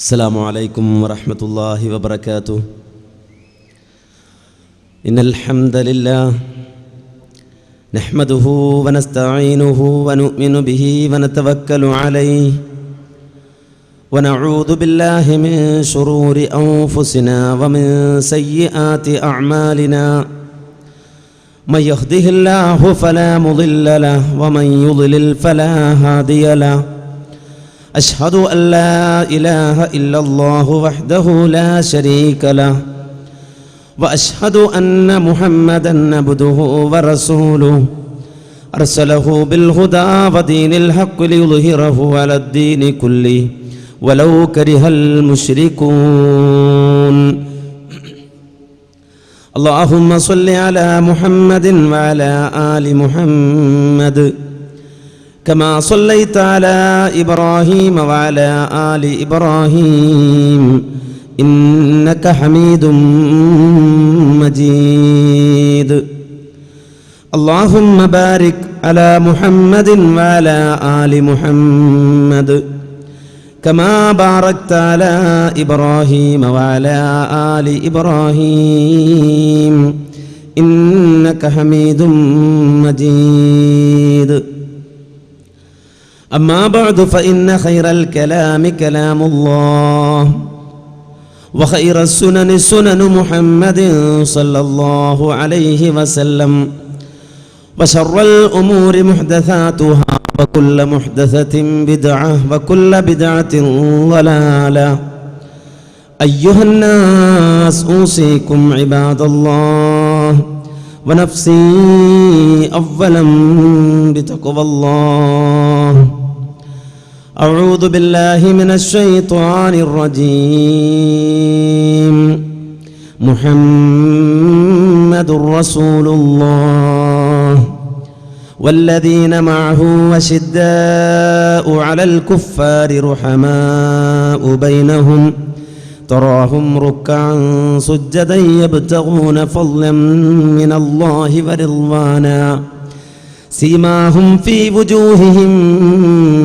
السلام عليكم ورحمة الله وبركاته. إن الحمد لله نحمده ونستعينه ونؤمن به ونتوكل عليه ونعوذ بالله من شرور أنفسنا ومن سيئات أعمالنا. من يهده الله فلا مضل له ومن يضلل فلا هادي له. أشهد أن لا إله إلا الله وحده لا شريك له وأشهد أن محمدًا عبده ورسوله أرسله بالهدى ودين الحق ليظهره على الدين كله ولو كره المشركون. اللهم صل على محمد وعلى آل محمد كما صليت على إبراهيم وعلى آل إبراهيم إنك حميد مجيد. اللهم بارك على محمد وعلى آل محمد كما باركت على إبراهيم وعلى آل إبراهيم إنك حميد مجيد. أما بعد فإن خير الكلام كلام الله وخير السنن سنن محمد صلى الله عليه وسلم وشر الأمور محدثاتها وكل محدثة بدعة وكل بدعة ضلالة. أيها الناس أوصيكم عباد الله ونفسي أولا بتقوى الله. أعوذ بالله من الشيطان الرجيم. محمد رسول الله والذين معه أشداء على الكفار رحماء بينهم تراهم ركعا سجدا يبتغون فضلا من الله ورضوانا سيماهم في وجوههم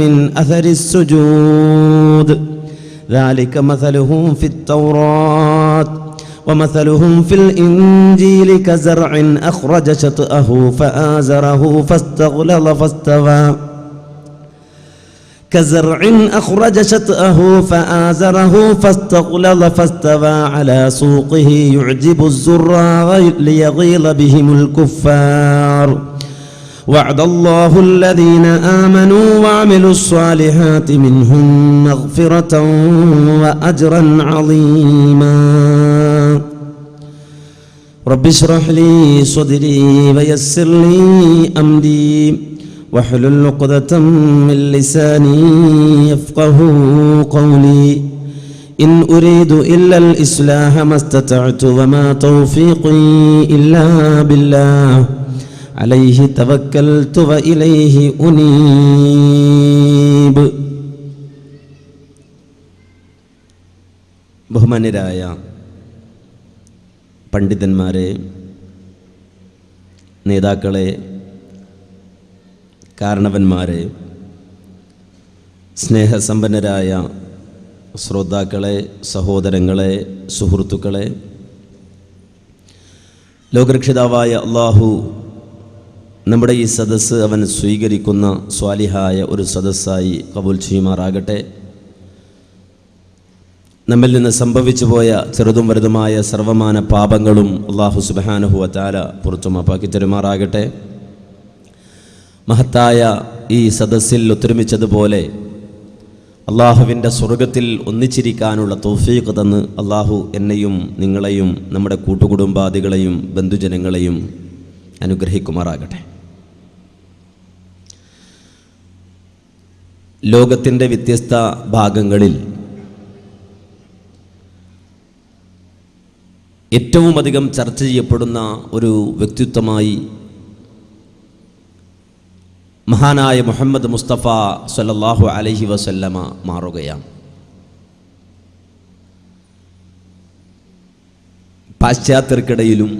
من أثر السجود ذلك مثلهم في التوراة ومثلهم في الإنجيل كزرع أخرج شطأه فآزره فاستغلظ فاستوى على سوقه يعجب الزراع ليغيظ بهم الكفار. وعد الله الذين آمنوا وعملوا الصالحات منهم مغفرة وأجرا عظيما. رب اشرح لي صدري ويسر لي أمري واحلل عقدة من لساني يفقهوا قولي. إن أريد إلا الإصلاح ما استطعت وما توفيقي إلا بالله عليه توكلت وإليه أنيب. ബഹുമാന്യരായ പണ്ഡിതന്മാരെ, നേതാക്കളെ, കാരണവന്മാരെ, സ്നേഹസമ്പന്നരായ ശ്രോതാക്കളെ, സഹോദരങ്ങളെ, സുഹൃത്തുക്കളെ, ലോകരക്ഷിതാവായ അല്ലാഹു നമ്മുടെ ഈ സദസ്സ് അവൻ സ്വീകരിക്കുന്ന സ്വാലിഹായ ഒരു സദസ്സായി കബൂൽ ചെയ്യുമാറാകട്ടെ. നമ്മിൽ നിന്ന് സംഭവിച്ചു പോയ ചെറുതും വലുതുമായ സർവമാന പാപങ്ങളും അല്ലാഹു സുബ്ഹാനഹു വ തആല പുറത്തു മാപ്പാക്കി തരുമാറാകട്ടെ. മഹത്തായ ഈ സദസ്സിൽ ഒത്തൊരുമിച്ചതുപോലെ അള്ളാഹുവിൻ്റെ സ്വർഗത്തിൽ ഒന്നിച്ചിരിക്കാനുള്ള തൗഫീഖ് തന്ന് അള്ളാഹു എന്നെയും നിങ്ങളെയും നമ്മുടെ കൂട്ടുകുടുംബാദികളെയും ബന്ധുജനങ്ങളെയും അനുഗ്രഹിക്കുമാറാകട്ടെ. ലോകത്തിൻ്റെ വ്യത്യസ്ത ഭാഗങ്ങളിൽ ഏറ്റവും അധികം ചർച്ച ചെയ്യപ്പെടുന്ന ഒരു വ്യക്തിത്വമായി മഹാനായ മുഹമ്മദ് മുസ്തഫ സ്വല്ലല്ലാഹു അലൈഹി വസല്ലമ മാറുകയാണ്. പാശ്ചാത്യർക്കിടയിലും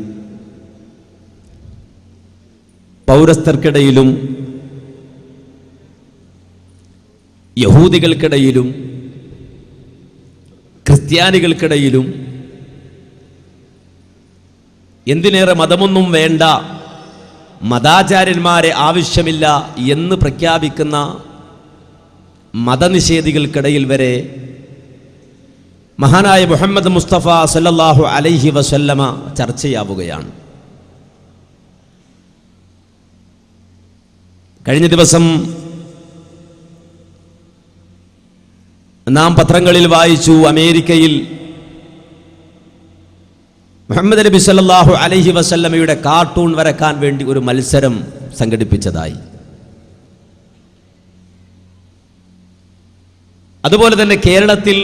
പൗരസ്ഥർക്കിടയിലും യഹൂദികൾക്കിടയിലും ക്രിസ്ത്യാനികൾക്കിടയിലും എന്തിനേറെ മതമൊന്നും വേണ്ട, മതാചാര്യന്മാരെ ആവശ്യമില്ല എന്ന് പ്രഖ്യാപിക്കുന്ന മതനിഷേധികൾക്കിടയിൽ വരെ മഹാനായ മുഹമ്മദ് മുസ്തഫ സല്ലല്ലാഹു അലൈഹി വസല്ലമ ചർച്ചയാവുകയാണ്. കഴിഞ്ഞ ദിവസം നാം പത്രങ്ങളിൽ വായിച്ചു, അമേരിക്കയിൽ മുഹമ്മദ് നബി സല്ലല്ലാഹു അലൈഹി വസല്ലമയുടെ കാർട്ടൂൺ വരക്കാൻ വേണ്ടി ഒരു മത്സരം സംഘടിപ്പിച്ചതായി. അതുപോലെ തന്നെ കേരളത്തിൽ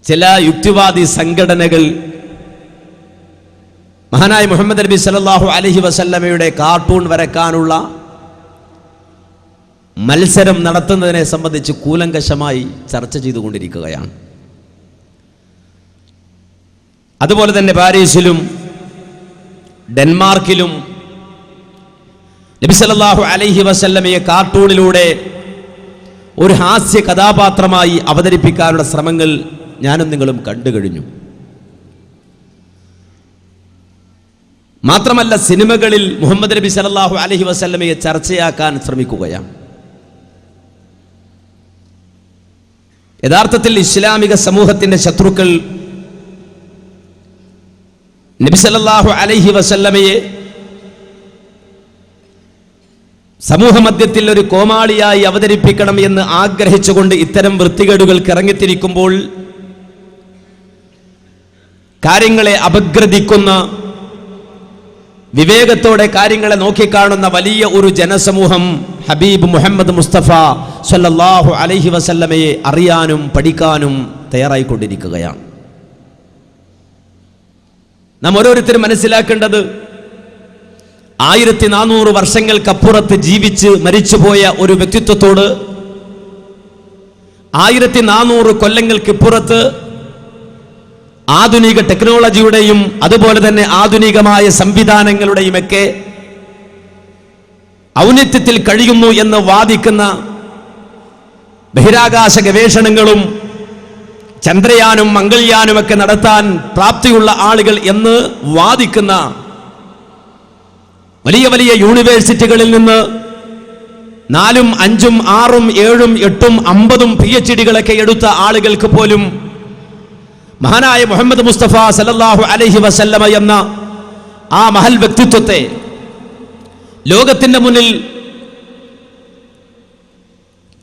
ചില യുക്തിവാദി സംഘടനകൾ മഹാനായ മുഹമ്മദ് നബി സല്ലല്ലാഹു അലൈഹി വസല്ലമയുടെ കാർട്ടൂൺ വരക്കാനുള്ള മത്സരം നടത്തുന്നതിനെ സംബന്ധിച്ച് കൂലങ്കഷമായി ചർച്ച ചെയ്തുകൊണ്ടിരിക്കുകയാണ്. അതുപോലെ തന്നെ പാരീസിലും ഡെൻമാർക്കിലും നബി സല്ലല്ലാഹു അലൈഹി വസല്ലമയെ കാർട്ടൂണിലൂടെ ഒരു ഹാസ്യ കഥാപാത്രമായി അവതരിപ്പിക്കാനുള്ള ശ്രമങ്ങൾ ഞാനും നിങ്ങളും കണ്ടു കഴിഞ്ഞു. മാത്രമല്ല, സിനിമകളിൽ മുഹമ്മദ് നബി സല്ലല്ലാഹു അലൈഹി വസല്ലമയെ ചർച്ചയാക്കാൻ ശ്രമിക്കുകയാണ്. യഥാർത്ഥത്തിൽ ഇസ്ലാമിക സമൂഹത്തിന്റെ ശത്രുക്കൾ നബി സല്ലല്ലാഹു അലൈഹി വസല്ലമയെ സമൂഹമധ്യത്തിൽ ഒരു കോമാളിയായി അവതരിപ്പിക്കണം എന്ന് ആഗ്രഹിച്ചുകൊണ്ട് ഇത്തരം വൃത്തികേടുകൾക്ക് ഇറങ്ങിത്തിരിക്കുമ്പോൾ കാര്യങ്ങളെ അപഗ്രഥിക്കുന്ന, വിവേകത്തോടെ കാര്യങ്ങളെ നോക്കിക്കാണുന്ന വലിയ ഒരു ജനസമൂഹം ഹബീബ് മുഹമ്മദ് മുസ്തഫ സല്ലല്ലാഹു അലൈഹി വസല്ലമയെ അറിയാനും പഠിക്കാനും തയ്യാറായിക്കൊണ്ടിരിക്കുകയാണ്. നാം ഓരോരുത്തരും മനസ്സിലാക്കേണ്ടത് 1400 വർഷങ്ങൾക്കപ്പുറത്ത് ജീവിച്ച് മരിച്ചുപോയ ഒരു വ്യക്തിത്വത്തോട് 1400 കൊല്ലങ്ങൾക്കിപ്പുറത്ത് ആധുനിക ടെക്നോളജിയുടെയും അതുപോലെ തന്നെ ആധുനികമായ സംവിധാനങ്ങളുടെയുമൊക്കെ ഔന്നത്യത്തിൽ കഴിയുന്നു എന്ന് വാദിക്കുന്ന, ബഹിരാകാശ ഗവേഷണങ്ങളും ചന്ദ്രയാനും മംഗൾയാനുമൊക്കെ നടത്താൻ പ്രാപ്തിയുള്ള ആളുകൾ എന്ന് വാദിക്കുന്ന വലിയ വലിയ യൂണിവേഴ്സിറ്റികളിൽ നിന്ന് 4, 5, 6, 7, 8, 50 PhDകളൊക്കെ എടുത്ത ആളുകൾക്ക് പോലും മഹാനായ മുഹമ്മദ് മുസ്തഫ സല്ലല്ലാഹു അലൈഹി വസല്ലമ എന്ന ആ മഹൽ വ്യക്തിത്വത്തെ ലോകത്തിന്റെ മുന്നിൽ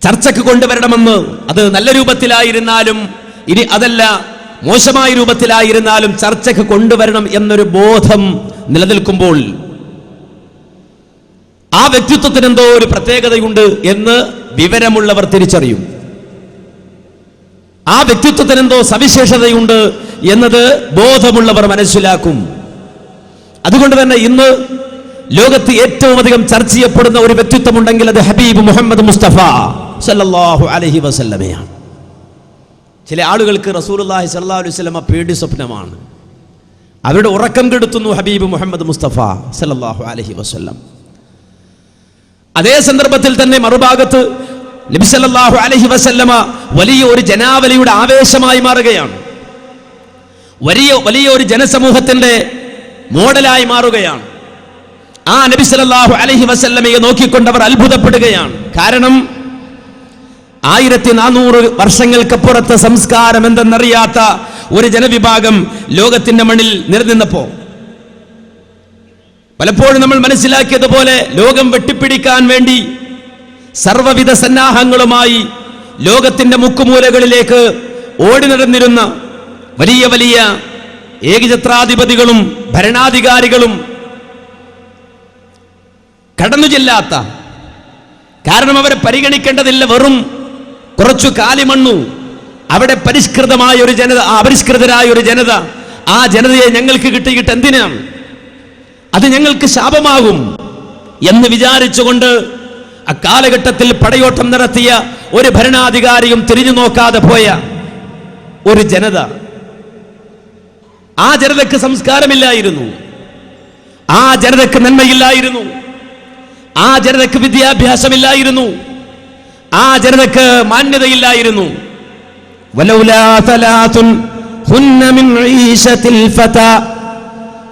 ചർച്ചയ്ക്ക് കൊണ്ടുവരണമെന്ന്, അത് നല്ല രൂപത്തിലായിരുന്നാലും ഇനി അതല്ല മോശമായ രൂപത്തിലായിരുന്നാലും ചർച്ചയ്ക്ക് കൊണ്ടുവരണം എന്നൊരു ബോധം നിലനിൽക്കുമ്പോൾ ആ വ്യക്തിത്വത്തിന് എന്തോ ഒരു പ്രത്യേകതയുണ്ട് എന്ന് വിവരമുള്ളവർ തിരിച്ചറിയും. ആ വ്യക്തിത്വത്തിന് എന്തോ സവിശേഷതയുണ്ട് എന്നത് ബോധമുള്ളവർ മനസ്സിലാക്കും. അതുകൊണ്ട് തന്നെ ഇന്ന് ലോകത്ത് ഏറ്റവും അധികം ചർച്ച ചെയ്യപ്പെടുന്ന ഒരു വ്യക്തിത്വം ഉണ്ടെങ്കിൽ അത് ഹബീബ് മുഹമ്മദ് മുസ്തഫ സല്ലല്ലാഹു അലൈഹി വസല്ലമയാണ്. ചില ആളുകൾക്ക് റസൂലുള്ളാഹി സ്വല്ലല്ലാഹു അലൈഹി വസല്ലമ പേടി സ്വപ്നമാണ്. അവരുടെ ഉറക്കം കെടുത്തുന്നു ഹബീബ് മുഹമ്മദ് മുസ്തഫ സല്ലല്ലാഹു അലൈഹി വസല്ലം. അതേ സന്ദർഭത്തിൽ തന്നെ മറുഭാഗത്ത് നബി സല്ലല്ലാഹു അലൈഹി വസല്ലമ വലിയ ഒരു ജനാവലിയുടെ ആവേശമായി മാറുകയാണ്. വലിയ ഒരു ജനസമൂഹത്തിന്റെ മോഡലായി മാറുകയാണ്. ആ നബി സല്ലല്ലാഹു അലൈഹി വസല്ലമയെ നോക്കിക്കൊണ്ടവർ അത്ഭുതപ്പെടുകയാണ്. കാരണം 1400 വർഷങ്ങൾക്കപ്പുറത്തെ സംസ്കാരം എന്തെന്നറിയാത്ത ഒരു ജനവിഭാഗം ലോകത്തിന്റെ മണ്ണിൽ നിലനിന്നപ്പോ പലപ്പോഴും നമ്മൾ മനസ്സിലാക്കിയതുപോലെ ലോകം വെട്ടിപ്പിടിക്കാൻ വേണ്ടി സർവ്വവിധ സന്നാഹങ്ങളുമായി ലോകത്തിന്റെ മുക്കുമൂലകളിലേക്ക് ഓടി നടന്നിരുന്ന വലിയ വലിയ ഏകഛത്രാധിപതികളും ഭരണാധികാരികളും കടന്നു ചെല്ലാത്ത, കാരണം അവരെ പരിഗണിക്കേണ്ടതില്ല, വെറും കുറച്ചു കാലിമണ്ണു, അവിടെ പരിഷ്കൃതമായ ഒരു ജനത, അപരിഷ്കൃതരായ ഒരു ജനത, ആ ജനതയെ ഞങ്ങൾക്ക് കിട്ടിയിട്ട് എന്തിനാണ്, അത് ഞങ്ങൾക്ക് ശാപമാകും എന്ന് വിചാരിച്ചുകൊണ്ട് അക്കാലഘട്ടത്തിൽ പടയോട്ടം നടത്തിയ ഒരു ഭരണാധികാരിയും തിരിഞ്ഞു നോക്കാതെ പോയ ഒരു ജനത. ആ ജനതയ്ക്ക് സംസ്കാരമില്ലായിരുന്നു, ആ ജനതയ്ക്ക് നന്മയില്ലായിരുന്നു, ആ ജനതയ്ക്ക് വിദ്യാഭ്യാസമില്ലായിരുന്നു, ആ ജനതയ്ക്ക് മാന്യതയില്ലായിരുന്നു. വലൗലാ തലാതുൻ ഹുന്ന മിൻ ഈശത്തിൽ ഫതാ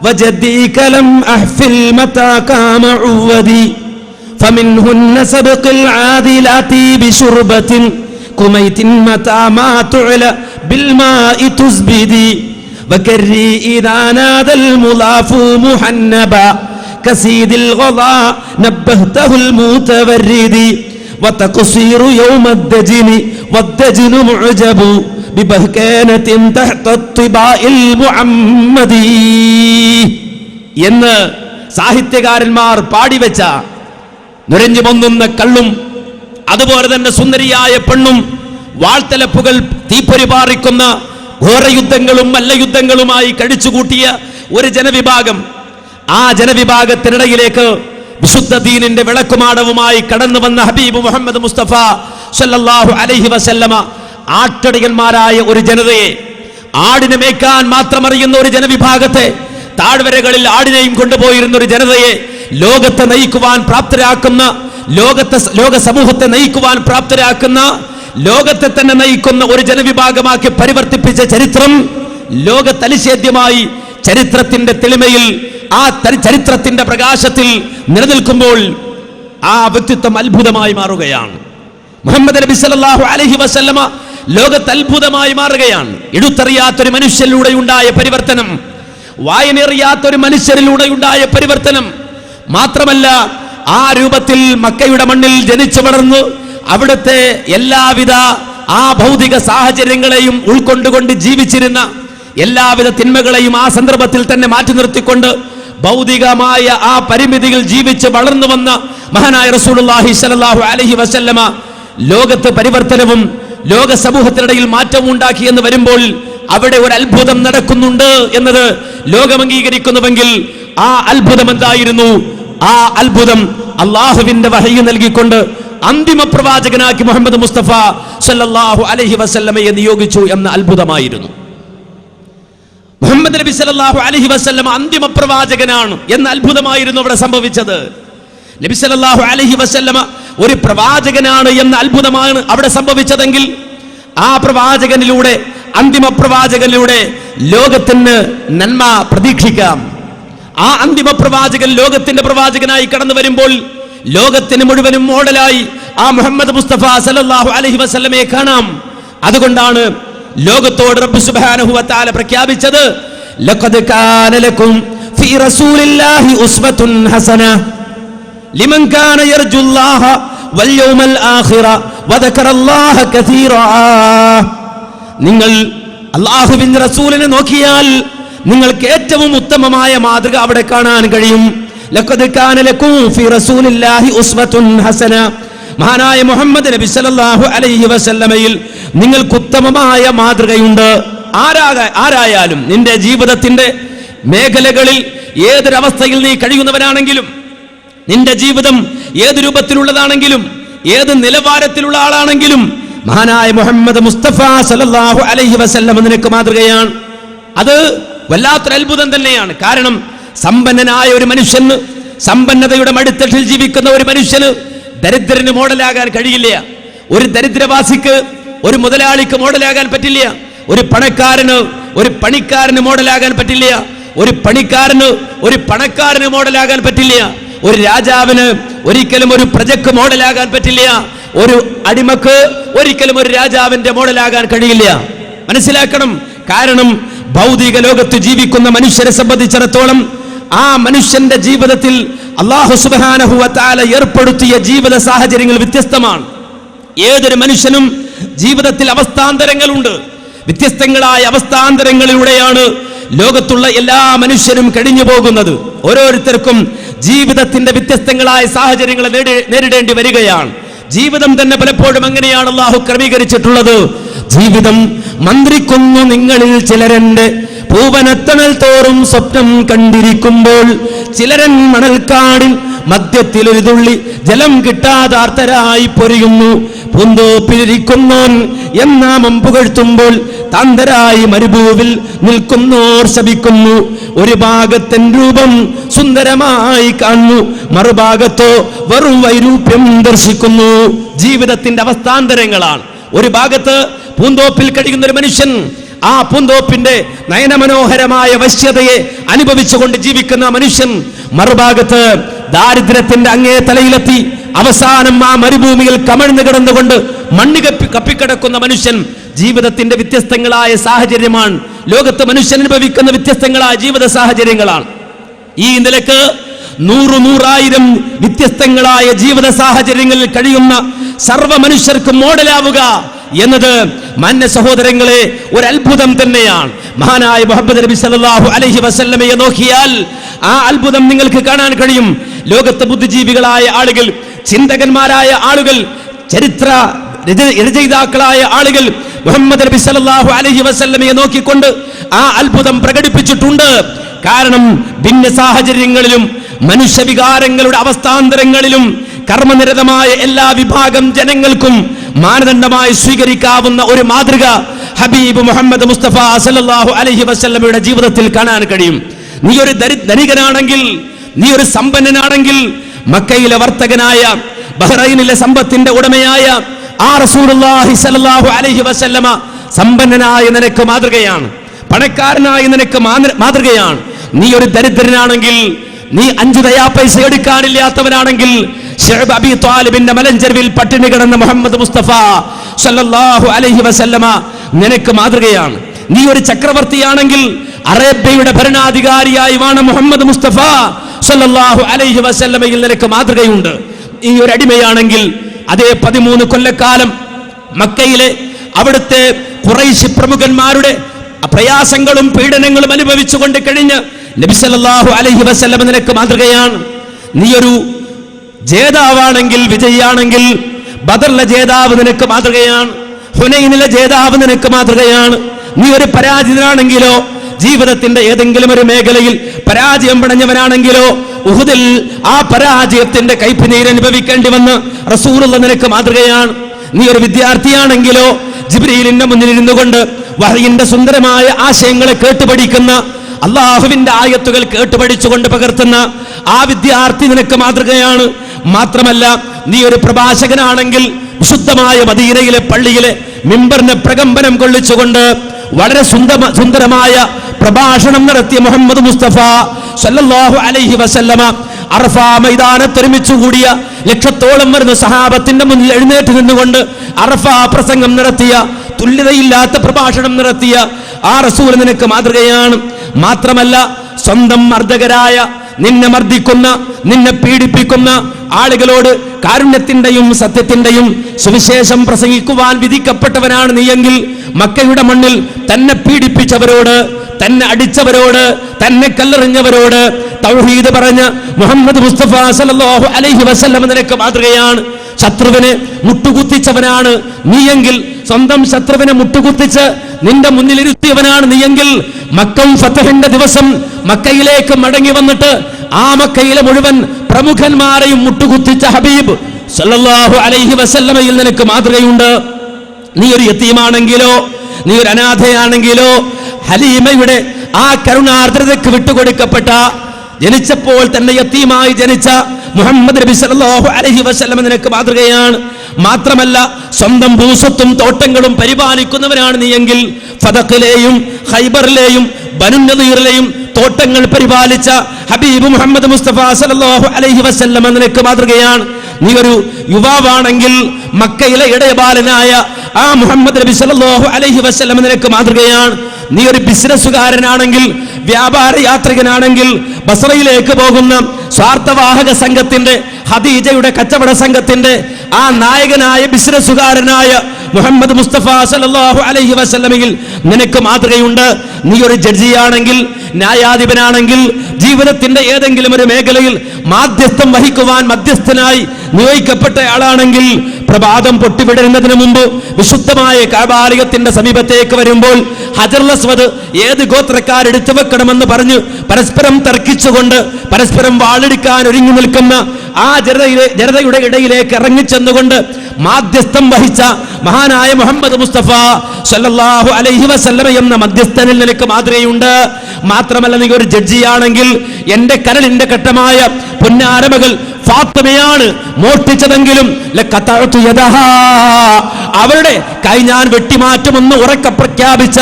വജദീക ലം അഹ്ഫിൽ മതാ കാമ ഉവദി ഫമിൻഹുന്ന സബ്ഖിൽ ആദിലാതി ബിശുർബത്തിൻ കുമൈതിൻ മതാ മാ തുഅല ബിൽ മാഇ തുസ്ബിദി വകരി ഇദാ നാദൽ മുലാഫു മുഹന്നബ كسيد الغضاء نبهته المتورد وتقصير يوم الدجن والدجن معجب ببهكانة تحت الطباء المحمدي എന്ന് സാഹിത്യകാരന്മാർ പാടിവെച്ച നുരഞ്ഞു പൊന്നുന്ന കള്ളും അതുപോലെ തന്നെ സുന്ദരിയായ പെണ്ണും വാൾത്തലപ്പുകൾ തീപ്പൊരി പാറിക്കുന്ന ഘോരയുദ്ധങ്ങളും മല്ലയുദ്ധങ്ങളുമായി കഴിച്ചുകൂട്ടിയ ഒരു ജനവിഭാഗം, ആ ജനവിഭാഗത്തിനിടയിലേക്ക് വിശുദ്ധ ദീനിന്റെ വിളക്കുമാടവുമായി കടന്നു വന്ന ഹബീബ് മുഹമ്മദ് മുസ്തഫ സല്ലല്ലാഹു അലൈഹി വസല്ലമ ആട്ടടിയന്മാരായ ഒരു ജനതയെ, ആടിനെ മേയ്ക്കാൻ മാത്രം അറിയുന്ന ഒരു ജനവിഭാഗത്തെ, താഴ്വരകളിൽ ആടിനെയും കൊണ്ടുപോയിരുന്ന ഒരു ജനതയെ ലോകത്തെ നയിക്കുവാൻ പ്രാപ്തരാക്കുന്ന, ലോക സമൂഹത്തെ നയിക്കുവാൻ പ്രാപ്തരാക്കുന്ന, ലോകത്തെ തന്നെ നയിക്കുന്ന ഒരു ജനവിഭാഗമാക്കി പരിവർത്തിപ്പിച്ച ചരിത്രം ലോകത്തലിശേദ്യമായി ചരിത്രത്തിന്റെ തെളിമയിൽ, ആ ചരിത്രത്തിന്റെ പ്രകാശത്തിൽ നിലനിൽക്കുമ്പോൾ ആ വ്യക്തിത്വം അത്ഭുതമായി മാറുകയാണ്. മുഹമ്മദ് നബി സല്ലല്ലാഹു അലൈഹി വസല്ലമ ലോകത്ത് അത്ഭുതമായി മാറുകയാണ്. എടുത്തറിയാത്തൊരു മനുഷ്യരിലൂടെ ഉണ്ടായ പരിവർത്തനം, വായനറിയാത്തൊരു മനുഷ്യരിലൂടെ ഉണ്ടായ പരിവർത്തനം മാത്രമല്ല, ആ രൂപത്തിൽ മക്കയുടെ മണ്ണിൽ ജനിച്ചു വളർന്നു അവിടുത്തെ എല്ലാവിധ ആ ഭൗതിക സാഹചര്യങ്ങളെയും ഉൾക്കൊണ്ടുകൊണ്ട് ജീവിച്ചിരുന്ന, എല്ലാവിധ തിന്മകളെയും ആ സന്ദർഭത്തിൽ തന്നെ മാറ്റി നിർത്തിക്കൊണ്ട് ഭൗതികമായ ആ പരിമിതിയിൽ ജീവിച്ച് വളർന്നു വന്ന മഹാനായ റസൂലുള്ളാഹി സ്വല്ലല്ലാഹു അലൈഹി വസല്ലമ ലോകത്ത് പരിവർത്തനവും ലോക സമൂഹത്തിനിടയിൽ മാറ്റവും ഉണ്ടാക്കി എന്ന് വരുമ്പോൾ അവിടെ ഒരു അത്ഭുതം നടക്കുന്നുണ്ട് എന്നത് ലോകം അംഗീകരിക്കുന്നുവെങ്കിൽ ആ അത്ഭുതം എന്തായിരുന്നു? ആ അത്ഭുതം അള്ളാഹുവിന്റെ വഹയി നൽകിക്കൊണ്ട് അന്തിമ പ്രവാചകനാക്കി മുഹമ്മദ് മുസ്തഫ സല്ലല്ലാഹു അലൈഹി വസല്ലമയെ നിയോഗിച്ചു എന്ന അത്ഭുതമായിരുന്നു. മുഹമ്മദ് നബി സല്ലല്ലാഹു അലൈഹി വസല്ലമ അന്തിമ പ്രവാചകനാണ് എന്ന അത്ഭുതമായിരുന്നു അവിടെ സംഭവിച്ചത്. നബി സല്ലല്ലാഹു അലൈഹി വസല്ലമ ഒരു പ്രവാചകനാണ് എന്ന അത്ഭുതമാണ് അവിടെ സംഭവിച്ചതെങ്കിൽ ആ പ്രവാചകനിലൂടെ, അന്തിമ പ്രവാചകനിലൂടെ ലോകത്തിന് നന്മ പ്രതീക്ഷിക്കാം. ആ അന്തിമ പ്രവാചകൻ ലോകത്തിന്റെ പ്രവാചകനായി കടന്നു വരുമ്പോൾ ലോകത്തിന് മുഴുവനും മോഡലായി ആ മുഹമ്മദ് മുസ്തഫ സല്ലല്ലാഹു അലൈഹി വസല്ലമയെ കാണാം. അതുകൊണ്ടാണ് ലോകത്തോട് റബ്ബ് സുബ്ഹാനഹു വ തആല പ്രഖ്യാപിച്ചത്, ലഖദ് കാന ലക്കും ഫീ റസൂലില്ലാഹി ഉസ്വത്തുൻ ഹസന ലിമൻ കാന യർജുല്ലാഹ വൽ യൗമൽ ആഖിറ വദക്കറല്ലാഹ കസീറാ. നിങ്ങൾ അല്ലാഹുവിന്റെ റസൂലിനെ നോക്കിയാൽ നിങ്ങൾക്ക് ഏറ്റവും ഉത്തമമായ മാതൃക അവിടെ കാണാൻ കഴിയും. ലഖദ് കാന ലക്കും ഫീ റസൂലില്ലാഹി ഉസ്വത്തുൻ ഹസന, മഹാനായ മുഹമ്മദ് നബി സല്ലല്ലാഹു അലൈഹി വസല്ലമയിൽ നിങ്ങൾക്ക് ഉത്തമമായ മാതൃകയുണ്ട്. ആരായാലും നിന്റെ ജീവിതത്തിന്റെ മേഖലകളിൽ ഏതൊരവസ്ഥയിൽ നീ കഴിയുന്നവനാണെങ്കിലും, നിന്റെ ജീവിതം ഏത് രൂപത്തിലുള്ളതാണെങ്കിലും, ഏത് നിലവാരത്തിലുള്ള ആളാണെങ്കിലും മഹാനായ മുഹമ്മദ് മുസ്തഫ സല്ലല്ലാഹു അലൈഹി വസല്ലം നിനക്ക് മാതൃകയാണ്. അത് വല്ലാത്തൊരു അത്ഭുതം തന്നെയാണ്. കാരണം സമ്പന്നനായ ഒരു മനുഷ്യന്, സമ്പന്നതയുടെ മടിത്തട്ടിൽ ജീവിക്കുന്ന ഒരു മനുഷ്യന് ദരിദ്രന് മോഡലാകാൻ കഴിയില്ല. ഒരു ദരിദ്രവാസിക്ക് ഒരു മുതലാളിക്ക് മോഡലാകാൻ പറ്റില്ല. ഒരു പണക്കാരന് ഒരു പണിക്കാരന് മോഡലാകാൻ പറ്റില്ല. ഒരു പണിക്കാരന് ഒരു പണക്കാരന് മോഡലാകാൻ പറ്റില്ല. ഒരു രാജാവിന് ഒരിക്കലും ഒരു പ്രജക്ക് മോഡലാകാൻ പറ്റില്ല. ഒരു അടിമക്ക് ഒരിക്കലും ഒരു രാജാവിന്റെ മോഡലാകാൻ കഴിയില്ല. മനസ്സിലാക്കണം. കാരണം ഭൗതിക ലോകത്ത് ജീവിക്കുന്ന മനുഷ്യരെ സംബന്ധിച്ചിടത്തോളം ആ മനുഷ്യന്റെ ജീവിതത്തിൽ അല്ലാഹു സുബ്ഹാനഹു വ തആല ഏർപ്പെടുത്തിയ ജീവിത സാഹചര്യങ്ങൾ വ്യത്യസ്തമാണ്. ഏതൊരു മനുഷ്യനും ജീവിതത്തിൽ അവസ്ഥാന്തരങ്ങളുണ്ട്. വ്യത്യസ്തങ്ങളായ അവസ്ഥാന്തരങ്ങളിലൂടെയാണ് ലോകത്തുള്ള എല്ലാ മനുഷ്യരും കഴിഞ്ഞു പോകുന്നത്. ഓരോരുത്തർക്കും ജീവിതത്തിന്റെ വ്യത്യസ്തങ്ങളായ സാഹചര്യങ്ങൾ നേരിടേണ്ടി വരികയാണ്. ജീവിതം തന്നെ പലപ്പോഴും അങ്ങനെയാണ് അല്ലാഹു ക്രമീകരിച്ചിട്ടുള്ളത്. ജീവിതം മന്ത്രിക്കുന്നു നിങ്ങളിൽ ചിലരന്റെ പൂവനത്തണൽ തോറും സ്വപ്നം കണ്ടിരിക്കുമ്പോൾ, ചിലരൻ മണൽക്കാടിൽ മധ്യത്തിൽ ഒരു തുള്ളി ജലം കിട്ടാതാർത്തരായി പൊരിയുന്നു. പൂന്തോപ്പിലിരിക്കുന്നോൻ എന്നാമം പുകഴ്ത്തുമ്പോൾ താന്തരായി മരുഭൂവിൽ നിൽക്കുന്നോർ ശപിക്കുന്നു. ഒരു ഭാഗത്തൻ രൂപം സുന്ദരമായി കാണുന്നു, മറുഭാഗത്തോ വെറും വൈരൂപ്യം ദർശിക്കുന്നു. ജീവിതത്തിന്റെ അവസ്ഥാന്തരങ്ങളാണ്. ഒരു ഭാഗത്ത് പൂന്തോപ്പിൽ കഴിയുന്ന ഒരു മനുഷ്യൻ ആ പൂന്തോപ്പിന്റെ നയനമനോഹരമായ വശ്യതയെ അനുഭവിച്ചുകൊണ്ട് ജീവിക്കുന്ന മനുഷ്യൻ മറുഭാഗത്ത് ദാരിദ്ര്യത്തിന്റെ അങ്ങേ തലയിലെത്തി അവസാനം ആ മരുഭൂമിയിൽ കമഴ്ന്നു കിടന്നുകൊണ്ട് മണ്ണ് കപ്പിക്കിടക്കുന്ന മനുഷ്യൻ. ജീവിതത്തിന്റെ വ്യത്യസ്തങ്ങളായ സാഹചര്യമാണ് ലോകത്ത് മനുഷ്യൻ അനുഭവിക്കുന്ന വ്യത്യസ്തങ്ങളായ ജീവിത സാഹചര്യങ്ങളാണ്. ഈ നിലക്ക് നൂറായിരം വ്യത്യസ്തങ്ങളായ ജീവിത സാഹചര്യങ്ങളിൽ കഴിയുന്ന സർവ്വ മനുഷ്യർക്കും മോഡലാവുക എന്നത് മാന്യ സഹോദരങ്ങളെ ഒരു അത്ഭുതം തന്നെയാണ്. മഹാനായ മുഹമ്മദ് നബി സല്ലല്ലാഹു അലൈഹി വസല്ലമയെ നോക്കിയാൽ ആ അത്ഭുതം നിങ്ങൾക്ക് കാണാൻ കഴിയും. ലോകത്തെ ബുദ്ധിജീവികളായ ആളുകൾ, ചിന്തകന്മാരായ ആളുകൾ, ചരിത്ര രചയിതാക്കളായ ആളുകൾ മുഹമ്മദ് നബി സല്ലല്ലാഹു അലൈഹി വസല്ലമയെ നോക്കിക്കൊണ്ട് ആ അത്ഭുതം പ്രകടിപ്പിച്ചിട്ടുണ്ട്. കാരണം ഭിന്ന സാഹചര്യങ്ങളിലും മനുഷ്യവികാരങ്ങളുടെ അവസ്ഥാന്തരങ്ങളിലും കർമ്മനിരതമായ എല്ലാ വിഭാഗം ജനങ്ങൾക്കും മാനദണ്ഡമായി സ്വീകരിക്കാവുന്ന ഒരു മാതൃക ഹബീബ് മുഹമ്മദ് മുസ്തഫ സല്ലല്ലാഹു അലൈഹി വസല്ലമയുടെ ജീവിതത്തിൽ കാണാൻ കഴിയും. നീ ഒരു ദരിദ്രനാണെങ്കിൽ, നീ ഒരു സമ്പന്നനാണെങ്കിൽ, മക്കയിലെ വർത്തകനായ, ബഹ്റൈനിലെ സമ്പത്തിന്റെ ഉടമയായ ആ റസൂലുള്ളാഹി സ്വല്ലല്ലാഹു അലൈഹി വസല്ലമ സമ്പന്നനായ നിനക്ക് മാതൃകയാണ്, പണക്കാരനായ നിനക്ക് മാതൃകയാണ്. നീ ഒരു ദരിദ്രനാണെങ്കിൽ, നീ 5 ദയാ പൈസ എടുക്കാനില്ലാത്തവനാണെങ്കിൽ, ശഅബ് അബി ത്വാലിബിന്റെ മലഞ്ചെരുവിൽ പട്ടിണി കിടന്ന മുഹമ്മദ് മുസ്തഫ സല്ലല്ലാഹു അലൈഹി വസല്ലമ നിനക്ക് മാതൃകയാണ്. നീ ഒരു ചക്രവർത്തിയാണെങ്കിൽ, അറേബ്യയുടെ ഭരണാധികാരിയായി വാണ മുഹമ്മദ് മുസ്തഫ സല്ലല്ലാഹു അലൈഹി വസല്ലമയിൽ നിനക്ക് മാതൃകയുണ്ട്. നീ ഒരു അടിമയാണെങ്കിൽ, അതേ 13 കൊല്ലക്കാലം മക്കയിലെ അവിടുത്തെ ഖുറൈശി പ്രമുഖന്മാരുടെ പ്രയാസങ്ങളും പീഡനങ്ങളും അനുഭവിച്ചുകൊണ്ട് കഴിഞ്ഞ് നബി സല്ലല്ലാഹു അലൈഹി വസല്ലം നിനക്ക് മാതൃകയാണ്. നീ ഒരു ജേതാവാണെങ്കിൽ, വിജയിയാണെങ്കിൽ, ബദറിലെ ജേതാവ് നിനക്ക് മാതൃകയാണ്, ഹുനൈനിലെ ജേതാവ് നിനക്ക് മാതൃകയാണ്. നീ ഒരു പരാജിതനാണെങ്കിലോ, ജീവിതത്തിന്റെ ഏതെങ്കിലും ഒരു മേഖലയിൽ പരാജയം പടഞ്ഞവനാണെങ്കിലോ, ഉഹുദിൽ ആ പരാജയത്തിന്റെ കൈപ്പിനീര് അനുഭവിക്കേണ്ടി വന്ന് റസൂലുള്ള നിനക്ക് മാതൃകയാണ്. നീ ഒരു വിദ്യാർത്ഥിയാണെങ്കിലോ, ജിബ്രീലിന്റെ മുന്നിൽ ഇരുന്നു കൊണ്ട് വഹയിന്റെ സുന്ദരമായ ആശയങ്ങളെ കേട്ടുപഠിക്കുന്ന, അള്ളാഹുവിന്റെ ആയത്തുകൾ കേട്ടുപഠിച്ചുകൊണ്ട് പകർത്തുന്ന ആ വിദ്യാർത്ഥി നിനക്ക് മാതൃകയാണ്. മാത്രമല്ല, നീ ഒരു പ്രഭാഷകനാണെങ്കിൽ, വിശുദ്ധമായ മദീനയിലെ പള്ളിയിലെ മിമ്പറിനെ പ്രകമ്പനം കൊള്ളിച്ചുകൊണ്ട് വളരെ സുന്ദരമായ പ്രഭാഷണം നടത്തിയ മുഹമ്മദ് മുസ്തഫ സല്ലല്ലാഹു അലൈഹി വസല്ലമ അറഫ മൈതാനത്ത് ഒരുമിച്ച് കൂടിയ ലക്ഷത്തോളം വരുന്ന സഹാബത്തിന്റെ മുന്നിൽ എഴുന്നേറ്റ് നിന്നുകൊണ്ട് അറഫ പ്രസംഗം നടത്തിയ, തുല്യതയില്ലാത്ത പ്രഭാഷണം നടത്തിയ ആ റസൂൽ നിനക്ക് മാതൃകയാണ്. മാത്രമല്ല, സ്വന്തം മർദ്ദകരായ, നിന്നെ മർദ്ദിക്കുന്ന, നിന്നെ പീഡിപ്പിക്കുന്ന ആളുകളോട് കാരുണ്യത്തിന്റെയും സത്യത്തിന്റെയും സുവിശേഷം പ്രസംഗിക്കുവാൻ വിധിക്കപ്പെട്ടവനാണ് നീയെങ്കിൽ, മക്കയുടെ മണ്ണിൽ തന്നെ പീഡിപ്പിച്ചവരോട്, തന്നെ അടിച്ചവരോട്, തന്നെ കല്ലെറിഞ്ഞവരോട് തൗഹീദ് പറഞ്ഞ മുഹമ്മദ് മുസ്തഫ സല്ലല്ലാഹു അലൈഹി വസല്ലം നിനക്ക് മാതൃകയാണ്. ശത്രുവിനെ മുട്ടുകുത്തിച്ചവനാണ് നീയെങ്കിൽ, സ്വന്തം ശത്രുവിനെ മുട്ടുകുത്തിച്ച് നിന്റെ മുന്നിലിരുത്തിയവനാണ് നീയെങ്കിൽ, മക്കം ഫതഹിന്റെ ദിവസം മക്കയിലേക്ക് മടങ്ങി വന്നിട്ട് ആ മക്കയിലെ മുഴുവൻ പ്രമുഖന്മാരെയും മുട്ടുകുത്തിച്ച ഹബീബ് സല്ലല്ലാഹു അലൈഹി വസല്ലമയിൽ നിനക്ക് മാതൃകയുണ്ട്. നീ ഒരു യതീമാണെങ്കിലോ, നീ ഒരു അനാഥയാണെങ്കിലോ, ഹലീമയുടെ ആ കരുണാർദ്രതയ്ക്ക് വിട്ടുകൊടുക്കപ്പെട്ട, ജനിച്ചപ്പോൾ തന്നെ യതീമായി ജനിച്ച മുഹമ്മദ് നബി സല്ലല്ലാഹു അലൈഹി വസല്ലം നിനക്ക് മാതൃകയാണ്. മാത്രമല്ല, സ്വന്തം ഭൂസ്വത്തും തോട്ടങ്ങളും പരിപാലിക്കുന്നവനാണ് നീയെങ്കിൽ, ഫദഖിലെയും ഖൈബറിലെയും ബനു നദീറിലെയും തോട്ടങ്ങൾ പരിപാലിച്ച ഹബീബ് മുഹമ്മദ് മുസ്തഫ സല്ലല്ലാഹു അലൈഹി വസല്ലം നിനക്ക് മാതൃകയാണ്. നീ ഒരു യുവാവാണെങ്കിൽ, മക്കയിലെ ഇടയബാലനായ ആ മുഹമ്മദ് നബി സല്ലല്ലാഹു അലൈഹി വസല്ലം നിനക്ക് മാതൃകയാണ്. നീ ഒരു ബിസിനസ്സുകാരനാണെങ്കിൽ, വ്യാപാര യാത്രികനാണെങ്കിൽ, ബസ്രയിലേക്ക് പോകുന്ന സ്വാർത്ഥവാഹക സംഘത്തിന്റെ, ഖദീജയുടെ കച്ചവട സംഘത്തിന്റെ ആ നായകനായ ബിസിനസ്സുകാരനായ മുഹമ്മദ് മുസ്തഫ സല്ലല്ലാഹു അലൈഹി വസല്ലമയിൽ നിനക്ക് മാതൃകയുണ്ട്. നീ ഒരു ജഡ്ജിയാണെങ്കിൽ, ന്യായാധിപനാണെങ്കിൽ, ജീവിതത്തിന്റെ ഏതെങ്കിലും ഒരു മേഖലയിൽ മാധ്യസ്ഥം വഹിക്കുവാൻ മധ്യസ്ഥനായി നിയോഗിക്കപ്പെട്ട ആളാണെങ്കിൽ, പ്രഭാതം പൊട്ടിവിടരുന്നതിന് മുമ്പ് വിശുദ്ധമായ കഅബാലയത്തിന്റെ സമീപത്തേക്ക് വരുമ്പോൾ ഹജറുൽ അസ്വദ് ഏത് ഗോത്രക്കാരെടുത്തു വെക്കണമെന്ന് പറഞ്ഞ് പരസ്പരം തർക്കിച്ചുകൊണ്ട് പരസ്പരം വാളെടുക്കാൻ ഒരുങ്ങി നിൽക്കുന്ന ആ ജനതയുടെ ഇടയിലേക്ക് ഇറങ്ങിച്ചെന്നുകൊണ്ട് മാധ്യസ്ഥം വഹിച്ച മഹാനായ മുഹമ്മദ് മുസ്തഫ സല്ലല്ലാഹു അലൈഹി വസല്ലമ എന്ന മധ്യസ്ഥനിൽ നിനക്ക് മാതൃകയുണ്ട്. മാത്രമല്ല, നീ ഒരു ജഡ്ജിയാണെങ്കിൽ, എന്റെ കരളിന്റെ ഘട്ടമായ പൊന്നാരമകൾ ഫാത്തിമയാണ് മോഷ്ടിച്ചതെങ്കിലും അവരുടെ കൈ ഞാൻ വെട്ടിമാറ്റുമെന്ന് ഉറക്കെ പ്രഖ്യാപിച്ച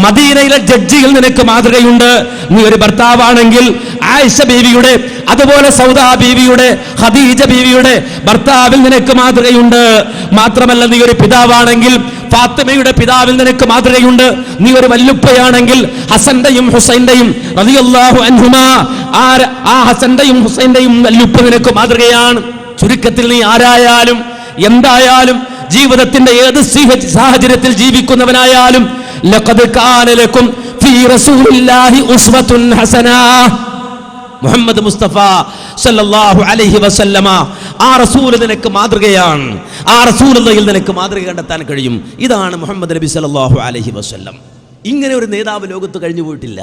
മദീനയിലെ ജഡ്ജിയിൽ നിനക്ക് മാതൃകയുണ്ട്. നീ ഒരു ഭർത്താവാണെങ്കിൽ ആയിഷ ബീവിയുടെ, അതുപോലെ സൗദാ ബീവിയുടെ, ഖദീജ ബീവിയുടെ ഭർത്താവിൽ നിനക്ക് മാതൃകയുണ്ട്. മാത്രമല്ല, നീ ഒരു പിതാവാണെങ്കിൽ ഫാത്തിമയുടെ പിതാവിൽ നിനക്ക് മാതൃകയുണ്ട്. നീ ഒരു വല്ലുപ്പയാണെങ്കിൽ ഹസന്റെയും ഹുസൈന്റെയും റളിയല്ലാഹു അൻഹുമാ, ആ ഹസന്റെയും ഹുസൈന്റെയും വല്ലുപ്പ നിനക്ക് മാതൃകയാണ്. ചുരുക്കത്തിൽ നീ ആരായാലും എന്തായാലും ജീവിതത്തിന്റെ ഏത് സാഹചര്യത്തിൽ ജീവിക്കുന്നവനായാലും ലഖദ് കാന ലക്കും ഫീ റസൂലില്ലാഹി ഉസ്വത്തുൻ ഹസനാ, മുഹമ്മദ് മുസ്തഫ സല്ലല്ലാഹു അലൈഹി വസല്ലമ ആ റസൂൽ നിനക്ക് മാതൃകയാണ്. ആ റസൂലുള്ളാഹിൽ നിനക്ക് മാതൃക കണ്ടെത്താൻ കഴിയും. ഇതാണ് മുഹമ്മദ് നബി സല്ലല്ലാഹു അലൈഹി വസല്ലം. ഇങ്ങനെ ഒരു നേതാവ് ലോകത്ത് കഴിഞ്ഞു പോയിട്ടില്ല.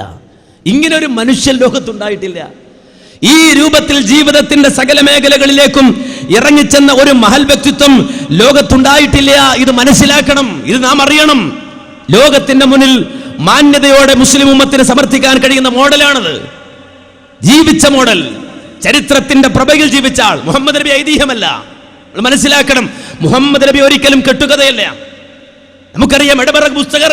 ഇങ്ങനെ ഒരു മനുഷ്യൻ ലോകത്തുണ്ടായിട്ടില്ല. ഈ രൂപത്തിൽ ജീവിതത്തിന്റെ സകല മേഖലകളിലേക്കും ഇറങ്ങിച്ചെന്ന ഒരു മഹൽ വ്യക്തിത്വം ലോകത്തുണ്ടായിട്ടില്ല. ഇത് മനസ്സിലാക്കണം, ഇത് നാം അറിയണം. ലോകത്തിന്റെ മുന്നിൽ മാന്യതയോടെ മുസ്ലിം ഉമ്മത്തിന് സമർത്ഥിക്കാൻ കഴിയുന്ന മോഡലാണത്. ജീവിച്ച മോഡൽ, ചരിത്രത്തിന്റെ പ്രഭയിൽ ജീവിച്ച ആൾ. മുഹമ്മദ് നബി ഐതിഹ്യമല്ല, മനസ്സിലാക്കണം. മുഹമ്മദ് നബി ഒരിക്കലും കെട്ടുകഥയല്ല. നമുക്കറിയാം, എടമറക് പുസ്തകം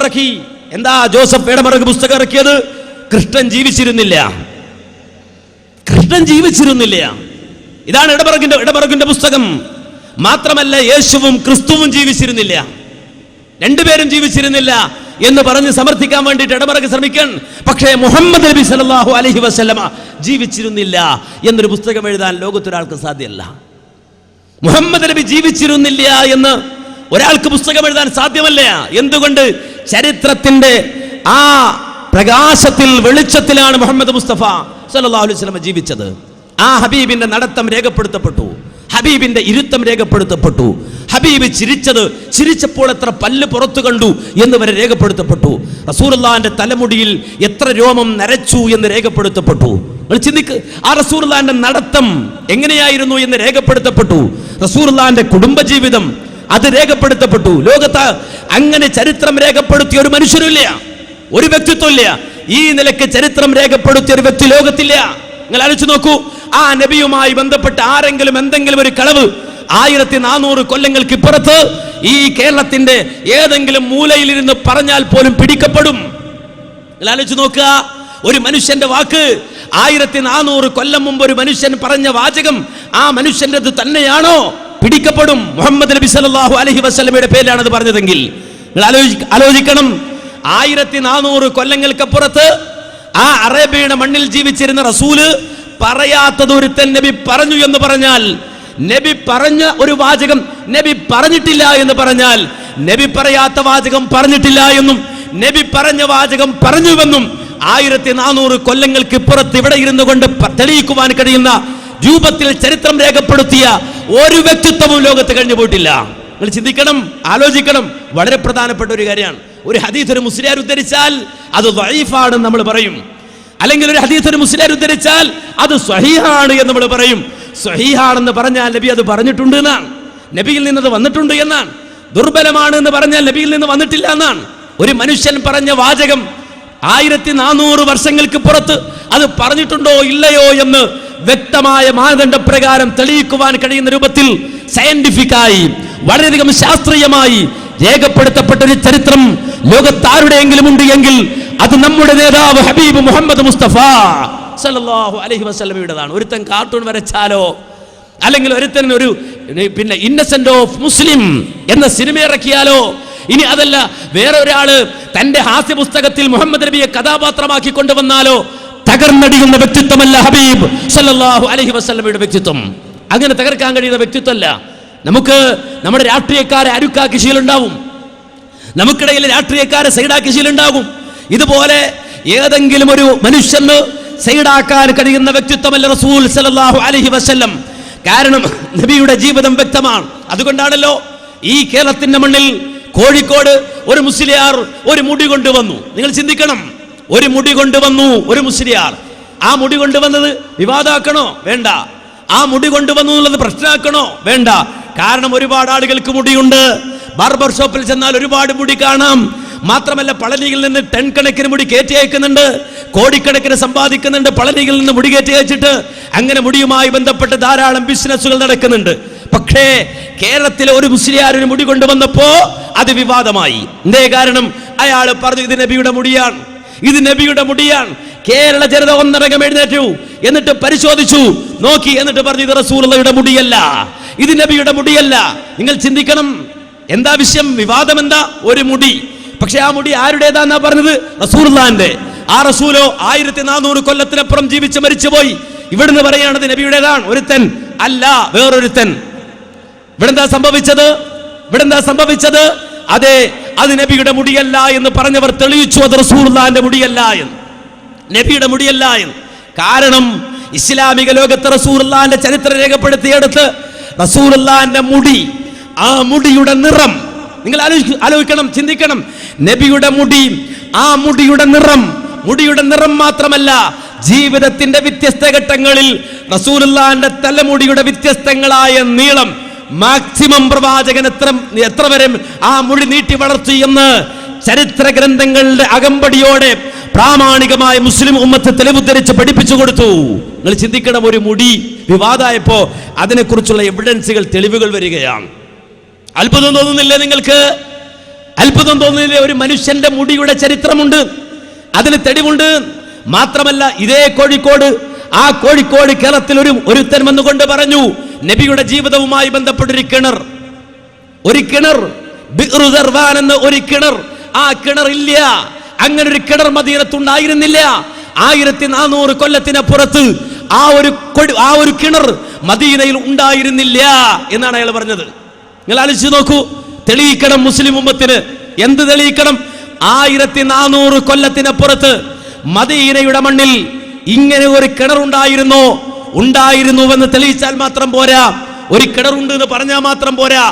ഇറക്കി. എന്താ ജോസഫ് എടമറക് പുസ്തകം ഇറക്കിയത്? കൃഷ്ണൻ ജീവിച്ചിരുന്നില്ല. ഇതാണ് എടമറകിന്റെ പുസ്തകം. മാത്രമല്ല, യേശുവും ക്രിസ്തുവും ജീവിച്ചിരുന്നില്ല, രണ്ടുപേരും ജീവിച്ചിരുന്നില്ല എന്ന് പറഞ്ഞ് സമർത്ഥിക്കാൻ വേണ്ടിയിട്ട് എടമറക് ശ്രമിക്കാൻ. പക്ഷേ മുഹമ്മദ് നബി സല്ലല്ലാഹു അലൈഹി വസല്ലമ ജീവിച്ചിരുന്നില്ല എന്നൊരു പുസ്തകം എഴുതാൻ ലോകത്തൊരാൾക്ക് സാധ്യമല്ല. മുഹമ്മദ് നബി ജീവിച്ചിരുന്നില്ല എന്ന് ഒരാൾക്ക് പുസ്തകം എഴുതാൻ സാധ്യമല്ല. എന്തുകൊണ്ട്? ചരിത്രത്തിന്റെ ആ പ്രകാശത്തിൽ, വെളിച്ചത്തിലാണ് മുഹമ്മദ് മുസ്തഫ സല്ലല്ലാഹു അലൈഹി വസല്ലം ജീവിച്ചത്. ആ ഹബീബിന്റെ നടത്തം രേഖപ്പെടുത്തപ്പെട്ടു, ഹബീബിന്റെ ഇരുത്തം രേഖപ്പെടുത്തപ്പെട്ടു. ഹബീബ് ചിരിച്ചപ്പോൾ എത്ര പല്ല് പുറത്തു കണ്ടു എന്ന് വരെ രേഖപ്പെടുത്തപ്പെട്ടു. റസൂലുള്ളാഹിന്റെ തലമുടിയിൽ എത്ര രോമം നരച്ചു എന്ന് രേഖപ്പെടുത്തപ്പെട്ടു. ചിന്തിക്ക്, ആ റസൂലുള്ളാഹിന്റെ നടത്തം എങ്ങനെയായിരുന്നു എന്ന് രേഖപ്പെടുത്തപ്പെട്ടു. റസൂലുള്ളാഹിന്റെ കുടുംബജീവിതം അത് രേഖപ്പെടുത്തപ്പെട്ടു. ലോകത്ത് അങ്ങനെ ചരിത്രം രേഖപ്പെടുത്തിയ ഒരു മനുഷ്യരില്ല, ഒരു വ്യക്തിത്വമില്ല. ഈ നിലയ്ക്ക് ചരിത്രം രേഖപ്പെടുത്തിയ ഒരു വ്യക്തി ലോകത്തില്ല. നിങ്ങൾ ആലോചിച്ച് നോക്കൂ, ആ നബിയുമായി ബന്ധപ്പെട്ട് ആരെങ്കിലും എന്തെങ്കിലും ഒരു കളവ് 1400 കൊല്ലങ്ങൾക്ക് ഇപ്പുറത്ത് ഈ കേരളത്തിന്റെ ഏതെങ്കിലും മൂലയിലിരുന്ന് പറഞ്ഞാൽ പോലും പിടിക്കപ്പെടും. നിങ്ങൾ ആലോചിച്ച് നോക്കുക, ഒരു മനുഷ്യന്റെ വാക്ക് 1400 കൊല്ലം മുമ്പ് ഒരു മനുഷ്യൻ പറഞ്ഞ വാചകം ആ മനുഷ്യന്റെ തന്നെയാണോ? പിടിക്കപ്പെടും. മുഹമ്മദ് നബി സല്ലല്ലാഹു അലൈഹി വസല്ലമയുടെ പേരിലാണ് അത് പറഞ്ഞതെങ്കിൽ നിങ്ങൾ ആലോചിക്കണം. 1400 കൊല്ലങ്ങൾക്കപ്പുറത്ത് ആ അറേബ്യയുടെ മണ്ണിൽ ജീവിച്ചിരുന്ന റസൂല് പറയാത്തത് ഒരുത്തൻ നബി പറഞ്ഞു എന്ന് പറഞ്ഞാൽ, നബി പറഞ്ഞ ഒരു വാചകം നബി പറഞ്ഞിട്ടില്ല എന്ന് പറഞ്ഞാൽ, നബി പറയാത്ത വാചകം പറഞ്ഞിട്ടില്ല എന്നും നബി പറഞ്ഞ വാചകം പറഞ്ഞുവെന്നും 1400 കൊല്ലങ്ങൾക്ക് ഇപ്പുറത്ത് ഇവിടെ ഇരുന്നു കൊണ്ട് തെളിയിക്കുവാൻ കഴിയുന്ന രൂപത്തിൽ ചരിത്രം രേഖപ്പെടുത്തിയ ഒരു വ്യക്തിത്വവും ലോകത്ത് കഴിഞ്ഞു പോയിട്ടില്ല. നിങ്ങൾ ചിന്തിക്കണം, ആലോചിക്കണം. വളരെ പ്രധാനപ്പെട്ട ഒരു കാര്യമാണ്. ഒരു ഹദീസ് ഒരു മുസ്ലിയാർ ഉദ്ധരിച്ചാൽ അത് ദഈഫാണെന്ന് നമ്മൾ പറയും. അല്ലെങ്കിൽ ഒരു ഹദീസ് ഒരു മുസ്ലിയാർ ഉദ്ധരിച്ചാൽ അത് സ്വഹീഹാണ് എന്ന് നമ്മൾ പറയും. സ്വഹീഹാണെന്ന് പറഞ്ഞാൽ നബി അത് പറഞ്ഞിട്ടുണ്ട് എന്നാണ്, നബിയിൽ നിന്നത് വന്നിട്ടുണ്ട് എന്നാണ്. ദുർബലമാണ് എന്ന് പറഞ്ഞാൽ നബിയിൽ നിന്ന് വന്നിട്ടില്ല എന്നാണ്. ഒരു മനുഷ്യൻ പറഞ്ഞ വാചകം 1400 വർഷങ്ങൾക്ക് പുറത്ത് അത് പറഞ്ഞിട്ടുണ്ടോ ഇല്ലയോ എന്ന് വ്യക്തമായ മാനദണ്ഡപ്രകാരം തെളിയിക്കുവാൻ കഴിയുന്ന രൂപത്തിൽ സയന്റിഫിക്കായി, വളരെയധികം ശാസ്ത്രീയമായി രേഖപ്പെടുത്തപ്പെട്ട ഒരു ചരിത്രം ലോകത്താരുടെയെങ്കിലും ഉണ്ട് എങ്കിൽ അത് നമ്മുടെ നേതാവ് ഹബീബ് മുഹമ്മദ് മുസ്തഫ സല്ലല്ലാഹു അലൈഹി വസല്ലമയുടേതാണ്. ഒരുത്തൻ കാർട്ടൂൺ വരച്ചാലോ, അല്ലെങ്കിൽ ഒരുത്തൻ ഒരു ഇന്നസെന്റ് ഓഫ് മുസ്ലിം എന്ന സിനിമ ഇറക്കിയാലോ, ഇനി അതല്ല വേറെ ഒരാള് തന്റെ ഹാസ്യ പുസ്തകത്തിൽ മുഹമ്മദ് നബിയെ കഥാപാത്രമാക്കി കൊണ്ടുവന്നാലോ തകർന്നടിയുന്ന വ്യക്തിത്വമല്ല ഹബീബ് സല്ലല്ലാഹു അലൈഹി വസല്ലമയുടെ വ്യക്തിത്വം. അങ്ങനെ തകർക്കാൻ കഴിയുന്ന വ്യക്തിത്വമല്ല. നമുക്ക് നമ്മുടെ രാഷ്ട്രീയക്കാരെ അരുക്കാക്കി ശീലുണ്ടാവും, നമുക്കിടയിൽ രാഷ്ട്രീയക്കാരെ സൈഡാക്കി ശീലുണ്ടാകും. ഇതുപോലെ ഏതെങ്കിലും ഒരു മനുഷ്യന് സൈഡാക്കാൻ കഴിയുന്ന വ്യക്തിത്വമല്ല റസൂൽ സല്ലല്ലാഹു അലൈഹി വസല്ലം. കാരണം നബിയുടെ ജീവിതം വ്യക്തമാണ്. അതുകൊണ്ടാണല്ലോ ഈ കേരളത്തിന്റെ മണ്ണിൽ കോഴിക്കോട് ഒരു മുസ്ലിയാർ ഒരു മുടി കൊണ്ടുവന്നു. നിങ്ങൾ ചിന്തിക്കണം, ഒരു മുടി കൊണ്ടുവന്നു ഒരു മുസ്ലിയാർ. ആ മുടി കൊണ്ടുവന്നത് വിവാദമാക്കണോ? വേണ്ട. ആ മുടി കൊണ്ടുവന്നു എന്നുള്ളത് പ്രശ്നമാക്കണോ? വേണ്ട. കാരണം ഒരുപാട് ആളുകൾക്ക് മുടിയുണ്ട്. ബാർബർ ഷോപ്പിൽ ചെന്നാൽ ഒരുപാട് മുടി കാണാം. മാത്രമല്ല പളനിയിൽ നിന്ന് ടൺ കണക്കിന് മുടി കയറ്റി അയക്കുന്നുണ്ട്, കോടിക്കണക്കിന് സമ്പാദിക്കുന്നുണ്ട് പളനിയിൽ നിന്ന് മുടി കയറ്റി അയച്ചിട്ട്. അങ്ങനെ മുടിയുമായി ബന്ധപ്പെട്ട് ധാരാളം ബിസിനസ്സുകൾ നടക്കുന്നുണ്ട്. പക്ഷേ കേരളത്തിലെ ഒരു മുസ്ലിയാരിന് മുടി കൊണ്ടുവന്നപ്പോ അത് വിവാദമായി. എന്തേ കാരണം? അയാൾ പറഞ്ഞു ഇത് നബിയുടെ മുടിയാണ്, ഇത് നബിയുടെ മുടിയാണ്. കേരള ജനത ഒന്നടങ്കം എഴുന്നേറ്റു, എന്നിട്ട് പരിശോധിച്ചു, നോക്കി, എന്നിട്ട് പറഞ്ഞു ഇത് റസൂലുള്ളാഹിയുടെ മുടിയല്ല, ഇത് നബിയുടെ മുടിയല്ല. നിങ്ങൾ ചിന്തിക്കണം, എന്താ വിഷയം? വിവാദം എന്താ? ഒരു മുടി. പക്ഷെ ആ മുടി ആരുടേതാന്നാ പറഞ്ഞത്? റസൂലുള്ളാഹിന്റെ. ആ റസൂലോ 1400 കൊല്ലത്തിനപ്പുറം ജീവിച്ച് മരിച്ചുപോയി. ഇവിടുന്ന് പറയുകയാണത് നബിയുടേതാണ്. ഒരുത്തൻ അല്ല, വേറൊരുത്തൻ. ഇവിടെന്താ സംഭവിച്ചത്? അതെ, അത് നബിയുടെ മുടിയല്ല എന്ന് പറഞ്ഞവർ തെളിയിച്ചു അത് റസൂലുള്ളാഹിന്റെ മുടിയല്ല എന്ന്, നബിയുടെ മുടിയല്ല എന്ന്. കാരണം ഇസ്ലാമിക ലോകത്ത് റസൂലുള്ളാഹിന്റെ ചരിത്രം രേഖപ്പെടുത്തിയെടുത്ത് റസൂലുള്ളാഹിന്റെ മുടി, ആ മുടിയുടെ നിറം നിങ്ങൾ ആലോചിക്കണം, ചിന്തിക്കണം. നബിയുടെ മുടി, ആ മുടിയുടെ നിറം മാത്രമല്ല, ജീവിതത്തിന്റെ വ്യത്യസ്ത ഘട്ടങ്ങളിൽ റസൂലുള്ളാഹിന്റെ തലമുടിയുടെ വ്യത്യസ്തങ്ങളായ നീളം, മാക്സിമം പ്രവാചകൻ എത്ര വരെ ആ മുടി നീട്ടി വളർത്തി എന്ന് ചരിത്ര ഗ്രന്ഥങ്ങളുടെ അകമ്പടിയോടെ പ്രാമാണികമായ മുസ്ലിം ഉമ്മത്ത് തെളിവുദ്ധരിച്ച് പഠിപ്പിച്ചു കൊടുത്തു. നിങ്ങൾ ചിന്തിക്കണം, ഒരു മുടി വിവാദമായപ്പോ അതിനെക്കുറിച്ചുള്ള എവിഡൻസുകൾ, തെളിവുകൾ വരികയാണ്. അത്ഭുതം തോന്നുന്നില്ലേ നിങ്ങൾക്ക്? അത്ഭുതം തോന്നുന്നില്ലേ? ഒരു മനുഷ്യന്റെ മുടിയുടെ ചരിത്രമുണ്ട്, അതിന് തെളിവുണ്ട്. മാത്രമല്ല, ഇതേ കോഴിക്കോട്, ആ കോഴിക്കോട് കേരളത്തിൽ ഒരുത്തൻ വന്നുകൊണ്ട് പറഞ്ഞു നബിയുടെ ജീവിതവുമായി ബന്ധപ്പെട്ടൊരു കിണർ ബിഅ്റു ദർവാൻ എന്ന ഒരു കിണർ, ആ കിണർ ഇല്ല, അങ്ങനെ ഒരു കിണർ മദീനത്തുണ്ടായിരുന്നില്ല. 1400 കൊല്ലത്തിനപ്പുറത്ത് ആ ഒരു കിണർ മദീനയിൽ ഉണ്ടായിരുന്നില്ല എന്നാണ് അയാൾ പറഞ്ഞത്. നിങ്ങൾ ആലോചിച്ച് നോക്കൂ, തെളിയിക്കണം മുസ്ലിം ഉമ്മത്തിന്. എന്ത് തെളിയിക്കണം? 1400 കൊല്ലത്തിനപ്പുറത്ത് മദീനയുടെ മണ്ണിൽ ഇങ്ങനെ ഒരു കിണർ ഉണ്ടായിരുന്നുവെന്ന് തെളിയിച്ചാൽ മാത്രം പോരാ, ഒരു കിണറുണ്ട് എന്ന് പറഞ്ഞാൽ മാത്രം പോരാ,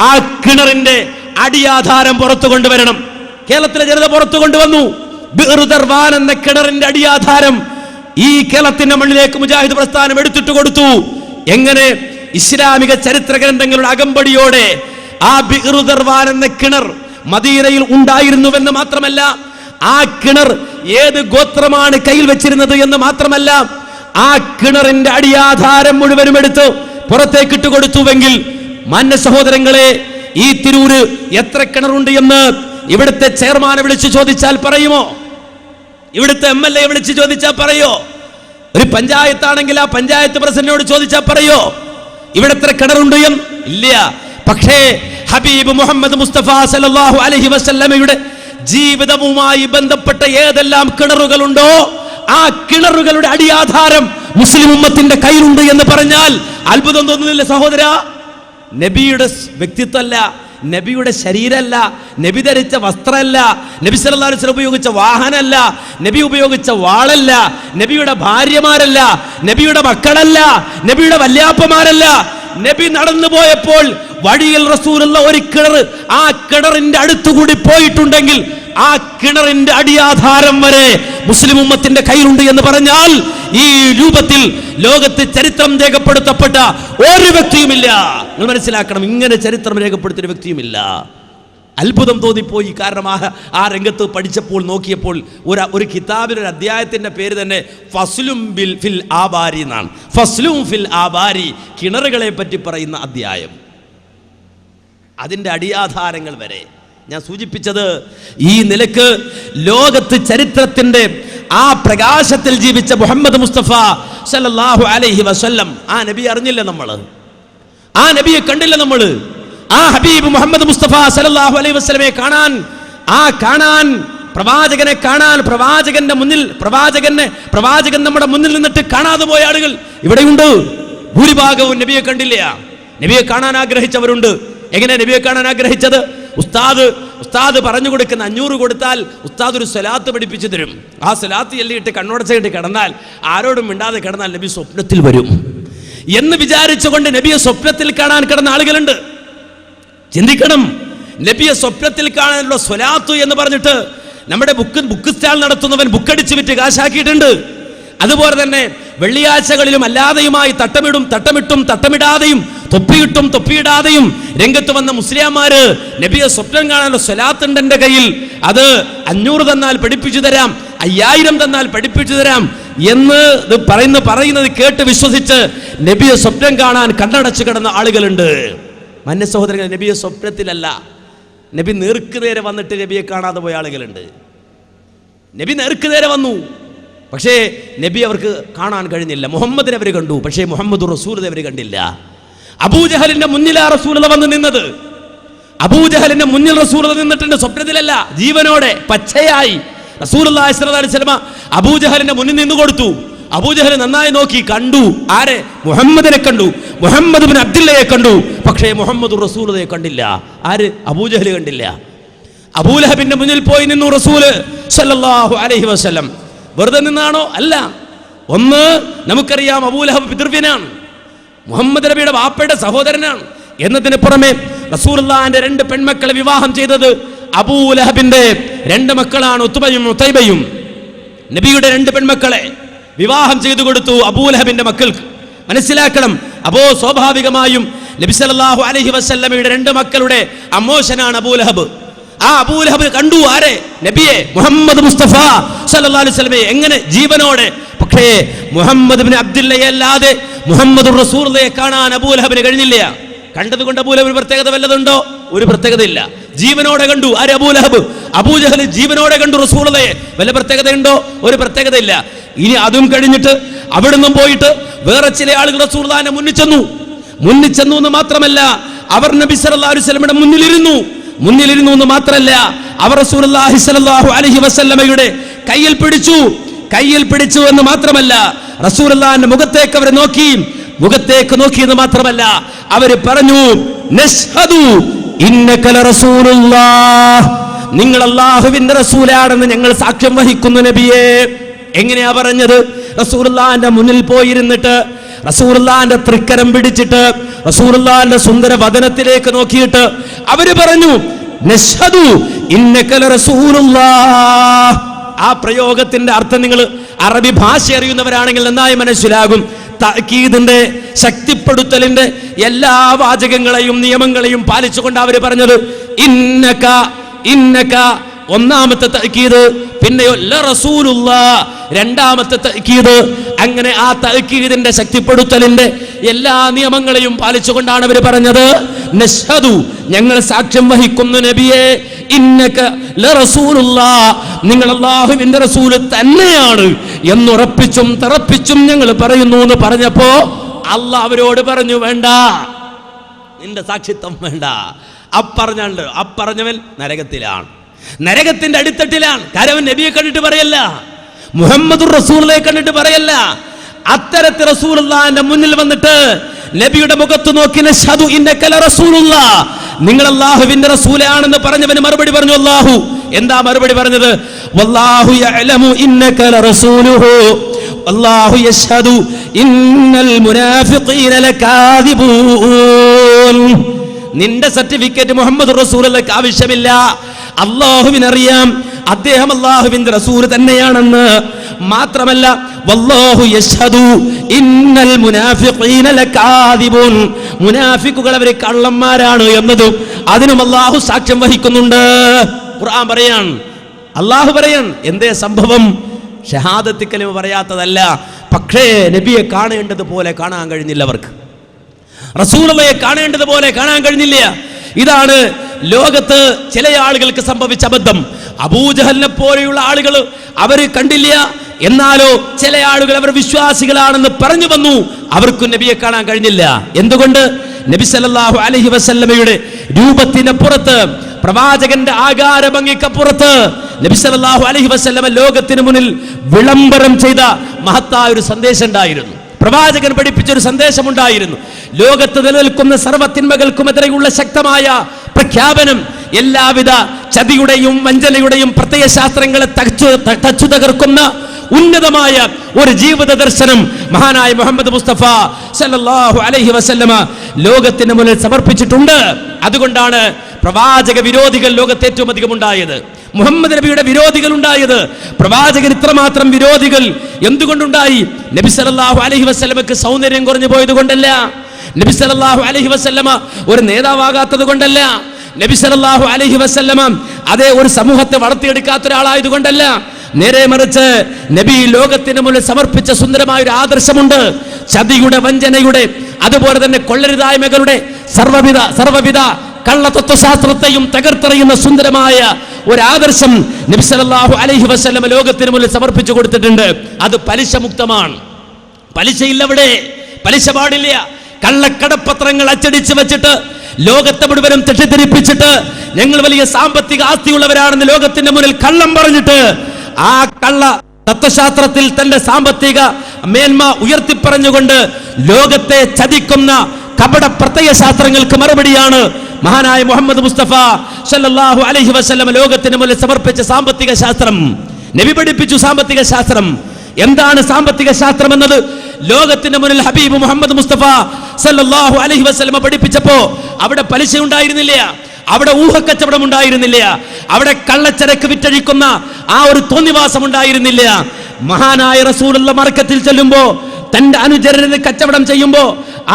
ആ കിണറിന്റെ അടിയാധാരം പുറത്തു കൊണ്ടുവരണം. കേരളത്തിലെ ജനത പുറത്തു കൊണ്ടുവന്നു. ബിഅ്റു ദർവാൻ എന്ന കിണറിന്റെ അടിയാധാരം ഈ കേരളത്തിന്റെ മണ്ണിലേക്ക് മുജാഹിദ് പ്രസ്ഥാനം എടുത്തിട്ട് കൊടുത്തു. എങ്ങനെ? ഇസ്ലാമിക ചരിത്ര ഗ്രന്ഥങ്ങളുടെ അകമ്പടിയോടെ ആ ബിഅ്റു ദർവാൻ എന്ന കിണർ മദീനയിൽ ഉണ്ടായിരുന്നുവെന്ന് മാത്രമല്ല, ആ കിണർ ഏത് ഗോത്രമാണ് കയ്യിൽ വെച്ചിരുന്നത് എന്ന് മാത്രമല്ല, ആ കിണറിന്റെ അടിയാധാരം മുഴുവനും എടുത്ത് പുറത്തേക്ക് ഇട്ടുകൊടുത്തുവെങ്കിൽ, മാന്യ സഹോദരങ്ങളെ, ഈ തിരൂര് എത്ര കിണറുണ്ട് എന്ന് ഇവിടുത്തെ ചെയർമാനെ വിളിച്ചു ചോദിച്ചാൽ പറയുമോ? ഇവിടുത്തെ MLA വിളിച്ചു ചോദിച്ചാൽ പറയോ? ഒരു പഞ്ചായത്താണെങ്കിൽ ആ പഞ്ചായത്ത് പ്രസിഡന്റിനോട് ചോദിച്ചാൽ പറയോ ഇവിടെ എത്ര കിണറുണ്ട് എന്ന്? ഇല്ല. പക്ഷേ ഹബീബ് മുഹമ്മദ് മുസ്തഫ സല്ലല്ലാഹു അലൈഹി വസല്ലമയുടെ ജീവിതവുമായി ബന്ധപ്പെട്ട ഏതെല്ലാം കിണറുകളുണ്ടോ ആ കിണറുകളുടെ അടിയാധാരം മുസ്ലിം ഉമ്മത്തിന്റെ കയ്യിലുണ്ട് എന്ന് പറഞ്ഞാൽ അത്ഭുതം തോന്നുന്നില്ല സഹോദര? നബിയുടെ വ്യക്തിത്വമല്ല, നബിയുടെ ശരീരമല്ല, നബി ധരിച്ച വസ്ത്രമല്ല, നബി സല്ലല്ലാഹു അലൈഹി വസല്ലം ഉപയോഗിച്ച വാഹനമല്ല, നബി ഉപയോഗിച്ച വാളല്ല, നബിയുടെ ഭാര്യമാരല്ല, നബിയുടെ മക്കളല്ല, നബിയുടെ വല്യാപ്പമാരല്ല. നബി നടന്നു പോയപ്പോൾ വഴിയിൽ റസൂലുള്ള ഒരു കിണർ, ആ കിണറിന്റെ അടുത്തുകൂടി പോയിട്ടുണ്ടെങ്കിൽ ആ കിണറിന്റെ അടിയാധാരം വരെ മുസ്ലിം ഉമ്മത്തിന്റെ കയ്യിലുണ്ട് എന്ന് പറഞ്ഞാൽ ഈ രൂപത്തിൽ ലോകത്ത് ചരിത്രം രേഖപ്പെടുത്തപ്പെട്ട ഒരു വ്യക്തിയുമില്ല. നിങ്ങൾ മനസ്സിലാക്കണം, ഇങ്ങനെ ചരിത്രം രേഖപ്പെടുത്തിയ വ്യക്തിയുമില്ല. അത്ഭുതം തോന്നിപ്പോയി. കാരണം ആ രംഗത്ത് പഠിച്ചപ്പോൾ നോക്കിയപ്പോൾ ഒരു കിതാബിൽ ഒരു അധ്യായത്തിന്റെ പേര് തന്നെ ഫസ്ലും ഫിൽ ആബാരി എന്നാണ്. ഫസ്ലും ഫിൽ ആബാരി, കിണറുകളെ പറ്റി പറയുന്ന അധ്യായം. അതിന്റെ അടിയാധാരങ്ങൾ വരെ ഞാൻ സൂചിപ്പിച്ചത് ഈ നിലക്ക് ലോകത്ത് ചരിത്രത്തിന്റെ ആ പ്രകാശത്തിൽ ജീവിച്ച മുഹമ്മദ് മുസ്തഫ സല്ലല്ലാഹു അലൈഹി വസല്ലം, ആ നബി അറിഞ്ഞില്ല നമ്മൾ, ആ നബിയെ കണ്ടില്ല നമ്മൾ. ആ ഹബീബ് മുഹമ്മദ് മുസ്തഫ സല്ലല്ലാഹു അലൈഹി വസല്ലമയെ കാണാൻ പ്രവാചകനെ കാണാൻ പ്രവാചകന്റെ മുന്നിൽ പ്രവാചകൻ നമ്മുടെ മുന്നിൽ നിന്നിട്ട് കാണാതെ പോയ ആളുകൾ ഇവിടെയുണ്ട്. ഭൂരിഭാഗവും നബിയെ കണ്ടില്ല. നബിയെ കാണാൻ ആഗ്രഹിച്ചവരുണ്ട്. എങ്ങനെ നബിയെ കാണാൻ ആഗ്രഹിച്ചത്? ഉസ്താദ് പറഞ്ഞു കൊടുക്കുന്ന 500 കൊടുത്താൽ ഉസ്താദ് ഒരു സ്വലാത്ത് പഠിപ്പിച്ചു തരും. ആ സ്വലാത്ത് ചൊല്ലിയിട്ട് കണ്ണോടച്ചിട്ട് കിടന്നാൽ, ആരോടും മിണ്ടാതെ കിടന്നാൽ നബി സ്വപ്നത്തിൽ വരും എന്ന് വിചാരിച്ചുകൊണ്ട് നബിയെ സ്വപ്നത്തിൽ കാണാൻ കിടന്ന ആളുകളുണ്ട്. ചിന്തിക്കണം, നബിയെ സ്വപ്നത്തിൽ കാണാനുള്ള സ്വലാത്ത് എന്ന് പറഞ്ഞിട്ട് നമ്മുടെ ബുക്ക് സ്റ്റാൾ നടത്തുന്നവൻ ബുക്കടിച്ച് വിറ്റ് കാശാക്കിയിട്ടുണ്ട്. അതുപോലെ തന്നെ വെള്ളിയാഴ്ചകളിലും അല്ലാതെയുമായി തട്ടമിടാതെയും തൊപ്പിയിടാതെയും രംഗത്ത് വന്ന മുസ്ലിംമാര് നബിയെ സ്വപ്നം കാണാനുള്ള സ്വലാത്തുണ്ട് എൻ്റെ കയ്യിൽ, അത് 500 തന്നാൽ പഠിപ്പിച്ചു തരാം, 5000 തന്നാൽ പഠിപ്പിച്ചു തരാം എന്ന് പറയുന്നത് കേട്ട് വിശ്വസിച്ച് നബിയെ സ്വപ്നം കാണാൻ കണ്ണടച്ചു കിടന്ന ആളുകളുണ്ട്. മന്ന സഹോദരങ്ങൾ, നബിയെ സ്വപ്നത്തിലല്ല, നബി നേർക്കുനേരെ വന്നിട്ട് നബിയെ കാണാതെ പോയ ആളുകളുണ്ട്. നബി നേർക്കുനേരെ വന്നു, പക്ഷേ നബി അവർക്ക് കാണാൻ കഴിഞ്ഞില്ല. മുഹമ്മദിനെ അവർ കണ്ടു, പക്ഷേ മുഹമ്മദ് റസൂലിനെ അവർ കണ്ടില്ല. അബൂജഹലിന്റെ മുന്നിലാ റസൂലുള്ളാഹി വന്ന് നിന്നത്. അബൂജഹലിന്റെ മുന്നിൽ റസൂലുള്ളാഹി നിന്നിട്ടുണ്ട്, സ്വപ്നത്തിലല്ല, ജീവനോടെ പച്ചയായി. റസൂലുള്ളാഹി സ്വല്ലല്ലാഹു അലൈഹി വസല്ലം അബൂജഹലിന്റെ മുന്നിൽ നിന്ന് കൊടുത്തു. അബൂജഹൽ നന്നായി നോക്കി, കണ്ടു. ആരെ? മുഹമ്മദിനെ കണ്ടു, മുഹമ്മദ് ബിൻ അബ്ദുല്ലയെ കണ്ടു, പക്ഷേ മുഹമ്മദ് റസൂലുള്ളാഹിയെ കണ്ടില്ല. ആര്? അബൂജഹൽ കണ്ടില്ല. അബൂലഹബിന്റെ മുന്നിൽ പോയി നിന്നു റസൂൽ സ്വല്ലല്ലാഹു അലൈഹി വസല്ലം. വെറുതെ നിന്നാണോ? അല്ല. ഒന്ന്, നമുക്കറിയാം അബൂലഹബ് പിതൃവ്യനാണ്, മുഹമ്മദ് നബിയുടെ വാപ്പയുടെ സഹോദരനാണ്. എന്നതിന് പുറമെ റസൂലുള്ളാഹിന്റെ 2 പെൺമക്കളെ വിവാഹം ചെയ്തത് അബൂലഹബിന്റെ 2 മക്കളാണ്, ഉത്ബയും ഉതൈബയും. നബിയുടെ 2 പെൺമക്കളെ വിവാഹം ചെയ്തു കൊടുത്തു അബൂലഹബിന്റെ മക്കൾക്ക്. മനസ്സിലാക്കണം, അപ്പോ സ്വാഭാവികമായും നബി സല്ലല്ലാഹു അലൈഹി വസല്ലമയുടെ 2 മക്കളുടെ അമ്മോശനാണ് അബൂലഹബ്. ആ അബൂലഹബ് കണ്ടു ആരെ? നബിയെ, മുഹമ്മദ് മുസ്തഫ സല്ലല്ലാഹു അലൈഹി വസല്ലമയെ. എങ്ങനെ? ജീവനോടെ. പക്ഷേ മുഹമ്മദ് ബിൻ അബ്ദുല്ലയെ അല്ലാതെ മുഹമ്മദ് റസൂലുള്ളാഹിയെ കാണാൻ അബൂലഹബിന് കഴിഞ്ഞില്ല. കണ്ടതുകൊണ്ട് അബൂലഹബിന് പ്രത്യേകത വല്ലതുണ്ടോ? ഒരു പ്രത്യേകതയില്ല. ജീവനോടെ കണ്ടു. ആര്? അബൂലഹബ്. അബൂജഹൽ ജീവനോടെ കണ്ടു റസൂലുള്ളാഹിയെ. വല്ല പ്രത്യേകതയുണ്ടോ? ഒരു പ്രത്യേകതയില്ല. ഇനി അതും കഴിഞ്ഞിട്ട് അവിടെ നിന്നും പോയിട്ട് വേറെ ചില ആളുകൾ റസൂലുള്ളാഹിന്റെ മുന്നിൽ ചെന്നു എന്ന് മാത്രമല്ല, അവർ നബി സല്ലല്ലാഹു അലൈഹി വസല്ലമയുടെ മുന്നിലിരുന്നു എന്ന് മാത്രമല്ല, അവർ റസൂലുള്ളാഹി സ്വല്ലല്ലാഹു അലൈഹി വസല്ലമയുടെ കയ്യിൽ പിടിച്ചു എന്ന് മാത്രമല്ല, റസൂലുള്ളാഹിന്റെ മുഖത്തേക്ക് അവർ നോക്കി എന്ന് മാത്രമല്ല, അവർ പറഞ്ഞു, നശ്ഹദു ഇന്നക ലറസൂലുള്ളാഹ്, നിങ്ങൾ അല്ലാഹുവിന്റെ റസൂലാണെന്ന് ഞങ്ങൾ സാക്ഷ്യം വഹിക്കുന്നു നബിയേ. എങ്ങനെയാ പറഞ്ഞത്? റസൂലുള്ളാഹിന്റെ മുന്നിൽ പോയിരുന്നിട്ട്, റസൂലുള്ളാഹിന്റെ തൃക്കരം പിടിച്ചിട്ട്, റസൂലുള്ളാഹിന്റെ സുന്ദര വദനത്തിലേക്ക് നോക്കിയിട്ട് അവര് പറഞ്ഞു, നശ്ഹദു ഇന്നക ലറസൂലുള്ളാഹ്. ആ പ്രയോഗത്തിന്റെ അർത്ഥം നിങ്ങൾ അറബി ഭാഷ അറിയുന്നവരാണെങ്കിൽ നന്നായി മനസ്സിലാകും. തഅക്കീദിന്റെ, ശക്തിപ്പെടുത്തലിന്റെ എല്ലാ വാചകങ്ങളെയും നിയമങ്ങളെയും പാലിച്ചുകൊണ്ട് അവർ പറഞ്ഞത് ഇന്നക ഒന്നാമത്തെ തഅക്കീദ്, പിന്നെയോ ലറസൂലുള്ളാഹ് രണ്ടാമത്തെ തഅക്കീദ്. അങ്ങനെ ആ തഅക്കീദിന്റെ, ശക്തിപ്പെടുത്തലിന്റെ എല്ലാ നിയമങ്ങളെയും പാലിച്ചുകൊണ്ടാണ് അവർ പറഞ്ഞത്, നശ്ഹദു ഞങ്ങൾ സാക്ഷ്യം വഹിക്കുന്നു നബിയെ, ഇന്നക ലറസൂലുള്ളാഹ് നിങ്ങൾ അല്ലാഹുവിന്റെ റസൂൽ തന്നെയാണ് എന്നുറപ്പിച്ചും തറപ്പിച്ചും ഞങ്ങൾ പറയുന്നു എന്ന് പറഞ്ഞപ്പോ അല്ലാഹ് അവരോട് പറഞ്ഞു, വേണ്ട, നിന്റെ സാക്ഷിത്വം വേണ്ട. അപ്പറഞ്ഞവൻ നരകത്തിലാണ്, നരകത്തിന്റെ അടിത്തട്ടിലാണ്. കാരണം നബിയെ കണ്ടിട്ട് പറയല്ല, മുഹമ്മദുർ റസൂലുള്ളാഹിയെ കണ്ടിട്ട് പറയല്ല. അത്തരത്തിൽ റസൂലുള്ളാഹിന്റെ മുന്നിൽ വന്നിട്ട് നബിയുടെ മുഖത്ത് നോക്കി നശ്ഹദു ഇന്നക ലറസൂലുള്ളാഹ് നിങ്ങൾ അല്ലാഹുവിന്റെ റസൂലാണെന്ന് പറഞ്ഞവന് മറുപടി പറഞ്ഞു അല്ലാഹു. എന്താ മറുപടി പറഞ്ഞത്? വല്ലാഹു യഅലമു ഇന്നക ലറസൂലുഹു വല്ലാഹു യശ്ഹദു ഇന്നൽ മുനാഫിഖീന ലകാദിബൂൻ. നിന്റെ സർട്ടിഫിക്കറ്റ് മുഹമ്മദ് റസൂലുള്ളാഹിക്ക് ആവശ്യമില്ല. അല്ലാഹുവിനറിയാം അദ്ദേഹം അല്ലാഹുവിന്റെ റസൂൽ തന്നെയാണെന്ന്. മാത്രമല്ല, വല്ലാഹു യശ്ഹദു ഇന്നൽ മുനാഫിഖീന ലകാദിബൂൻ, മുനാഫിക്കുകൾ അവർ കള്ളന്മാരാണ് എന്നതും അതിനും അല്ലാഹു സാക്ഷ്യം വഹിക്കുന്നുണ്ട്. ഖുർആൻ പറയാൻ, അല്ലാഹു പറയാൻ. എന്തേ സംഭവം? ഷഹാദത്ത് കലിമ പറയാത്തതല്ല, പക്ഷേ നബിയെ കാണേണ്ടതുപോലെ കാണാൻ കഴിഞ്ഞില്ല അവർക്ക്. റസൂലുള്ളാഹിയെ കാണേണ്ടതുപോലെ കാണാൻ കഴിഞ്ഞില്ല. ഇതാണ് ലോകത്ത് ചില ആളുകൾക്ക് സംഭവിച്ച അബദ്ധം. അബൂജഹലിനെ പോലെയുള്ള ആളുകൾ അവർ കണ്ടില്ല, എന്നാലോ ചില ആളുകൾ അവർ വിശ്വാസികളാണെന്ന് പറഞ്ഞു വന്നു, അവർക്കും നബിയെ കാണാൻ കഴിഞ്ഞില്ല. എന്തുകൊണ്ട്? നബി സല്ലല്ലാഹു അലൈഹി വസല്ലമയുടെ രൂപത്തിന് പുറത്ത്, പ്രവാചകന്റെ ആകാര ഭംഗിക്കപ്പുറത്ത് നബി സല്ലല്ലാഹു അലൈഹി വസല്ലമ ലോകത്തിന് മുന്നിൽ വിളംബരം ചെയ്ത മഹത്തായ ഒരു സന്ദേശം ഉണ്ടായിരുന്നു. പ്രവാചകൻ പഠിപ്പിച്ചൊരു സന്ദേശമുണ്ടായിരുന്നു. ലോകത്ത് നിലനിൽക്കുന്ന സർവ്വത്തിന്മകൾക്കുമെതിരെയുള്ള ശക്തമായ പ്രഖ്യാപനം, എല്ലാവിധ ചതിയുടെയും വഞ്ചനയുടെയും പ്രത്യയശാസ്ത്രങ്ങളെ തച്ചു തകർക്കുന്ന ഉന്നതമായ ഒരു ജീവിത ദർശനം മഹാനായ മുഹമ്മദ് മുസ്തഫ സല്ലല്ലാഹു അലൈഹി വസല്ലമ ലോകത്തിന് മുന്നിൽ സമർപ്പിച്ചിട്ടുണ്ട്. അതുകൊണ്ടാണ് പ്രവാചക വിരോധികൾ ലോകത്ത് ഏറ്റവും അധികം ഉണ്ടായത്, മുഹമ്മദ് നബിയുടെ വിരോധികൾ ഉണ്ടായത്. പ്രവാചകൻ ഇത്രമാത്രം വിരോധികൾ എന്തുകൊണ്ടുണ്ടായി? നബി സല്ലല്ലാഹു അലൈഹി വസല്ലമക്ക് സൗന്ദര്യം കുറഞ്ഞു പോയത് കൊണ്ടല്ല, നബി സല്ലല്ലാഹു അലൈഹി വസല്ലമ ഒരു നേതാവാകാത്തത് കൊണ്ടല്ല, നബി സല്ലല്ലാഹു അലൈഹി വസല്ലമ അതേ ഒരു സമൂഹത്തെ വളർത്തിയെടുക്കാത്ത ഒരാളായത് കൊണ്ടല്ല, നേരെ മറിച്ച് നബി ലോകത്തിന് മുന്നിൽ സമർപ്പിച്ച സുന്ദരമായ ഒരു ആദർശമുണ്ട്. ചതിയുടെ, വഞ്ചനയുടെ, അതുപോലെ തന്നെ കൊള്ളരുതായ്മകളുടെ സർവവിധ കള്ളതത്വശാസ്ത്രത്തെയും തകർത്തെറിയുന്ന സുന്ദരമായ ഒരു ആദർശം നബി സല്ലല്ലാഹു അലൈഹി വസല്ലം ലോകത്തിന് മുന്നിൽ സമർപ്പിച്ചു കൊടുത്തിട്ടുണ്ട്. അത് പലിശ മുക്തമാണ്. പലിശയില്ലവിടെ, പലിശ പാടില്ല. കള്ളക്കടപ്പത്രങ്ങൾ അച്ചടിച്ച് വെച്ചിട്ട് ലോകത്തെ മുഴുവനും തെറ്റിദ്ധരിപ്പിച്ചിട്ട് ഞങ്ങൾ വലിയ സാമ്പത്തിക ആസ്തിയുള്ളവരാണെന്ന് ലോകത്തിന്റെ മുന്നിൽ കള്ളം പറഞ്ഞിട്ട് ആ കള്ള തത്വശാസ്ത്രത്തിൽ തന്റെ സാമ്പത്തിക മേന്മ ഉയർത്തിപ്പറഞ്ഞുകൊണ്ട് ലോകത്തെ ചതിക്കുന്ന കപട പ്രത്യയശാസ്ത്രങ്ങൾക്ക് മറുപടിയാണ് മഹാനായ മുഹമ്മദ് മുസ്തഫ സല്ലല്ലാഹു അലൈഹി വസല്ലം ലോകത്തിന് മുന്നിൽ സമർപ്പിച്ച സാമ്പത്തിക ശാസ്ത്രം. നബി പഠിപ്പിച്ചു സാമ്പത്തിക ശാസ്ത്രം. എന്താണ് സാമ്പത്തിക ശാസ്ത്രം എന്നത് ലോകത്തിന്റെ മുന്നിൽ ഹബീബ് മുഹമ്മദ് മുസ്തഫ സല്ലല്ലാഹു അലൈഹി വസല്ലം പഠിപ്പിച്ചപ്പോ അവിടെ പലിശ ഉണ്ടായിരുന്നില്ല, അവിടെ ഊഹക്കച്ചവടം ഉണ്ടായിരുന്നില്ല, അവിടെ കള്ളച്ചരക്ക് വിറ്റഴിക്കുന്ന ആ ഒരു തോന്നിവാസം ഉണ്ടായിരുന്നില്ല. മഹാനായ റസൂലുള്ള മാർക്കറ്റിൽ ചെല്ലുമ്പോ തന്റെ അനുചരന് കച്ചവടം ചെയ്യുമ്പോ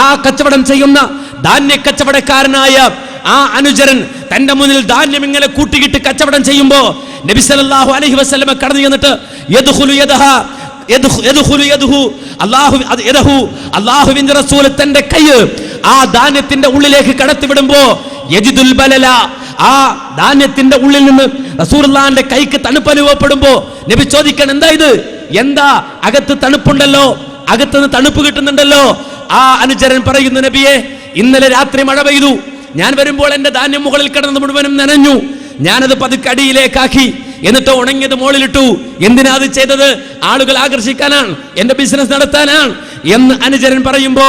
ആ കച്ചവടം ചെയ്യുന്ന ധാന്യ കച്ചവടക്കാരനായ ആ അനുചരൻ തന്റെ മുന്നിൽ ധാന്യം ഇങ്ങനെ കൂട്ടിയിട്ട് കച്ചവടം ചെയ്യുമ്പോ നബി സല്ലല്ലാഹു അലൈഹി വസല്ലം കടന്നു ചെന്നിട്ട് അല്ലാഹുവിന്റെ റസൂൽ തന്റെ കൈ ആ ധാന്യത്തിന്റെ ഉള്ളിലേക്ക് കടത്തിവിടുമ്പോ യജിദുൽ ബലല, ആ ധാന്യത്തിന്റെ ഉള്ളിൽ നിന്ന് റസൂലുള്ളാഹിന്റെ കൈക്ക് തണുപ്പ് അനുഭവപ്പെടുമ്പോ നബി ചോദിക്കാൻ, എന്താ ഇത്? എന്താ അകത്ത് തണുപ്പുണ്ടല്ലോ, അകത്തുനിന്ന് തണുപ്പ് കിട്ടുന്നുണ്ടല്ലോ. ആ അനുചരൻ പറയുന്നു, നബിയെ, ഇന്നലെ രാത്രി മഴ പെയ്തു, ഞാൻ വരുമ്പോൾ എന്റെ ധാന്യം മുകളിൽ കിടന്നത് മുഴുവനും നനഞ്ഞു, ഞാനത് പതുക്കെ അടിയിലേക്കാക്കി, എന്നിട്ട് ഉണങ്ങിയത് മുകളിലിട്ടു. എന്തിനാ അത് ചെയ്തത്? ആളുകൾ ആകർഷിക്കാനാണ്, എന്റെ ബിസിനസ് നടത്താനാണ് എന്ന് അനുചരൻ പറയുമ്പോ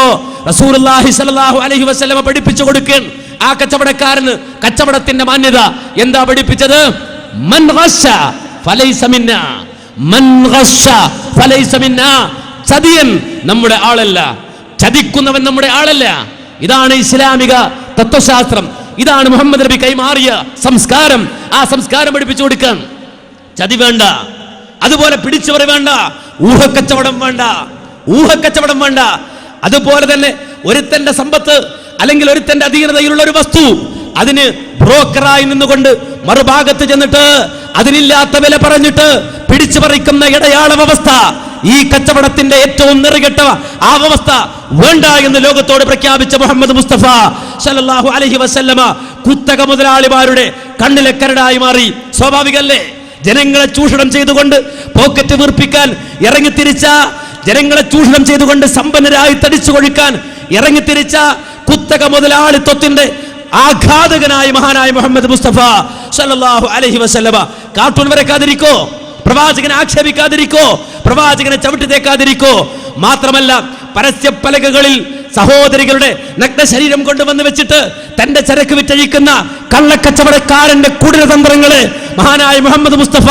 റസൂലുള്ളാഹി സ്വല്ലല്ലാഹു അലൈഹി വസല്ലം പഠിപ്പിച്ചു കൊടുക്കാൻ ആ കച്ചവടക്കാരന് കച്ചവടത്തിന്റെ മാന്യത എന്താ പഠിപ്പിച്ചത്? മൻ ഗശ ഫലൈസ മിന്നാ, മൻ ഗശ ഫലൈസ മിന്നാ. ചതിയൻ നമ്മുടെ ആളല്ല, ചതിക്കുന്നവൻ നമ്മുടെ ആളല്ല. ഇതാണ് ഇസ്ലാമിക തത്വശാസ്ത്രം. ഇതാണ് മുഹമ്മദ് നബി കൈമാറിയ സംസ്കാരം. ആ സംസ്കാരം പഠിപ്പിച്ചു കൊടുക്കാൻ. ചതി വേണ്ട, അതുപോലെ പിടിച്ചുപറി വേണ്ട, ഊഹക്കച്ചവടം വേണ്ട, ഊഹക്കച്ചവടം വേണ്ട. അതുപോലെ തന്നെ ഒരുത്തന്റെ സമ്പത്ത് അല്ലെങ്കിൽ ഒരുത്തന്റെ അധീനതയിലുള്ള ഒരു വസ്തു അതിന് ബ്രോക്കറായി നിന്നുകൊണ്ട് മറുഭാഗത്ത് ചെന്നിട്ട് അതിനില്ലാത്ത വില പറഞ്ഞിട്ട് പിടിച്ചു പറിക്കുന്ന ഇടയാള വ്യവസ്ഥ, ഈ കച്ചവടത്തിന്റെ ഏറ്റവും നെറുകെട്ട ആ വ്യവസ്ഥ വേണ്ട എന്ന് ലോകത്തോട് പ്രഖ്യാപിച്ച മുഹമ്മദ് മുസ്തഫ സല്ലല്ലാഹു അലൈഹി വസല്ലമ കുത്തക മുതലാളിമാരുടെ കണ്ണിലെ കരടായി മാറി. സ്വാഭാവികല്ലേ? ജനങ്ങളെ ചൂഷണം ചെയ്തുകൊണ്ട് പോക്കറ്റ് വീർപ്പിക്കാൻ ഇറങ്ങിത്തിരിച്ച, ജനങ്ങളെ ചൂഷണം ചെയ്തുകൊണ്ട് സമ്പന്നരായി തടിച്ചു കൊഴിക്കാൻ ഇറങ്ങിത്തിരിച്ച കുത്തക മുതലാളിത്വത്തിന്റെ ആഘാതകനായ മഹാനായ മുഹമ്മദ് മുസ്തഫ സല്ലല്ലാഹു അലൈഹി വസല്ലമ കാർട്ടൂൺ വരക്കാതിരിക്കോ, പ്രവാചകനെ ആക്ഷേപിക്കാതിരിക്കോ, പ്രവാചകനെ ചവിട്ടി തേക്കാതിരിക്കോ. മാത്രമല്ല പരസ്യ പലകകളിൽ സഹോദരികളുടെ നഗ്ന ശരീരം കൊണ്ടുവന്ന് വെച്ചിട്ട് തന്റെ ചരക്ക് വിറ്റഴിക്കുന്ന കള്ളക്കച്ചവടക്കാരന്റെ കുടിലതന്ത്രങ്ങളെ മഹാനായ മുഹമ്മദ് മുസ്തഫ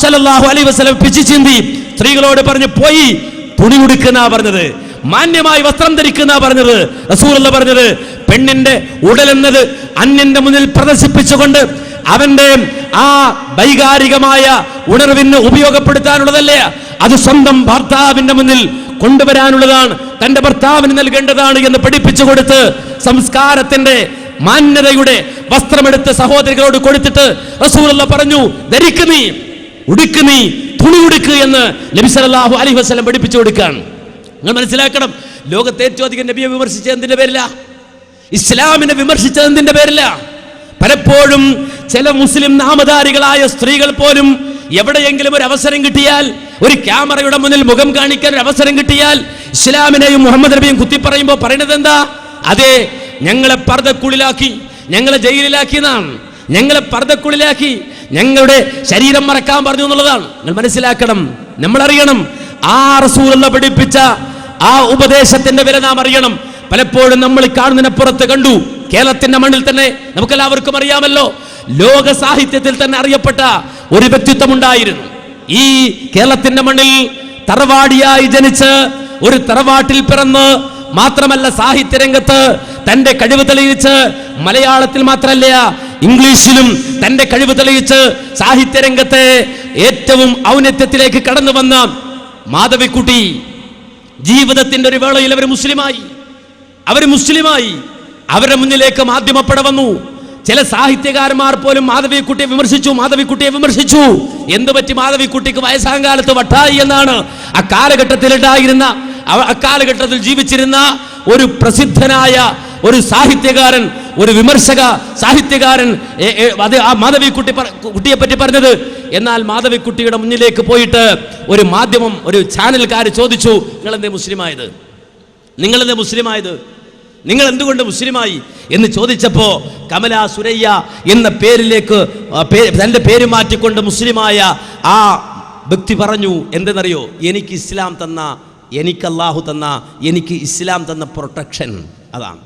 സല്ലല്ലാഹു അലൈഹി വസല്ലം പിച്ചിച്ചിന്തി സ്ത്രീകളോട് പറഞ്ഞു, പോയി തുണി ഉടുക്കുന്ന പറഞ്ഞത്, മാന്യമായി വസ്ത്രം ധരിക്കുന്ന പറഞ്ഞത്. റസൂലുള്ള പറഞ്ഞത്, പെണ്ണിന്റെ ഉടലെന്നത് അന്യന്റെ മുന്നിൽ പ്രദർശിപ്പിച്ചുകൊണ്ട് അവന്റെ ആ വൈകാരികമായ ഉണർവിന് ഉപയോഗപ്പെടുത്താനുള്ളതല്ലേ, അത് സ്വന്തം ഭർത്താവിന്റെ മുന്നിൽ കൊണ്ടുവരാനുള്ളതാണ്, തന്റെ ഭർത്താവിന് നൽകേണ്ടതാണ് എന്ന് പഠിപ്പിച്ചു കൊടുത്ത് സംസ്കാരത്തിന്റെ മാന്യതയുടെ വസ്ത്രമെടുത്ത് സഹോദരികളോട് കൊടുത്തിട്ട് റസൂലുള്ള പറഞ്ഞു, ധരിക്ക് നീ, ഉടുക്ക് നീ, തുണി ഉടുക്ക് എന്ന് നബി സല്ലല്ലാഹു അലൈഹി വസല്ലം പഠിപ്പിച്ചു കൊടുക്കാൻ. നിങ്ങൾ മനസ്സിലാക്കണം, ലോകത്തെ ഏറ്റവും അധികം നബിയെ വിമർശിച്ചത് എന്തിന്റെ പേരില്ല? ഇസ്ലാമിനെ വിമർശിച്ചത് എന്തിന്റെ പേരില്ല? പലപ്പോഴും ചില മുസ്ലിം നാമധാരികളായ സ്ത്രീകൾ പോലും എവിടെയെങ്കിലും ഒരു അവസരം കിട്ടിയാൽ, ഒരു ക്യാമറയുടെ മുന്നിൽ മുഖം കാണിക്കാൻ ഒരു അവസരം കിട്ടിയാൽ ഇസ്ലാമിനെയും മുഹമ്മദ് നബിയും കുത്തിപ്പറയുമ്പോൾ പറയുന്നത് എന്താ? അതെ, ഞങ്ങളെ പർദ്ദക്കുള്ളിലാക്കി, ഞങ്ങളെ ജയിലിലാക്കി എന്നാണ്, ഞങ്ങളെ പർദ്ദക്കുള്ളിലാക്കി, ഞങ്ങളുടെ ശരീരം മറക്കാൻ പറഞ്ഞു എന്നുള്ളതാണ്. നിങ്ങൾ മനസ്സിലാക്കണം, നമ്മൾ അറിയണം, ആ റസൂലുള്ള പഠിപ്പിച്ച ആ ഉപദേശത്തിന്റെ വില നാം അറിയണം. പലപ്പോഴും നമ്മൾ കാണുന്നതിനപ്പുറത്ത് കണ്ടു. കേരളത്തിന്റെ മണ്ണിൽ തന്നെ നമുക്കെല്ലാവർക്കും അറിയാമല്ലോ, ലോക സാഹിത്യത്തിൽ തന്നെ അറിയപ്പെട്ട ഒരു വ്യക്തിത്വം ഉണ്ടായിരുന്നു. ഈ കേരളത്തിന്റെ മണ്ണിൽ തറവാടിയായി ജനിച്ച് ഒരു തറവാട്ടിൽ പിറന്ന് മാത്രമല്ല സാഹിത്യ രംഗത്ത് തന്റെ കഴിവ് തെളിയിച്ച്, മലയാളത്തിൽ മാത്രമല്ല ഇംഗ്ലീഷിലും തന്റെ കഴിവ് തെളിയിച്ച് സാഹിത്യ രംഗത്തെ ഏറ്റവും ഔന്നത്യത്തിലേക്ക് കടന്നു വന്ന മാധവിക്കുട്ടി ജീവിതത്തിന്റെ ഒരു വേളയിൽ അവർ മുസ്ലിമായി. അവരുടെ മുന്നിലേക്ക് മാധ്യമപ്പട വന്നു. ചില സാഹിത്യകാരന്മാർ പോലും മാധവിക്കുട്ടിയെ വിമർശിച്ചു. എന്തു പറ്റി മാധവിക്കുട്ടിക്ക് വയസ്സാം കാലത്ത് വട്ടായി എന്നാണ്. അക്കാലഘട്ടത്തിൽ ജീവിച്ചിരുന്ന ഒരു പ്രസിദ്ധനായ ഒരു സാഹിത്യകാരൻ, ഒരു വിമർശക സാഹിത്യകാരൻ അത് ആ മാധവിക്കുട്ടിയെ പറ്റി പറഞ്ഞത്. എന്നാൽ മാധവിക്കുട്ടിയുടെ മുന്നിലേക്ക് പോയിട്ട് ഒരു മാധ്യമം, ഒരു ചാനൽക്കാർ ചോദിച്ചു, നിങ്ങളെന്തേ മുസ്ലിമായത്, നിങ്ങൾ എന്തുകൊണ്ട് മുസ്ലിമായി എന്ന് ചോദിച്ചപ്പോൾ കമല സുരയ്യ എന്ന പേരിലേക്ക് തൻ്റെ പേര് മാറ്റിക്കൊണ്ട് മുസ്ലിമായ ആ വ്യക്തി പറഞ്ഞു, എന്തെന്നറിയോ, എനിക്ക് അല്ലാഹു തന്ന, എനിക്ക് ഇസ്ലാം തന്ന പ്രൊട്ടക്ഷൻ, അതാണ്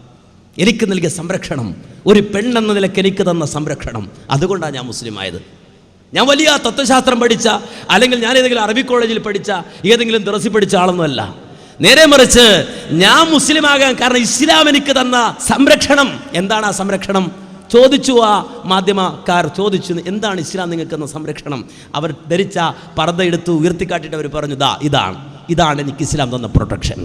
എനിക്ക് നൽകിയ സംരക്ഷണം, ഒരു പെണ്ണെന്ന നിലയ്ക്ക് എനിക്ക് തന്ന സംരക്ഷണം, അതുകൊണ്ടാണ് ഞാൻ മുസ്ലിമായത്. ഞാൻ വലിയ തത്വശാസ്ത്രം പഠിച്ച, അല്ലെങ്കിൽ ഞാൻ ഏതെങ്കിലും അറബി കോളേജിൽ പഠിച്ച, ഏതെങ്കിലും ദർസിൽ പഠിച്ച ആളൊന്നുമല്ല. നേരെ മറിച്ച് ഞാൻ മുസ്ലിമാകാൻ കാരണം ഇസ്ലാം എനിക്ക് തന്ന സംരക്ഷണം. എന്താണ് ആ സംരക്ഷണം? ചോദിച്ചു, ആ മാധ്യമക്കാർ ചോദിച്ചു, എന്താണ് ഇസ്ലാം നിങ്ങൾക്ക് തന്ന സംരക്ഷണം? അവർ ധരിച്ച പർദ്ദ എടുത്ത് ഉയർത്തിക്കാട്ടിയിട്ട് അവർ പറഞ്ഞു, ഇതാണ് എനിക്ക് ഇസ്ലാം തന്ന പ്രൊട്ടക്ഷൻ,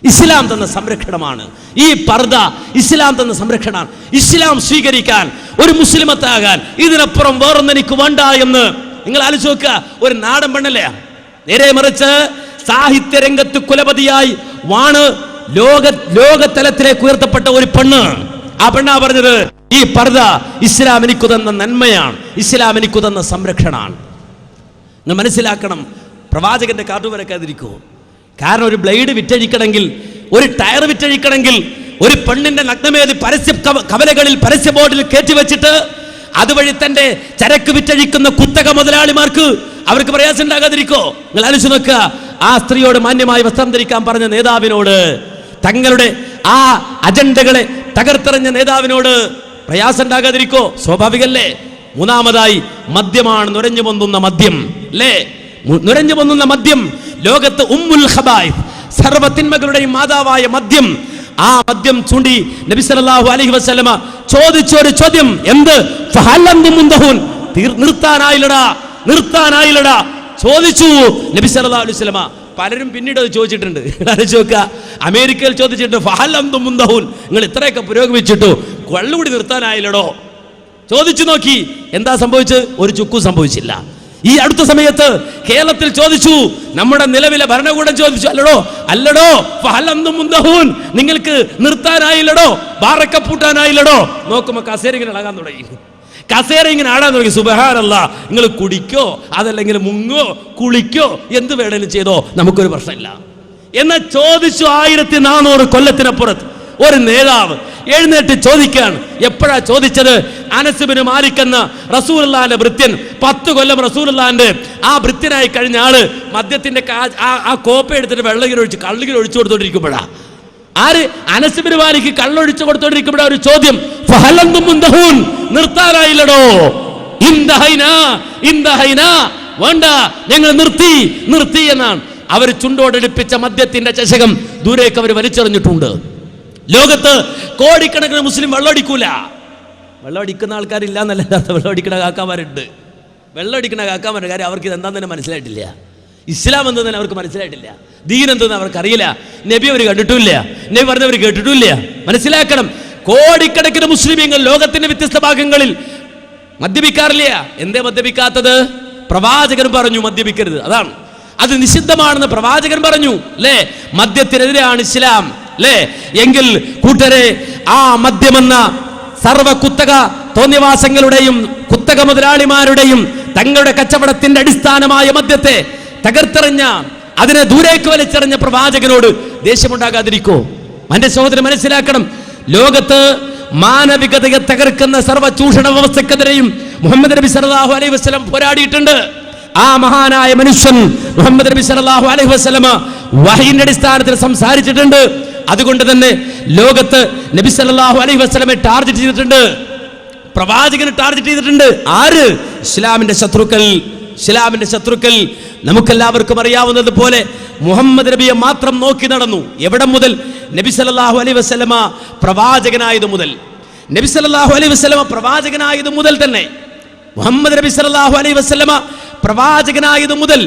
ഇസ്ലാം തന്ന സംരക്ഷണമാണ് ഈ പർദ്ദ, ഇസ്ലാം തന്ന സംരക്ഷണമാണ്. ഇസ്ലാം സ്വീകരിക്കാൻ, ഒരു മുസ്ലിമത്താകാൻ ഇതിനപ്പുറം വേറൊന്നും എനിക്ക് വേണ്ട എന്ന് നിങ്ങൾ ആലോചിച്ച് നോക്കുക. ഒരു നാടൻ പെണ്ണല്ലേ. നേരെ മറിച്ച് സാഹിത്യ രംഗത്ത് കുലപതിയായി ലോകതലത്തിലേക്ക് ഉയർത്തപ്പെട്ട ഒരു പെണ്ണ്, ആ പെണ്ണാ പറഞ്ഞത്, ഈ പർദ്ദ ഇസ്ലാം എനിക്ക് തന്ന നന്മയാണ്, ഇസ്ലാം എനിക്ക് തന്ന സംരക്ഷണമാണ്. നിങ്ങൾ മനസ്സിലാക്കണം, പ്രവാചകന്റെ കാർട്ടൂൺ വരക്കാതിരിക്കോ. കാരണം ഒരു ബ്ലേഡ് വിറ്റഴിക്കണമെങ്കിൽ, ഒരു ടയർ വിറ്റഴിക്കണമെങ്കിൽ, ഒരു പെണ്ണിന്റെ നഗ്നമേതി പരസ്യ കവലകളിൽ പരസ്യ ബോർഡിൽ കയറ്റിവെച്ചിട്ട് അതുവഴി തന്റെ ചരക്ക് വിറ്റഴിക്കുന്ന കുത്തക മുതലാളിമാർക്ക് അവർക്ക് പ്രയാസം ഉണ്ടാകാതിരിക്കോ? നിങ്ങൾ ആലോചിച്ച് നോക്കുക. ആ സ്ത്രീയോട് മാന്യമായി വസ്ത്രം ധരിക്കാൻ പറഞ്ഞ നേതാവിനോട്, തങ്ങളുടെ ആ അജണ്ടകളെ തകർത്തെറിഞ്ഞ നേതാവിനോട് പ്രയാസം ഉണ്ടാകാതിരിക്കോ? സ്വാഭാവികല്ലേ. മൂന്നാമതായി മദ്യമാണ്, നുരഞ്ഞു പൊന്തുന്ന മദ്യം, അല്ലേ? നുരഞ്ഞു പൊന്തുന്ന മദ്യം, ലോകത്ത് ഉമ്മുൽ ഖബായിസ്, സർവ്വതിന്മകളുടെയും മാതാവായ മദ്യം. ആ മദ്യം ചൂണ്ടി നബി സല്ലല്ലാഹു അലൈഹി വസല്ലമ ചോദിച്ച ഒരു ചോദ്യം, എന്ത്? നിർത്താനായില്ലടാ ചോദിച്ചു നബി സല്ലല്ലാഹു അലൈഹി വസല്ലമ. പലരും പിന്നീട് അത് ചോദിച്ചിട്ടുണ്ട്. അമേരിക്കയിൽ ചോദിച്ചിട്ടുണ്ട്, ഫഹലന്തും മുന്തഹൂൻ, നിങ്ങൾ ഇത്രയൊക്കെ പുരോഗമിച്ചിട്ടു കള്ളുകൂടി നിർത്താനായില്ലടോ? ചോദിച്ചു നോക്കി, എന്താ സംഭവിച്ചത്? ഒരു ചുക്കും സംഭവിച്ചില്ല. ഈ അടുത്ത സമയത്ത് കേരളത്തിൽ ചോദിച്ചു, നമ്മുടെ നിലവിലെ ഭരണകൂടം ചോദിച്ചു, അല്ലടോ ഫഹലന്തും മുന്തഹൂൻ, നിങ്ങൾക്ക് നിർത്താനായില്ലടോ, ബാറക്ക പൂട്ടാനായില്ലടോ? നോക്കുമ്പോ കസേര ഇങ്ങനെ ഇളകാൻ തുടങ്ങി, കസേര ഇങ്ങനെ ആടാൻ തുടങ്ങി. സുബ്ഹാനല്ലാഹ്, നിങ്ങൾ കുടിക്കോ അതല്ലെങ്കിൽ മുങ്ങോ കുളിക്കോ എന്ത് വേണേലും ചെയ്തോ, നമുക്കൊരു പ്രശ്നമില്ല എന്ന് ചോദിച്ചു. 1400 കൊല്ലത്തിനപ്പുറത്ത് ഒരു നേതാവ് എഴുന്നേറ്റ് ചോദിക്കുകയാണ്. എപ്പോഴാ ചോദിച്ചത്? അനസ് ബിൻ മാലിക് എന്ന റസൂലുള്ളാഹിന്റെ ഭൃത്യൻ, 10 കൊല്ലം റസൂലുള്ളാഹിന്റെ ആ ഭൃത്യനായി കഴിഞ്ഞ ആള് മദ്യത്തിന്റെ ആ കോപ്പ എടുത്തിട്ട് കള്ളിങ്ങനെ ഒഴിച്ചു കൊടുത്തോണ്ടിരിക്കുമ്പോഴാ, ആര്? അനസ് ബിൻ മാലിക് കള്ളൊഴിച്ചു കൊടുത്തോണ്ടിരിക്കുമ്പോഴാ ഒരു ചോദ്യം, ഫഹലന്തും മുന്തഹൂൻ, നിർത്താനായില്ലടോ? ഇന്തഹൈനാ, വേണ്ട, ഞങ്ങൾ നിർത്തി എന്നാണ്. അവർ ചുണ്ടോടടുപ്പിച്ച മദ്യത്തിന്റെ ചഷകം ദൂരേക്ക് അവർ വലിച്ചെറിഞ്ഞിട്ടുണ്ട്. ലോകത്ത് കോടിക്കണക്കിന് മുസ്ലിം വെള്ളമടിക്കൂല. വെള്ളമടിക്കുന്ന ആൾക്കാരില്ല എന്നല്ല, വെള്ളമടിക്കണ കാക്കാമാരുണ്ട്. വെള്ളമടിക്കണ കാക്കാമാരുടെ കാര്യം അവർക്ക് ഇതെന്താന്ന് തന്നെ മനസ്സിലായിട്ടില്ല. ഇസ്ലാം എന്തെന്ന് തന്നെ അവർക്ക് മനസ്സിലായിട്ടില്ല. ദീൻ എന്തെന്ന് അവർക്കറിയില്ല. നബി അവർ കണ്ടിട്ടില്ല, നബി പറഞ്ഞവർ കേട്ടിട്ടില്ല. മനസ്സിലാക്കണം, കോടിക്കണക്കിന് മുസ്ലിമീങ്ങൾ ലോകത്തിന്റെ വ്യത്യസ്ത ഭാഗങ്ങളിൽ മദ്യപിക്കാറില്ല. എന്തേ മദ്യപിക്കാത്തത്? പ്രവാചകൻ പറഞ്ഞു മദ്യപിക്കരുത്, അതാണ്. അത് നിഷിദ്ധമാണെന്ന് പ്രവാചകൻ പറഞ്ഞു, അല്ലേ? മദ്യത്തിനെതിരെയാണ് ഇസ്ലാം, അല്ലേ? എങ്കിൽ കൂട്ടരെ, ആ മദ്യമെന്ന സർവ കുത്തക തോന്നിവാസങ്ങളുടെയും കുത്തക മുതലാളിമാരുടെയും തങ്ങളുടെ കച്ചവടത്തിന്റെ അടിസ്ഥാനമായ മദ്യത്തെ തകർത്തെറിഞ്ഞ, അതിനെ ദൂരേക്ക് വലിച്ചെറിഞ്ഞ പ്രവാചകനോട് ദേഷ്യമുണ്ടാകാതിരിക്കോ? എന്റെ സഹോദരൻ മനസ്സിലാക്കണം, ലോകത്ത് മാനവികതയെ തകർക്കുന്ന സർവ്വ ചൂഷണ വ്യവസ്ഥക്കെതിരെയും മുഹമ്മദ് നബി സല്ലല്ലാഹു അലൈഹി വസല്ലം പോരാടിയിട്ടുണ്ട്. ആ മഹാനായ മനുഷ്യൻ മുഹമ്മദ് നബി സല്ലല്ലാഹു അലൈഹി വസല്ലമ വഹയിന്റെ അടിസ്ഥാനത്തിൽ സംസാരിച്ചിട്ടുണ്ട്. അതുകൊണ്ട് തന്നെ ലോകത്ത് നബി സല്ലല്ലാഹു അലൈഹി വസല്ലമയെ ടാർഗറ്റ് ചെയ്തിട്ടുണ്ട്, പ്രവാചകനെ ടാർഗറ്റ് ചെയ്തിട്ടുണ്ട്. ആര്? ഇസ്ലാമിന്റെ ശത്രുക്കൾ. നമുക്കെല്ലാവർക്കും അറിയാവുന്നത് പോലെ മുഹമ്മദ് നബിയെ മാത്രം നോക്കി നടന്നു. എവിടെ മുതൽ? നബി സല്ലല്ലാഹു അലൈഹി വസല്ലമ പ്രവാചകനായത് മുതൽ തന്നെ, മുഹമ്മദ് നബി സല്ലല്ലാഹു അലൈഹി വസല്ലമ പ്രവാചകനായത് മുതൽ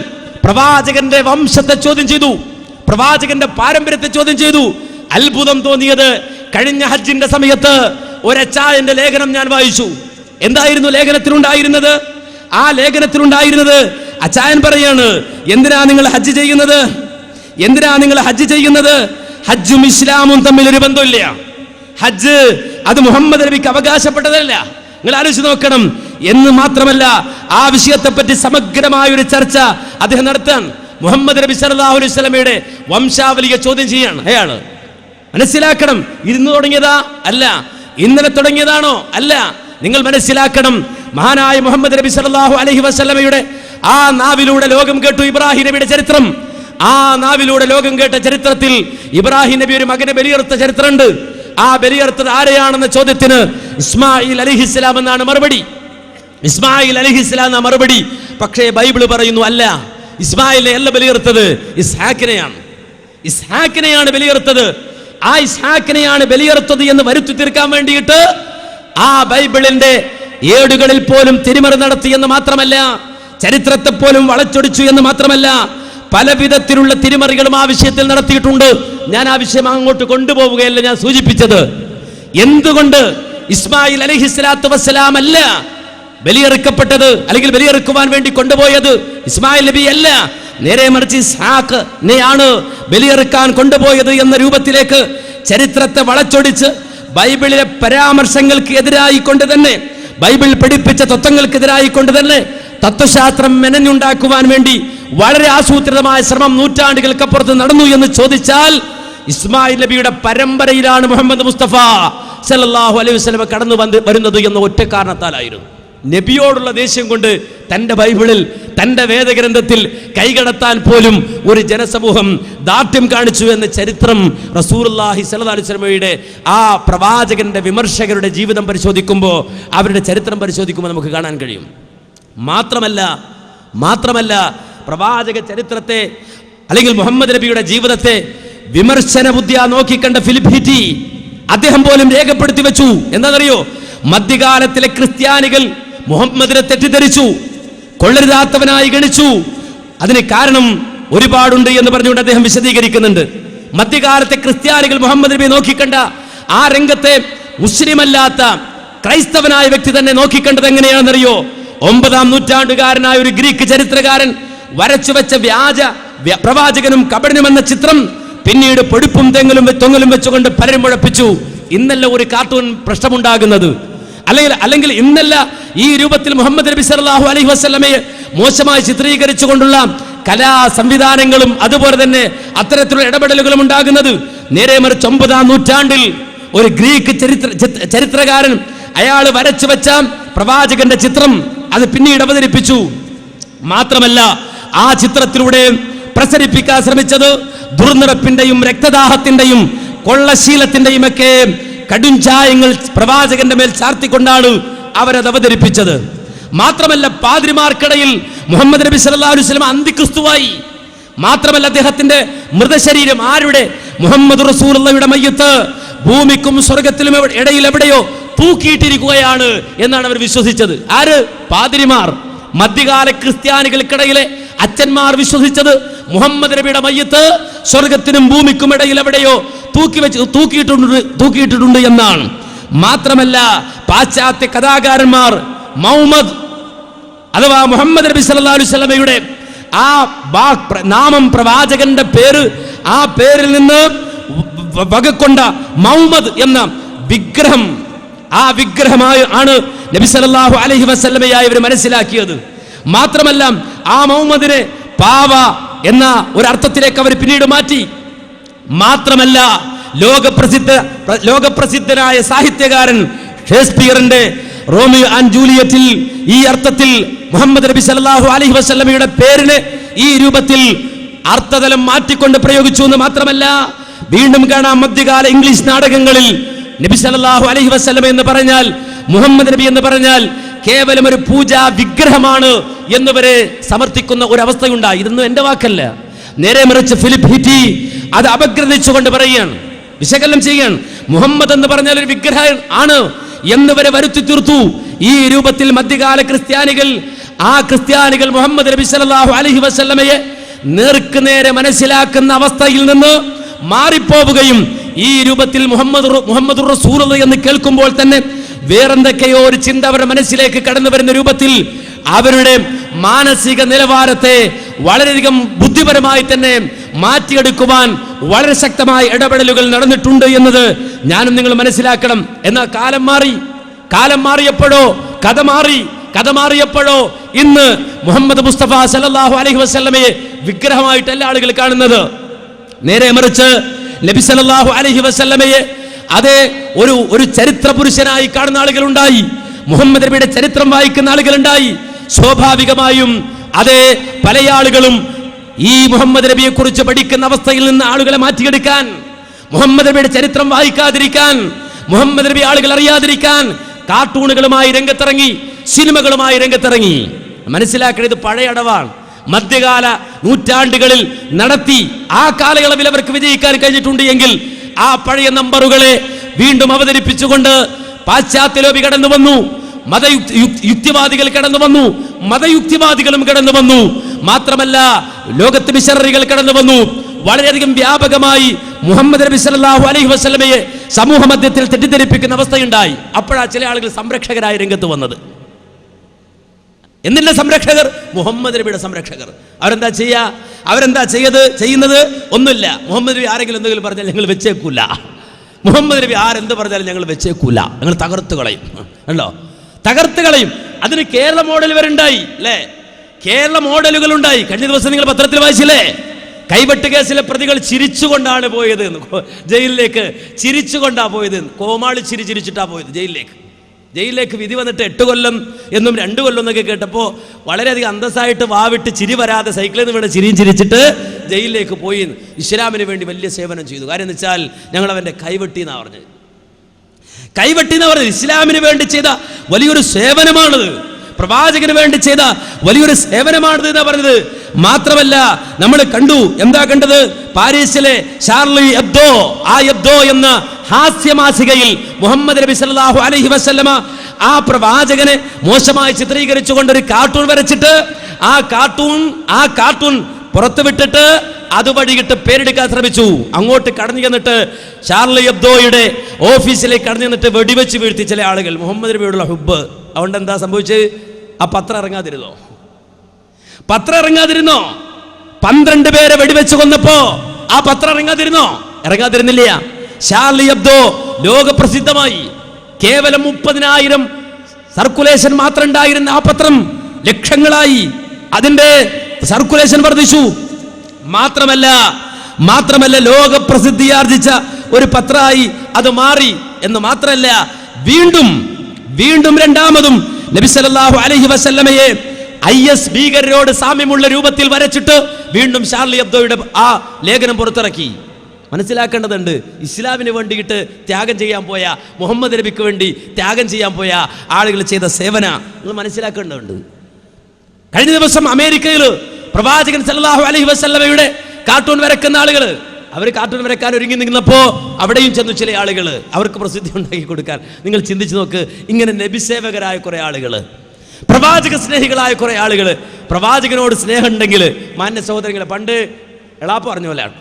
പ്രവാചകന്റെ വംശത്തെ ചോദ്യം ചെയ്തു, പ്രവാചകന്റെ പാരമ്പര്യത്തെ ചോദ്യം ചെയ്തു. അത്ഭുതം തോന്നിയത് കഴിഞ്ഞ ഹജ്ജിന്റെ സമയത്ത് ഒരച്ചായന്റെ ലേഖനം ഞാൻ വായിച്ചു. എന്തായിരുന്നു ലേഖനത്തിലുണ്ടായിരുന്നത്? ആ ലേഖനത്തിലുണ്ടായിരുന്നത് അച്ചായൻ പറയാണ്, എന്തിനാ നിങ്ങൾ ഹജ്ജ് ചെയ്യുന്നത്? എന്തിനാ നിങ്ങൾ ഹജ്ജ് ചെയ്യുന്നത്? ഹജ്ജും ഇസ്ലാമും തമ്മിൽ ഒരു ബന്ധമില്ല. ഹജ്ജ് അത് മുഹമ്മദ് നബിക്ക് അവകാശപ്പെട്ടതല്ല. നിങ്ങൾ ആലോചിച്ച് നോക്കണം. എന്ന് മാത്രമല്ല, ആ വിഷയത്തെ പറ്റി സമഗ്രമായ ഒരു ചർച്ച അദ്ദേഹം നടത്താൻ മുഹമ്മദ് നബി സല്ലല്ലാഹു അലൈഹി വസല്ലമയുടെ വംശാവലിയെ ചോദ്യം ചെയ്യാണ് അയാള്. മനസ്സിലാക്കണം, ഇന്ന് തുടങ്ങിയതാ അല്ല, ഇന്നലെ തുടങ്ങിയതാണോ അല്ല. നിങ്ങൾ മനസ്സിലാക്കണം, മഹാനായ മുഹമ്മദ് നബി സല്ലല്ലാഹു അലൈഹി വസല്ലമയുടെ ആ നാവിലൂടെ ലോകം കേട്ടു ഇബ്രാഹിം നബിയുടെ ചരിത്രം. ആ നാവിലൂടെ ലോകം കേട്ട ചരിത്രത്തിൽ ഇബ്രാഹിം നബി ഒരു മകനെ ബലിയറുത്ത ചരിത്രമുണ്ട്. ആ ബലിയറുത്തത് ആരെയാണെന്ന ചോദ്യത്തിന് ഇസ്മായിൽ അലൈഹിസ്സലാം എന്നാണ് മറുപടി. ഇസ്മായിൽ അലൈഹിസ്സലാം എന്ന മറുപടി. പക്ഷേ ബൈബിൾ പറയുന്നു അല്ല, ഇസ്മായിലിനെ അല്ല ബലിയറുത്തത്, ഇസ്ഹാക്കിനെയാണ്. ഇസ്ഹാക്കിനെയാണ് ബലിയറുത്തത്. ആ ഇസ്ഹാക്കിനെയാണ് ബലിയറുത്തത് എന്ന് വരുത്തി തീർക്കാൻ വേണ്ടിയിട്ട് ആ ബൈബിളിന്റെ ഏടുകളിൽ പോലും തിരിമറി നടത്തി എന്ന് മാത്രമല്ല, ചരിത്രത്തെ പോലും വളച്ചൊടിച്ചു എന്ന് മാത്രമല്ല, പല വിധത്തിലുള്ള തിരിമറികളും ആ വിഷയത്തിൽ നടത്തിയിട്ടുണ്ട്. ഞാൻ ആ വിഷയം അങ്ങോട്ട് കൊണ്ടുപോവുകയല്ല ഞാൻ സൂചിപ്പിച്ചത്. എന്തുകൊണ്ട് ഇസ്മായിൽ അലൈഹിസ്സലാത്തു വസ്സലാം അല്ല ബലിയറുക്കപ്പെട്ടത്, അല്ലെങ്കിൽ ബലിയറുക്കുവാൻ വേണ്ടി കൊണ്ടുപോയത് ഇസ്മായിൽ നബി അല്ല, നേരെ മറിച്ച് ഇസ്ഹാഖിനെയാണ് ബലിയറുക്കാൻ കൊണ്ടുപോയത് എന്ന രൂപത്തിലേക്ക് ചരിത്രത്തെ വളച്ചൊടിച്ച് ബൈബിളിലെ പരാമർശങ്ങൾക്ക് എതിരായിക്കൊണ്ട് തന്നെ, ബൈബിൾ പഠിപ്പിച്ച തത്വങ്ങൾക്കെതിരായിക്കൊണ്ട് തന്നെ തത്വശാസ്ത്രം മെനഞ്ഞുണ്ടാക്കുവാൻ വേണ്ടി വളരെ ആസൂത്രിതമായ ശ്രമം നൂറ്റാണ്ടുകൾക്കപ്പുറത്ത് നടന്നു എന്ന് ചോദിച്ചാൽ, ഇസ്മായിൽ നബിയുടെ പരമ്പരയിലാണ് മുഹമ്മദ് മുസ്തഫ സല്ലല്ലാഹു അലൈഹി വസല്ലം കടന്നു വരുന്നത് എന്ന ഒറ്റ കാരണത്താലായിരുന്നു. നബിയോടുള്ള ദേഷ്യം കൊണ്ട് തന്റെ ബൈബിളിൽ, തന്റെ വേദഗ്രന്ഥത്തിൽ കൈകടത്താൻ പോലും ഒരു ജനസമൂഹം ദാർഢ്യം കാണിച്ചു എന്ന ചരിത്രം റസൂലുള്ളാഹി സ്വല്ലല്ലാഹു അലൈഹി വസല്ലമയുടെ ആ പ്രവാചകന്റെ വിമർശകരുടെ ജീവിതം പരിശോധിക്കുമ്പോൾ, അവരുടെ ചരിത്രം പരിശോധിക്കുമ്പോൾ നമുക്ക് കാണാൻ കഴിയും. മാത്രമല്ല പ്രവാചക ചരിത്രത്തെ അല്ലെങ്കിൽ മുഹമ്മദ് നബിയുടെ ജീവിതത്തെ വിമർശന ബുദ്ധിയാ നോക്കിക്കണ്ട ഫിലിപ്പ് ഹിറ്റി അദ്ദേഹം പോലും രേഖപ്പെടുത്തി വെച്ചു. എന്താണെന്നറിയോ? മധ്യകാലത്തിലെ ക്രിസ്ത്യാനികൾ മുഹമ്മദിനെ തെറ്റിദ്ധരിച്ചു, കൊള്ളരുതാത്തവനായി ഗണിച്ചു. അതിന് കാരണം ഒരുപാടുണ്ട് എന്ന് പറഞ്ഞുകൊണ്ട് അദ്ദേഹം വിശദീകരിക്കുന്നുണ്ട്. മധ്യകാലത്തെ ക്രിസ്ത്യാനികൾ മുഹമ്മദ് നബിയെ നോക്കിക്കണ്ട ആ രംഗത്തെ മുസ്ലിമല്ലാത്ത ക്രൈസ്തവനായ വ്യക്തി തന്നെ നോക്കിക്കണ്ടത് എങ്ങനെയാണെന്നറിയോ? 9-ാം നൂറ്റാണ്ടുകാരനായ ഒരു ഗ്രീക്ക് ചരിത്രകാരൻ വരച്ചു വെച്ച വ്യാജ പ്രവാചകനും കപടനും എന്ന ചിത്രം പിന്നീട് പൊടിപ്പും തൊങ്ങലും വെച്ചുകൊണ്ട് പലരും മുഴപ്പിച്ചു. ഇന്നല്ല ഒരു കാർട്ടൂൺ പ്രശ്നമുണ്ടാകുന്നത്, അല്ലെങ്കിൽ ഇന്നല്ല ഈ രൂപത്തിൽ മുഹമ്മദ് നബി സല്ലല്ലാഹു അലൈഹി വസല്ലമയെ മോശമായി ചിത്രീകരിച്ചുകൊണ്ടുള്ള കലാ സംവിധാനങ്ങളും അതുപോലെ തന്നെ അത്തരത്തിലുള്ള ഇടപെടലുകളും ഉണ്ടാകുന്നത്. നേരെ മറിച്ച് 9-ാം നൂറ്റാണ്ടിൽ ഒരു ഗ്രീക്ക് ചരിത്രകാരൻ അയാൾ വരച്ചു വെച്ച പ്രവാചകന്റെ ചിത്രം അത് പിന്നീട് അവതരിപ്പിച്ചു. മാത്രമല്ല ആ ചിത്രത്തിലൂടെ പ്രസരിപ്പിക്കാൻ ശ്രമിച്ചത് ദുർനിറപ്പിന്റെയും രക്തദാഹത്തിന്റെയും കൊള്ളശീലത്തിന്റെയും ഒക്കെ കടുംചായങ്ങൾ പ്രവാചകന്റെ മേൽ ചാർത്തിക്കൊണ്ടാണ് അവരത് അവതരിപ്പിച്ചത്. മാത്രമല്ല പാദ്രിമാർക്കിടയിൽ മുഹമ്മദ് നബി സല്ലല്ലാഹു അലൈഹി വസല്ലം അന്തിക്രിസ്തുവായി. മാത്രമല്ല അദ്ദേഹത്തിന്റെ മൃതശരീരം ആരുടെ? മുഹമ്മദ് റസൂലുള്ളാഹിയുടെ മയ്യത്ത് ഭൂമിക്കും സ്വർഗത്തിലും ഇടയിൽ എവിടെയോ തൂക്കിയിട്ടിരിക്കുകയാണ് എന്നാണ് അവർ വിശ്വസിച്ചത്. ആര്? പാദ്രിമാർ. മധ്യകാല ക്രിസ്ത്യാനികൾക്കിടയിലെ അച്ഛന്മാർ വിശ്വസിച്ചത് മുഹമ്മദ് നബിയുടെ മയ്യത്ത് സ്വർഗത്തിനും ഭൂമിക്കും ഇടയിൽ എവിടെയോ തൂക്കിയിട്ടിട്ടുണ്ട് എന്നാണ്. മാത്രമല്ല പാശ്ചാത്യ കഥാകാരന്മാർ മുഹമ്മദ് അഥവാ മുഹമ്മദ് നബി സല്ലല്ലാഹു അലൈഹി വസല്ലമയുടെ ആ നാമം, പ്രവാചകന്റെ പേര്, ആ പേരിൽ നിന്ന് വകക്കൊണ്ട മുഹമ്മദ് എന്ന വിഗ്രഹം, ആ വിഗ്രഹമായി ആണ് നബി സല്ലല്ലാഹു അലൈഹി വസല്ലമയായി ഇവർ മനസ്സിലാക്കിയത്. മാത്രമല്ല ആ മുഹമ്മദിനെ പാവ എന്ന ഒരർത്ഥത്തിലേക്ക് അവർ പിന്നീട് മാറ്റി. മാത്രമല്ല ലോകപ്രസിദ്ധനായ സാഹിത്യകാരൻ ഷേക്സ്പിയറിന്റെ റോമിയോ ആൻഡ് ജൂലിയറ്റിൽ ഈ അർത്ഥത്തിൽ മുഹമ്മദ് നബി സല്ലല്ലാഹു അലൈഹി വസല്ലമയുടെ പേരിന് ഈ രൂപത്തിൽ അർത്ഥതലം മാറ്റിക്കൊണ്ട് പ്രയോഗിച്ചു എന്ന് മാത്രമല്ല, വീണ്ടും കാണാം മധ്യകാല ഇംഗ്ലീഷ് നാടകങ്ങളിൽ നബി സല്ലല്ലാഹു അലൈഹി വസല്ലം എന്ന് പറഞ്ഞാൽ, മുഹമ്മദ് നബി എന്ന് പറഞ്ഞാൽ കേവലം ഒരു പൂജാ വിഗ്രഹമാണ് എന്നിവരെ സമർത്ഥിക്കുന്ന ഒരു അവസ്ഥയുണ്ടായി. ഇതൊന്നും എന്റെ വാക്കല്ല, നേരെ മറിച്ച് ഫിലിപ്പ് ഹിറ്റി അത് അപഗ്രഥിച്ചുകൊണ്ട് പറയുകയാണ്, വിശകലനം ചെയ്യുകയാണ്. മുഹമ്മദ് എന്ന് പറഞ്ഞാൽ ഒരു വിഗ്രഹം ആണ് എന്നിവരെ വരുത്തി തീർത്തു. ഈ രൂപത്തിൽ മധ്യകാല ക്രിസ്ത്യാനികൾ മുഹമ്മദ് നബി സല്ലല്ലാഹു അലൈഹി വസല്ലമയെ നേർക്ക് നേരെ മനസ്സിലാക്കുന്ന അവസ്ഥയിൽ നിന്ന് മാറിപ്പോവുകയും ഈ രൂപത്തിൽ മുഹമ്മദ് റസൂലുള്ളാഹി എന്ന് കേൾക്കുമ്പോൾ തന്നെ വേറെന്തൊക്കെയോ ഒരു ചിന്ത അവരുടെ മനസ്സിലേക്ക് കടന്നു വരുന്ന രൂപത്തിൽ അവരുടെ മാനസിക നിലവാരത്തെ വളരെയധികം ബുദ്ധിപരമായി തന്നെ മാറ്റിയെടുക്കുവാൻ വളരെ ശക്തമായ ഇടപെടലുകൾ നടന്നിട്ടുണ്ട് എന്നത് ഞാനും നിങ്ങൾ മനസ്സിലാക്കണം. എന്നാൽ കാലം മാറിയപ്പോഴോ കഥ മാറിയപ്പോഴോ ഇന്ന് മുഹമ്മദ് മുസ്തഫ സല്ലല്ലാഹു അലൈഹി വസല്ലമയെ വിഗ്രഹമായിട്ടല്ല ആളുകൾ കാണുന്നത്. നേരെ മറിച്ച് നബി സല്ലല്ലാഹു അലൈഹി വസല്ലമയെ അതേ ഒരു ചരിത്ര പുരുഷനായി കാണുന്ന ആളുകളുണ്ടായി. മുഹമ്മദ് നബിയുടെ ചരിത്രം വായിക്കുന്ന ആളുകളുണ്ടായി. സ്വാഭാവികമായും അതേ പല ആളുകളും ഈ മുഹമ്മദ് നബിയെ കുറിച്ച് പഠിക്കുന്ന അവസ്ഥയിൽ നിന്ന് ആളുകളെ മാറ്റിയെടുക്കാൻ, മുഹമ്മദ് നബിയുടെ ചരിത്രം വായിക്കാതിരിക്കാൻ, മുഹമ്മദ് നബി ആളുകൾ അറിയാതിരിക്കാൻ കാർട്ടൂണുകളുമായി രംഗത്തിറങ്ങി, സിനിമകളുമായി രംഗത്തിറങ്ങി. മനസ്സിലാക്കണം, ഇത് പഴയ അടവാണ്. മധ്യകാല നൂറ്റാണ്ടുകളിൽ നടത്തി ആ കാലയളവിൽ അവർക്ക് വിജയിക്കാൻ കഴിഞ്ഞിട്ടുണ്ട് എങ്കിൽ ആ പഴയ നമ്പറുകളെ വീണ്ടും അവതരിപ്പിച്ചുകൊണ്ട് പാശ്ചാത്യ ലോബി കടന്നു വന്നു, യുക്തിവാദികൾ കടന്നു വന്നു, മതയുക്തിവാദികളും കടന്നു വന്നു. മാത്രമല്ല ലോകത്ത് മിഷണറികൾ കടന്നു വന്നു. വളരെയധികം വ്യാപകമായി മുഹമ്മദ് നബി സല്ലല്ലാഹു അലൈഹി വസല്ലമയെ സമൂഹ മധ്യത്തിൽ തെറ്റിദ്ധരിപ്പിക്കുന്ന അവസ്ഥയുണ്ടായി. അപ്പോഴാ ചില ആളുകൾ സംരക്ഷകരായി രംഗത്ത് വന്നത്. എന്തിന്റെ സംരക്ഷകർ? മുഹമ്മദ് നബിയുടെ സംരക്ഷകർ. അവരെന്താ ചെയ്യുന്നത്? ഒന്നുമില്ല. മുഹമ്മദ് നബി ആരെങ്കിലും എന്തെങ്കിലും പറഞ്ഞാൽ ഞങ്ങൾ വെച്ചേക്കൂല. മുഹമ്മദ് നബി ആരെന്ത് പറഞ്ഞാലും ഞങ്ങൾ വെച്ചേക്കൂല, ഞങ്ങൾ തകർത്ത് കളയും. അതിന് കേരള മോഡൽ വരുണ്ടായി അല്ലേ? കേരള മോഡലുകൾ ഉണ്ടായി. കഴിഞ്ഞ ദിവസം നിങ്ങൾ പത്രത്തിൽ വായിച്ചില്ലേ? കൈവെട്ട് കേസിലെ പ്രതികൾ ചിരിച്ചുകൊണ്ടാണ് പോയത് ജയിലിലേക്ക്. ചിരിച്ചുകൊണ്ടാണ് പോയത്. കോമാളി ചിരിച്ചിട്ടാ പോയത് ജയിലിലേക്ക്. വിധി വന്നിട്ട് 8 കൊല്ലം എന്നും 2 കൊല്ലം എന്നൊക്കെ കേട്ടപ്പോൾ വളരെയധികം അന്തസ്സായിട്ട് വാവിട്ട് ചിരി വരാതെ സൈക്കിളിൽ നിന്ന് വീണ് ചിരിച്ചിട്ട് ജയിലിലേക്ക് പോയി. ഇസ്ലാമിന് വേണ്ടി വലിയ സേവനം ചെയ്തു. കാര്യം എന്ന് വെച്ചാൽ ഞങ്ങൾ അവൻ്റെ കൈവെട്ടി എന്നാണ് പറഞ്ഞത്. ഇസ്ലാമിന് വേണ്ടി ചെയ്ത വലിയൊരു സേവനമാണത്. പ്രവാചകന് വേണ്ടി ചെയ്ത വലിയൊരു സേവനമാണിത് എന്നാ പറഞ്ഞത്. മാത്രമല്ല നമ്മൾ എന്താ കണ്ടത്? പാരീസിലെ ഷാർലി എബ്ദോ എന്ന ഹാസ്യമാസികയിൽ മുഹമ്മദ് നബി സല്ലല്ലാഹു അലൈഹി വസല്ലമ ആ പ്രവാചകനെ മോശമായി ചിത്രീകരിച്ചുകൊണ്ട് ഒരു കാർട്ടൂൺ വരച്ചിട്ട് ആ കാർട്ടൂൺ പുറത്തുവിട്ടിട്ട് അതുവഴിയിട്ട് പേരെടുക്കാൻ ശ്രമിച്ചു. അങ്ങോട്ട് കടന്നു ചെന്നിട്ട് ഷാർലി എബ്ദോയുടെ ഓഫീസിലേക്ക് കടന്നു ചെന്നിട്ട് വെടിവെച്ച് വീഴ്ത്തി ചില ആളുകൾ. മുഹമ്മദ് നബിയോടുള്ള ഹുബ്ബ്. അതുകൊണ്ട് എന്താ സംഭവിച്ചത്? ആ പത്രം ഇറങ്ങാതിരുന്നോ? 12 പേരെ വെടിവെച്ച് കൊന്നപ്പോ ആ പത്രം ഇറങ്ങാതിരുന്നില്ല. ഷാർലി എബ്ദോ ലോകപ്രസിദ്ധമായി. കേവലം 30,000 സർക്കുലേഷൻ മാത്രം ഉണ്ടായിരുന്ന ആ പത്രം ലക്ഷങ്ങളായി. അതിന്റെ സർക്കുലേഷൻ വർദ്ധിച്ചു. മാത്രമല്ല ലോകപ്രസിദ്ധിയാർജിച്ച ഒരു പത്രമായി അത് മാറി എന്ന് മാത്രമല്ല, വീണ്ടും രണ്ടാമതും നബി സല്ലല്ലാഹു അലൈഹി വസല്ലമയെ IS ഭീകരരോട് സാമ്യമുള്ള രൂപത്തിൽ വരച്ചിട്ട് വീണ്ടും ഷാർലി എബ്ദോയുടെ ആ ലേഖനം പുറത്തിറക്കി. മനസ്സിലാക്കേണ്ടതുണ്ട്, ഇസ്ലാമിന് വേണ്ടിയിട്ട് ത്യാഗം ചെയ്യാൻ പോയ, മുഹമ്മദ് നബിക്ക് വേണ്ടി ത്യാഗം ചെയ്യാൻ പോയ ആളുകൾ ചെയ്ത സേവന നിങ്ങൾ മനസ്സിലാക്കേണ്ടതുണ്ട്. കഴിഞ്ഞ ദിവസം അമേരിക്കയിൽ പ്രവാചകൻ സല്ലല്ലാഹു അലൈഹി വസല്ലമയുടെ കാർട്ടൂൺ വരക്കുന്ന ആളുകൾ, അവർ കാർട്ടൂൺ വരക്കാൻ ഒരുങ്ങി നിന്നപ്പോൾ അവിടെയും ചെന്നു ചില ആളുകൾ അവർക്ക് പ്രസിദ്ധി ഉണ്ടാക്കി കൊടുക്കാൻ. നിങ്ങൾ ചിന്തിച്ചു നോക്ക്, ഇങ്ങനെ നബിസേവകരായ കുറെ ആളുകൾ, പ്രവാചക സ്നേഹികളായ കുറെ ആളുകൾ, പ്രവാചകനോട് സ്നേഹം ഉണ്ടെങ്കിൽ മാന്യ സഹോദരങ്ങളെ, പണ്ട് എളാപ്പ പറഞ്ഞ പോലെയാണ്.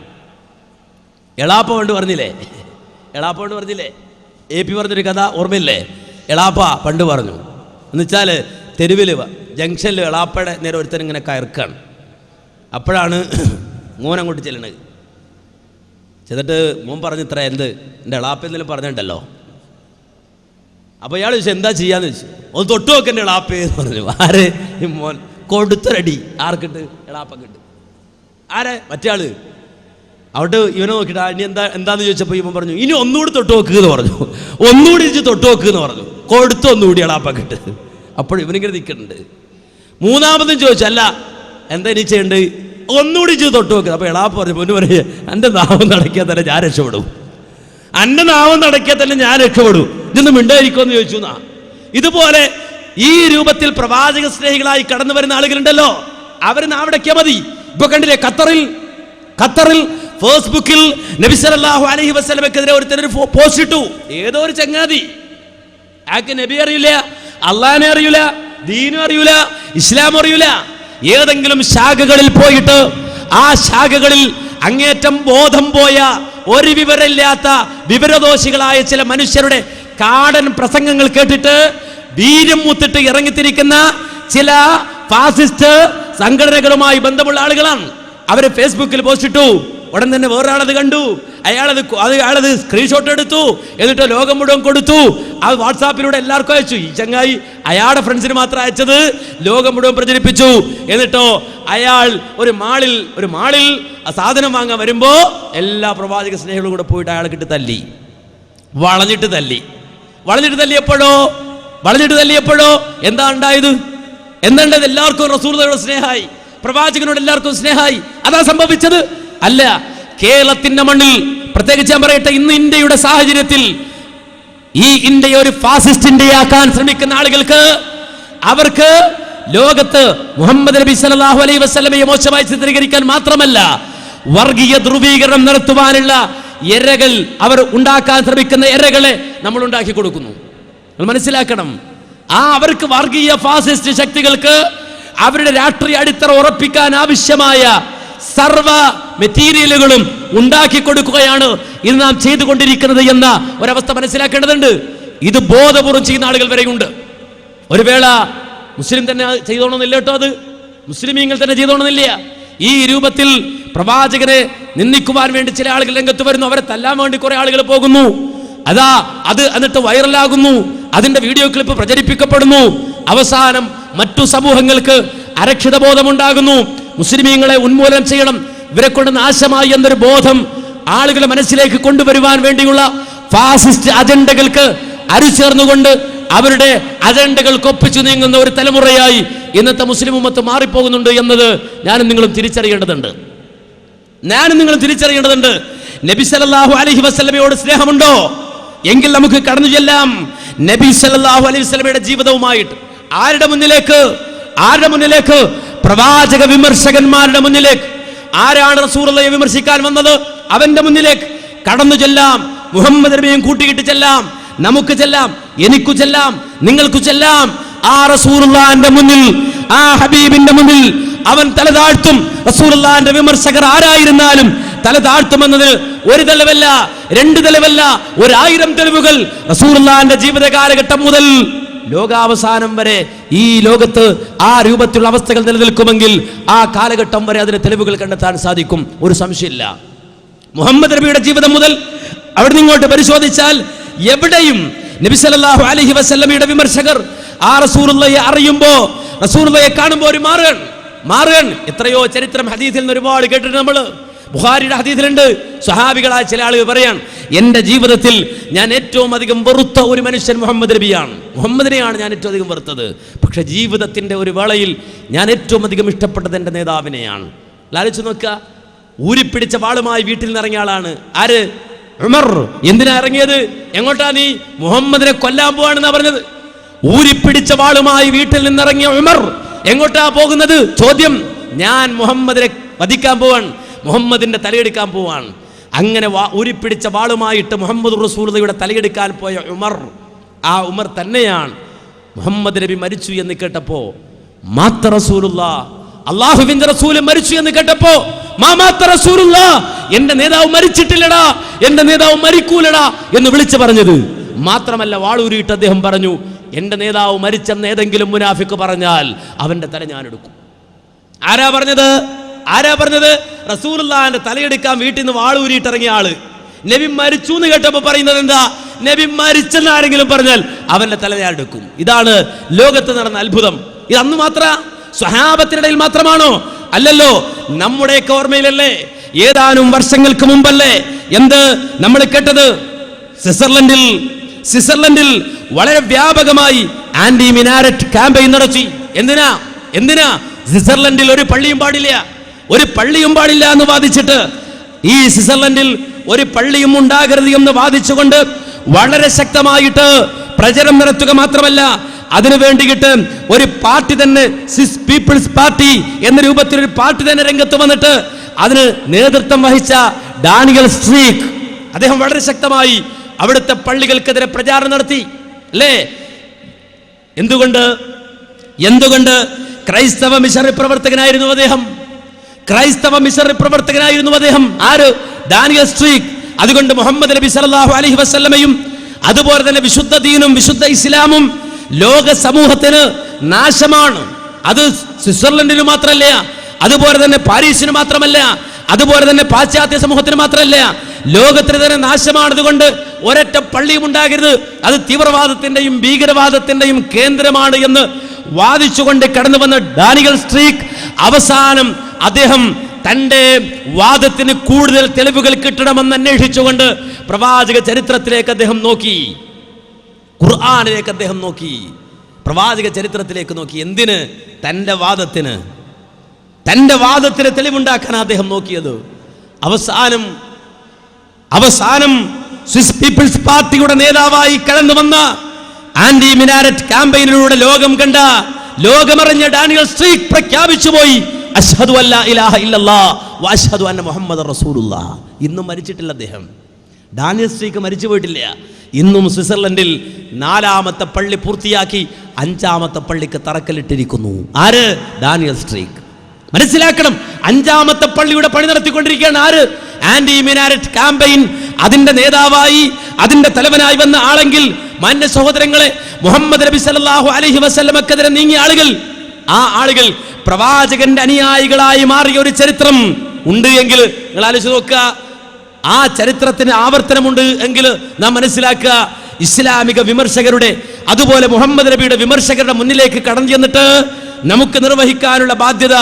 എളാപ്പ പണ്ട് പറഞ്ഞില്ലേ AP പറഞ്ഞൊരു കഥ ഓർമ്മയില്ലേ? എളാപ്പ പണ്ട് പറഞ്ഞു എന്നുവെച്ചാൽ തെരുവിൽ ജംഗ്ഷനിൽ എളാപ്പയുടെ നേരെ ഒരുത്തൻ ഇങ്ങനെ കയർക്കാണ്. അപ്പോഴാണ് മോൻ അങ്ങോട്ട് ചെല്ലണത്. ചെന്നിട്ട് മോൻ പറഞ്ഞു, ഇത്ര എൻ്റെ എളാപ്പ എന്തെങ്കിലും പറഞ്ഞിട്ടുണ്ടല്ലോ. അപ്പോൾ ഇയാൾ ചോദിച്ചു എന്താ ചെയ്യാന്ന് ചോദിച്ചു. ഒന്ന് തൊട്ട് നോക്കൻ്റെ എളാപ്പേ എന്ന് പറഞ്ഞു. ആര്? മോൻ. കൊടുത്തൊരടി. ആർക്കിട്ട്? എളാപ്പക്കിട്ട്. ആരെ? മറ്റേ ആള്. അവിടെ ഇവനെ നോക്കിയിട്ട് ഇനി എന്താന്ന് ചോദിച്ചപ്പോൾ ഇവൻ പറഞ്ഞു, ഇനി ഒന്നുകൂടി തൊട്ട് നോക്കുക എന്ന് പറഞ്ഞു. ഒന്നുകൂടി ഇഞ്ച് തൊട്ട് നോക്കുക എന്ന് പറഞ്ഞു. കൊടുത്ത് ഒന്നുകൂടി എളാപ്പക്കിട്ട്. അപ്പോൾ ഇവനിങ്ങനെ നിൽക്കുന്നുണ്ട്. മൂന്നാമതും ചോദിച്ചു, അല്ല എന്താ ഇനി ചെയ്യേണ്ടത്? ഒന്നുകൂടി ഇഞ്ച് തൊട്ട് നോക്കുക. അപ്പോൾ എളാപ്പ പറഞ്ഞു, പൊന്നു പറയേ, എൻ്റെ നാമം നടക്കിയാൽ തന്നെ ഞാൻ രക്ഷപ്പെടും. ഇതൊന്നും മിണ്ടായിരിക്കുമെന്ന് ചോദിച്ചു എന്നാ. ഇതുപോലെ ഈ രൂപത്തിൽ പ്രവാചക സ്നേഹികളായി കടന്നു വരുന്ന ആളുകളുണ്ടല്ലോ, അവർ നാവിടക്കിയാൽ മതി. ഇപ്പൊ കണ്ടില്ലേ, ഖത്തറിൽ ഫേസ്ബുക്കിൽ നബി സല്ലല്ലാഹു അലൈഹി വസല്ലമക്കെതിരെ ഒരുത്തരൊരു പോസ്റ്റ് ഇട്ടു. ഏതോ ഒരു ചങ്ങാതി, ആക്ക് നബി അറിയില്ല, അള്ളാഹിനെ അറിയില്ല, ദീനും അറിയില്ല, ഇസ്ലാം അറിയില്ല. ഏതെങ്കിലും ശാഖകളിൽ പോയിട്ട് ആ ശാഖകളിൽ അങ്ങേറ്റം ബോധം പോയ ഒരു വിവരമില്ലാത്ത വിവരദോഷികളായ ചില മനുഷ്യരുടെ കാടൻ പ്രസംഗങ്ങൾ കേട്ടിട്ട് വീര്യം മുത്തിട്ട് ഇറങ്ങിത്തിരിക്കുന്ന ചില ഫാസിസ്റ്റ് സംഘടനകളുമായി ബന്ധമുള്ള ആളുകളാണ്. അവര് ഫേസ്ബുക്കിൽ പോസ്റ്റ് ഇട്ടു. ഉടൻ തന്നെ വേറൊരാളത് കണ്ടു. അയാളത് സ്ക്രീൻഷോട്ട് എടുത്തു. എന്നിട്ട് ലോകം മുഴുവൻ കൊടുത്തു. അത് വാട്സാപ്പിലൂടെ എല്ലാവർക്കും അയച്ചു. ഈ ചങ്ങായി അയാളുടെ ഫ്രണ്ട്സിന് മാത്രം അയച്ചത് ലോകം മുഴുവൻ പ്രചരിപ്പിച്ചു. എന്നിട്ടോ അയാൾ ഒരു മാളിൽ സാധനം വാങ്ങാൻ വരുമ്പോ എല്ലാ പ്രവാചക സ്നേഹികളും കൂടെ പോയിട്ട് അയാളെ കിട്ടി തല്ലി. വളഞ്ഞിട്ട് തല്ലിയപ്പോഴോ എന്താ ഉണ്ടായത്? എല്ലാവർക്കും റസൂലുള്ളാഹിയോട് സ്നേഹമായി, പ്രവാചകനോട് എല്ലാവർക്കും സ്നേഹമായി. അതാ സംഭവിച്ചത്? അല്ല. കേരളത്തിന്റെ മണ്ണിൽ, പ്രത്യേകിച്ച് ഞാൻ പറയട്ടെ, ഇന്ന് ഇന്ത്യയുടെ സാഹചര്യത്തിൽ ഈ ഇന്ത്യയെ ഒരു ഫാസിസ്റ്റ് ഇന്ത്യയാക്കാൻ ശ്രമിക്കുന്ന ആളുകൾക്ക്, അവർക്ക് ലോകത്ത് മുഹമ്മദ് നബി സല്ലല്ലാഹു അലൈഹി വസല്ലമയെ മോശമായി ചിത്രീകരിക്കാൻ മാത്രമല്ല, വർഗീയ ധ്രുവീകരണം നടത്തുവാനുള്ള എരകൾ അവർ ഉണ്ടാക്കാൻ ശ്രമിക്കുന്ന എരകളെ നമ്മൾ ഉണ്ടാക്കി കൊടുക്കുന്നു. മനസ്സിലാക്കണം. അവർക്ക് വർഗീയ ഫാസിസ്റ്റ് ശക്തികൾക്ക് അവരുടെ രാഷ്ട്രീയ അടിത്തറ ഉറപ്പിക്കാൻ ആവശ്യമായ സർവ മെറ്റീരിയലുകളും ഉണ്ടാക്കി കൊടുക്കുകയാണ് ഇന്ന് നാം ചെയ്തുകൊണ്ടിരിക്കുന്നത് എന്ന ഒരവസ്ഥ മനസ്സിലാക്കേണ്ടതുണ്ട്. ഇത് ബോധപൂർവം ചെയ്യുന്ന ആളുകൾ വരെയുണ്ട്. ഒരു വേള മുസ്ലിം തന്നെ ചെയ്തോണമെന്നില്ല കേട്ടോ, അത് മുസ്ലിമീങ്ങൾ തന്നെ ചെയ്തോണമെന്നില്ല. ഈ രൂപത്തിൽ പ്രവാചകനെ നിന്ദിക്കുവാൻ വേണ്ടി ചില ആളുകൾ രംഗത്ത് വരുന്നു. അവരെ തല്ലാൻ വേണ്ടി കുറെ ആളുകൾ പോകുന്നു. അത് എന്നിട്ട് വൈറലാകുന്നു. അതിന്റെ വീഡിയോ ക്ലിപ്പ് പ്രചരിപ്പിക്കപ്പെടുന്നു. അവസാനം മറ്റു സമൂഹങ്ങൾക്ക് അരക്ഷിത ബോധമുണ്ടാകുന്നു. മുസ്ലിമീങ്ങളെ ഉന്മൂലനം ചെയ്യണം, ഇവരെ കൊണ്ട് നാശമായി എന്നൊരു ബോധം ആളുകളെ മനസ്സിലേക്ക് കൊണ്ടുവരുവാൻ വേണ്ടിയുള്ള ഫാസിസ്റ്റ് അജണ്ടകൾക്ക് അരിചേർന്നുകൊണ്ട് അവരുടെ അജണ്ടകൾക്കൊപ്പിച്ചു നീങ്ങുന്ന ഒരു തലമുറയായി ഇന്നത്തെ മുസ്ലിം ഉമ്മത്ത് മാറിപ്പോകുന്നുണ്ട് എന്നത് ഞാനും നിങ്ങളും തിരിച്ചറിയേണ്ടതുണ്ട്. നബി സല്ലല്ലാഹു അലൈഹി വസല്ലമയോട് സ്നേഹമുണ്ടോ എങ്കിൽ നമുക്ക് കടന്നു ചെല്ലാം നബി സല്ലല്ലാഹു അലൈഹി വസല്ലമയുടെ ജീവിതവുമായിട്ട്. ആരുടെ മുന്നിലേക്ക്? പ്രവാചക വിമർശകന്മാരുടെ മുന്നിലേക്ക്. ആരാണ് റസൂലുള്ളാഹിയെ വിമർശിക്കാൻ വന്നത്? അവന്റെ മുന്നിലേക്ക് കടന്നു ചെല്ലാം. മുഹമ്മദ് നബിയും കൂട്ടിയിട്ട് ചെല്ലാം. നമുക്ക് ചെല്ലാം, എനിക്കു ചെല്ലാം, നിങ്ങൾക്ക് ചെല്ലാം. ആ റസൂലുള്ളാഹിന്റെ മുന്നിൽ, ആ ഹബീബിന്റെ മുന്നിൽ അവൻ തല താഴ്ത്തും. റസൂലുള്ളാഹിന്റെ വിമർശകർ ആരായിരുന്നാലും തല താഴ്ത്തുമെന്നത് ഒരു തെളിവല്ല, രണ്ട് തെളിവല്ല, 1000 തെളിവുകൾ റസൂലുള്ളാഹിന്റെ ജീവിത കാലഘട്ടം മുതൽ ലോകാവസാനം വരെ ഈ ലോകത്ത് ആ രൂപത്തിലുള്ള അവസ്ഥകൾ നിലനിൽക്കുമെങ്കിൽ ആ കാലഘട്ടം വരെ അതിന് തെളിവുകൾ കണ്ടെത്താൻ സാധിക്കും. ഒരു സംശയമില്ല. മുഹമ്മദ് നബിയുടെ ജീവിതം മുതൽ അവിടെ നിങ്ങോട്ട് പരിശോധിച്ചാൽ എവിടെയും നബി സല്ലല്ലാഹു അലൈഹി വസല്ലമയുടെ വിമർശകർ ആ റസൂലുള്ളാഹിയെ അറിയുമ്പോ, റസൂലുള്ളാഹിയെ കാണുമ്പോൾ ഒരു മാറുകൻ. എത്രയോ ചരിത്രം ഹദീസിൽ നിന്ന് ഒരുപാട് കേട്ടിട്ട് നമ്മള്. ബുഖാരിയുടെ ഹദീസിലുണ്ട്, സ്വഹാബികളായ ചില ആളുകൾ പറയാൻ, എന്റെ ജീവിതത്തിൽ ഞാൻ ഏറ്റവും അധികം വെറുത്ത ഒരു മനുഷ്യൻ മുഹമ്മദ് നബിയാണ്. മുഹമ്മദിനെയാണ് ഞാൻ ഏറ്റവും അധികം വെറുത്തത്. പക്ഷെ ജീവിതത്തിന്റെ ഒരു വേളയിൽ ഞാൻ ഏറ്റവും അധികം ഇഷ്ടപ്പെട്ടത് എന്റെ നേതാവിനെയാണ്. ആലോചിച്ച് നോക്കുക. ഊരിപ്പിടിച്ച വാളുമായി വീട്ടിൽ നിന്ന് ഇറങ്ങിയ ആളാണ് ആര്? ഉമർ. എന്തിനാ ഇറങ്ങിയത്? എങ്ങോട്ടാ? നീ മുഹമ്മദിനെ കൊല്ലാൻ പോവാണെന്നാ പറഞ്ഞത്. ഊരിപ്പിടിച്ച വാളുമായി വീട്ടിൽ നിന്നിറങ്ങിയ ഉമർ എങ്ങോട്ടാ പോകുന്നത്? ചോദ്യം. ഞാൻ മുഹമ്മദിനെ വധിക്കാൻ പോവാൻ, മുഹമ്മദിന്റെ തലയെടുക്കാൻ പോവാൻ. അങ്ങനെ ഊരിപ്പിടിച്ച വാളുമായിട്ട് മുഹമ്മദ് റസൂലുള്ളാഹിയുടെ തലയെടുക്കാൻ പോയ ഉമർ, ആ ഉമർ തന്നെയാണ് മുഹമ്മദ് നബി മരിച്ചു എന്ന് കേട്ടപ്പോ, മാത്ത റസൂലുള്ളാഹ്, അല്ലാഹുവിന്റെ റസൂൽ മരിച്ചു എന്ന് കേട്ടപ്പോ, മാമാത്ത റസൂലുള്ളാഹ്, എന്റെ നേതാവ് മരിച്ചിട്ടില്ലടാ, എന്റെ നേതാവ് മരിക്കൂലടാ എന്ന് വിളിച്ചു പറഞ്ഞത്. മാത്രമല്ല വാളൂരിയിട്ട് അദ്ദേഹം പറഞ്ഞു, എന്റെ നേതാവ് മരിച്ചെന്ന് ഏതെങ്കിലും മുനാഫിക്ക് പറഞ്ഞാൽ അവന്റെ തല ഞാൻ എടുക്കും. ആരാ പറഞ്ഞത്? റസൂലുള്ളാഹിന്റെ തലയെടുക്കാൻ വീട്ടിൽ നിന്ന് വാളൂരിയിട്ട് ഇറങ്ങിയ ആള്. നബി മരിച്ചു എന്ന് കേട്ടപ്പോ പറയുന്നത് എന്താ? നബി മരിച്ചെന്ന് ആരെങ്കിലും പറഞ്ഞാൽ അവന്റെ തല ഞാൻ എടുക്കും. ഇതാണ് ലോകത്ത് നടന്ന അത്ഭുതം. ഇത് അന്ന് മാത്ര സ്വഹാബത്തിനിടയിൽ മാത്രമാണോ? അല്ലല്ലോ. നമ്മുടെയൊക്കെ ഓർമ്മയിലല്ലേ, ഏതാനും വർഷങ്ങൾക്ക് മുമ്പല്ലേ എന്ത് നമ്മൾ കേട്ടത്? സ്വിറ്റ്സർലൻഡിൽ വളരെ വ്യാപകമായി ആന്റി മിനാരറ്റ് ക്യാമ്പയിൻ നടത്തി. എന്തിനാ? സ്വിറ്റ്സർലൻഡിൽ ഒരു പള്ളിയും പാടില്ല എന്ന് വാദിച്ചിട്ട്, ഈ സ്വിറ്റ്സർലൻഡിൽ ഒരു പള്ളിയും ഉണ്ടാകരുത് എന്ന് വാദിച്ചുകൊണ്ട് വളരെ ശക്തമായിട്ട് പ്രചരണം നടത്തുക മാത്രമല്ല, അതിനു വേണ്ടിയിട്ട് ഒരു പാർട്ടി തന്നെ, സ്വിസ് പീപ്പിൾസ് പാർട്ടി എന്ന രൂപത്തിൽ ഒരു പാർട്ടി തന്നെ രംഗത്ത് വന്നിട്ട് അതിന് നേതൃത്വം വഹിച്ച ഡാനിയൽ സ്ട്രീക്ക്, അദ്ദേഹം വളരെ ശക്തമായി അവിടുത്തെ പള്ളികൾക്കെതിരെ പ്രചാരണം നടത്തി അല്ലേ? എന്തുകൊണ്ട്? ക്രൈസ്തവ മിഷണറി പ്രവർത്തകനായിരുന്നു അദ്ദേഹം. ആര്? Daniel streak. അതുകൊണ്ട് മുഹമ്മദ് നബി സല്ലല്ലാഹു അലൈഹി വസല്ലമയും അതുപോലെ തന്നെ വിശുദ്ധ ദീനും വിശുദ്ധ ഇസ്ലാമും ലോക സമൂഹത്തിന് നാശമാണ്. അത് സ്വിറ്റ്സർലൻഡിന് മാത്രമല്ല, അതുപോലെ തന്നെ പാരീസിന് മാത്രമല്ല, അതുപോലെ തന്നെ പാശ്ചാത്യ സമൂഹത്തിന് മാത്രമല്ല, ലോകത്തിന് തന്നെ നാശമാണ്. അതുകൊണ്ട് ഒരൊറ്റ പള്ളിയും ഉണ്ടാകരുത്, അത് തീവ്രവാദത്തിന്റെയും ഭീകരവാദത്തിന്റെയും കേന്ദ്രമാണ് എന്ന് വാദിച്ചുകൊണ്ട് കടന്നു വന്ന ഡാനിയൽ സ്ട്രീക്ക് അവസാനം അദ്ദേഹം തന്റെ വാദത്തിന് കൂടുതൽ തെളിവുകൾ കിട്ടണമെന്ന് അന്വേഷിച്ചുകൊണ്ട് പ്രവാചക ചരിത്രത്തിലേക്ക് അദ്ദേഹം നോക്കി, ഖുർആനിലേക്ക് അദ്ദേഹം നോക്കി, പ്രവാചക ചരിത്രത്തിലേക്ക് നോക്കി. എന്തിന്? തന്റെ വാദത്തിന് തെളിവുണ്ടാക്കാൻ അദ്ദേഹം നോക്കിയത്. അവസാനം സ്വിസ് പീപ്പിൾസ് പാർട്ടിയുടെ നേതാവായി കടന്നു വന്ന ആന്റി മിനാരറ്റ് ക്യാമ്പയിനിലൂടെ ലോകമറിഞ്ഞ ഡാനിയൽ സ്ട്രീക്ക് പ്രഖ്യാപിച്ചു പോയി, അശ്ഹദു അല്ലാ ഇലാഹ ഇല്ലല്ലാഹ് വ അശ്ഹദു അന്ന മുഹമ്മദർ റസൂലുള്ളാഹ്. ഇന്നും മരിച്ചിട്ടില്ല അദ്ദേഹം. ഡാനിയൽ സ്ട്രീക്ക് മരിച്ചു പോയിട്ടില്ല. ഇന്നും സ്വിറ്റ്സർലൻഡിൽ 4ാമത്തെ പള്ളി പൂർത്തിയാക്കി 5ാമത്തെ പള്ളിക്ക് തറക്കല്ലിട്ടിരിക്കുന്നു. ആര്? Daniel Streich. മനസ്സിലാക്കണം, 5ാമത്തെ പള്ളിയുടെ പണി നടത്തിക്കൊണ്ടിരിക്കുകയാണ്. ആര്? Anti minaret campaign. അതിന്റെ നേതാവായി, അതിന്റെ തലവനായി വന്ന ആളെങ്കിൽ, മാന്യ സഹോദരങ്ങളെ, മുഹമ്മദ് നബി സല്ലല്ലാഹു അലൈഹി വസല്ലമക്കെതിരെ നീങ്ങിയ ആ ആളുകൾ പ്രവാചകന്റെ അനുയായികളായി മാറിയ ഒരു ചരിത്രം ഉണ്ട് എങ്കിൽ നിങ്ങൾ ആലോചിച്ച് നോക്കുക. ആ ചരിത്രത്തിന് ആവർത്തനമുണ്ട് എങ്കിൽ നാം മനസ്സിലാക്കുക, ഇസ്ലാമിക വിമർശകരുടെ അതുപോലെ മുഹമ്മദ് നബിയുടെ വിമർശകരുടെ മുന്നിലേക്ക് കടന്നു ചെന്നിട്ട് നമുക്ക് നിർവഹിക്കാനുള്ള ബാധ്യത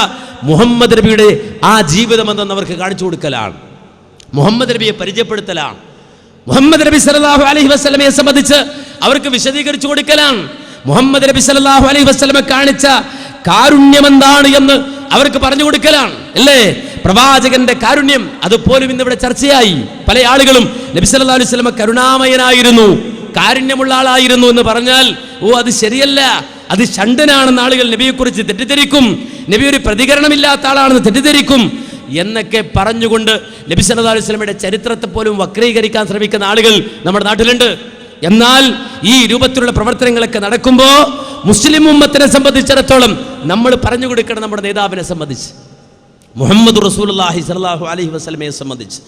മുഹമ്മദ് നബിയുടെ ആ ജീവിതം എന്തെന്ന് അവർക്ക് കാണിച്ചു കൊടുക്കലാണ്, മുഹമ്മദ് നബിയെ പരിചയപ്പെടുത്തലാണ്, മുഹമ്മദ് നബി സല്ലല്ലാഹു അലൈഹി വസല്ലമയെ സംബന്ധിച്ച് അവർക്ക് വിശദീകരിച്ചു കൊടുക്കലാണ്, മുഹമ്മദ് നബി സല്ലല്ലാഹു അലൈഹി വസല്ലമ കാണിച്ച കാരുണ്യം എന്താണ് എന്ന് അവർക്ക് പറഞ്ഞു കൊടുക്കലാണ്. അല്ലേ? പ്രവാചകന്റെ കാരുണ്യം അതുപോലും ഇന്നിവിടെ ചർച്ചയായി. പല ആളുകളും നബി സല്ലല്ലാഹു അലൈഹി വസല്ലമ കരുണാമയനായിരുന്നു, കാരുണ്യമുള്ള ആളായിരുന്നു എന്ന് പറഞ്ഞാൽ അത് ശരിയല്ല, അത് ഷണ്ടനാണെന്ന് ആളുകൾ നബിയെക്കുറിച്ച് തെറ്റിദ്ധരിക്കും, നബി ഒരു പ്രതികരണമില്ലാത്ത ആളാണെന്ന് തെറ്റിദ്ധരിക്കും എന്നൊക്കെ പറഞ്ഞുകൊണ്ട് നബി സല്ലല്ലാഹു അലൈഹി വസല്ലമയുടെ ചരിത്രത്തെ പോലും വക്രീകരിക്കാൻ ശ്രമിക്കുന്ന ആളുകൾ നമ്മുടെ നാട്ടിലുണ്ട്. എന്നാൽ ഈ രൂപത്തിലുള്ള പ്രവർത്തനങ്ങളൊക്കെ നടക്കുമ്പോൾ മുസ്ലിം ഉമ്മത്തിനെ സംബന്ധിച്ചിടത്തോളം നമ്മൾ പറഞ്ഞു കൊടുക്കണം, നമ്മുടെ നേതാവിനെ സംബന്ധിച്ച്, മുഹമ്മദ് റസൂലുള്ളാഹി സ്വല്ലല്ലാഹു അലൈഹി വസല്ലമയെ സംബന്ധിച്ച്,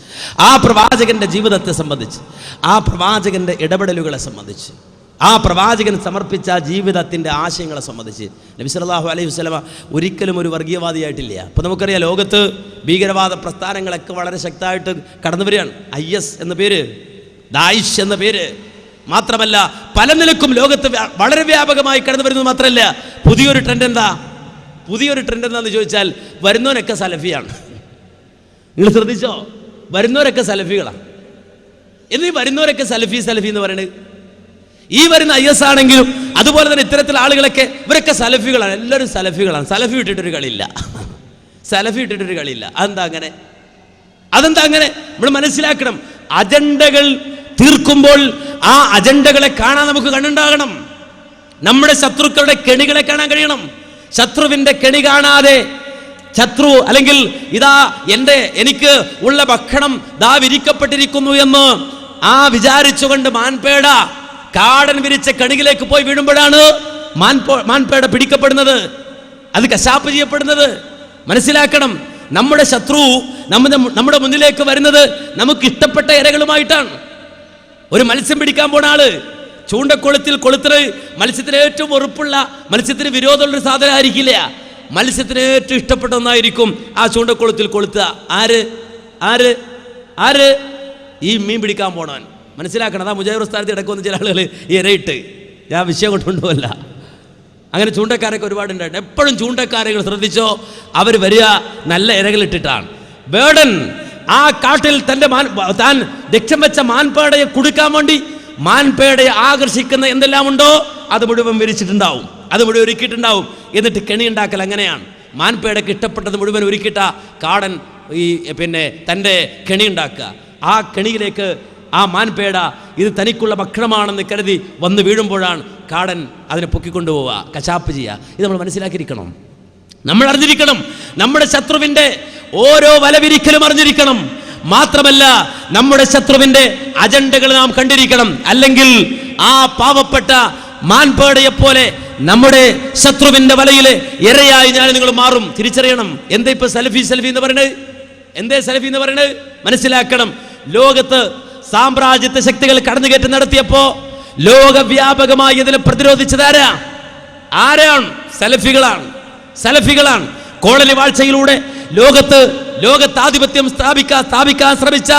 ആ പ്രവാചകന്റെ ജീവിതത്തെ സംബന്ധിച്ച്, ആ പ്രവാചകന്റെ ഇടപെടലുകളെ സംബന്ധിച്ച്, ആ പ്രവാചകൻ സമർപ്പിച്ച ജീവിതത്തിൻ്റെ ആശയങ്ങളെ സംബന്ധിച്ച്. നബി സല്ലല്ലാഹു അലൈഹി വസല്ലമ ഒരിക്കലും ഒരു വർഗീയവാദിയായിട്ടില്ല. അപ്പോൾ നമുക്കറിയാം, ലോകത്ത് ഭീകരവാദ പ്രസ്ഥാനങ്ങളൊക്കെ വളരെ ശക്തമായിട്ട് കടന്നു വരികയാണ്. IS എന്ന പേര്, ദായിഷ് എന്ന പേര് മാത്രമല്ല പല നിലക്കും ലോകത്ത് വളരെ വ്യാപകമായി കടന്നു വരുന്നത് മാത്രമല്ല, പുതിയൊരു ട്രെൻഡ് എന്താണെന്ന് ചോദിച്ചാൽ വരുന്നവരൊക്കെ സലഫിയാണ്. നിങ്ങൾ ശ്രദ്ധിച്ചോ? വരുന്നവരൊക്കെ സലഫികളാണ്. എന്നീ വരുന്നവരൊക്കെ സലഫി എന്ന് പറയുന്നത്, ഈ വരുന്ന IS ആണെങ്കിലും അതുപോലെ തന്നെ ഇത്തരത്തിലുള്ള ആളുകളൊക്കെ ഇവരൊക്കെ സലഫികളാണ്, എല്ലാവരും സലഫികളാണ്. സലഫി ഇട്ടിട്ടൊരു കളിയില്ല. അതെന്താ അങ്ങനെ? നമ്മൾ മനസ്സിലാക്കണം, അജണ്ടകൾ തീർക്കുമ്പോൾ ആ അജണ്ടകളെ കാണാൻ നമുക്ക് കണ്ണുണ്ടാകണം. നമ്മുടെ ശത്രുക്കളുടെ കെണികളെ കാണാൻ കഴിയണം. ശത്രുവിന്റെ കെണി കാണാതെ ശത്രു അല്ലെങ്കിൽ എനിക്ക് ഉള്ള ഭക്ഷണം ദാ വിരിക്കപ്പെട്ടിരിക്കുന്നു എന്ന് വിചാരിച്ചുകൊണ്ട് മാൻപേട കാടൻ വിരിച്ച കണികിലേക്ക് പോയി വീഴുമ്പോഴാണ് മാൻപേട പിടിക്കപ്പെടുന്നത്, അത് കശാപ്പ് ചെയ്യപ്പെടുന്നത്. മനസ്സിലാക്കണം, നമ്മുടെ ശത്രു നമ്മുടെ മുന്നിലേക്ക് വരുന്നത് നമുക്ക് ഇഷ്ടപ്പെട്ട ഇരകളുമായിട്ടാണ്. ഒരു മത്സ്യം പിടിക്കാൻ പോണ ആള് ചൂണ്ടക്കൊളുത്തിൽ കൊളുത്തത് മത്സ്യത്തിന് ഏറ്റവും ഉറപ്പുള്ള, മത്സ്യത്തിന് വിരോധമുള്ളൊരു സാധനം ആയിരിക്കില്ല, മത്സ്യത്തിന് ഏറ്റവും ഇഷ്ടപ്പെട്ട ഒന്നായിരിക്കും ആ ചൂണ്ടക്കൊളുത്തിൽ കൊളുത്തുക. ആര്? ഈ മീൻ പിടിക്കാൻ പോണവൻ. മനസ്സിലാക്കണം, അതാ മുജാഹിർ സ്ഥാനത്ത് ഇടയ്ക്കൊന്ന് ചില ആളുകൾ ഈ ഇരയിട്ട്, ഞാൻ വിഷയം കൊണ്ടുപോകല്ല, അങ്ങനെ ചൂണ്ടക്കാരൊക്കെ ഒരുപാടുണ്ടായിട്ട്. എപ്പോഴും ചൂണ്ടക്കാരകൾ ശ്രദ്ധിച്ചോ, അവർ വരിക നല്ല ഇരകളിട്ടിട്ടാണ്. വേടൻ ആ കാട്ടിൽ താൻ ലക്ഷ്യം വെച്ച മാൻപേടയെ കുടുക്കാൻ വേണ്ടി മാൻപേടയെ ആകർഷിക്കുന്ന എന്തെല്ലാം ഉണ്ടോ അത് മുഴുവൻ വിരിച്ചിട്ടുണ്ടാവും, അത് മുഴുവൻ ഒരുക്കിയിട്ടുണ്ടാവും. എന്നിട്ട് കെണി ഉണ്ടാക്കൽ അങ്ങനെയാണ്. മാൻപേടയ്ക്ക് ഇഷ്ടപ്പെട്ടത് മുഴുവൻ ഒരുക്കിയിട്ട കാടൻ തൻ്റെ കെണി ഉണ്ടാക്കുക. ആ കെണിയിലേക്ക് ആ മാൻപേട ഇത് തനിക്കുള്ള ഭക്ഷണമാണെന്ന് കരുതി വന്ന് വീഴുമ്പോഴാണ് കാടൻ അതിനെ പൊക്കിക്കൊണ്ടുപോവുക, കശാപ്പ് ചെയ്യുക. ഇത് നമ്മൾ മനസ്സിലാക്കിയിരിക്കണം, നമ്മൾ അറിഞ്ഞിരിക്കണം. നമ്മുടെ ശത്രുവിൻ്റെ ഓരോ വലവിരിക്കലും അറിഞ്ഞിരിക്കണം. മാത്രമല്ല നമ്മുടെ ശത്രുവിൻ്റെ അജണ്ടകൾ നാം കണ്ടിരിക്കണം. അല്ലെങ്കിൽ ആ പാവപ്പെട്ട മാൻപേടയെ പോലെ നമ്മുടെ ശത്രുവിൻ്റെ വലയിലെ ഇരയായി ഞാൻ നിങ്ങൾ മാറും. തിരിച്ചറിയണം. എന്താ ഇപ്പൊ സലഫി എന്ന് പറയുന്നത്? മനസ്സിലാക്കണം. ലോകത്ത് സാമ്രാജ്യത്വ ശക്തികൾ കടന്നുകയറ്റം നടത്തിയപ്പോ ലോകവ്യാപകമായി ഇതിനെ പ്രതിരോധിച്ചത് ആരാണ്? സലഫികളാണ്. കോളനി വാഴ്ചയിലൂടെ ലോകത്താധിപത്യം സ്ഥാപിക്കാൻ ശ്രമിച്ച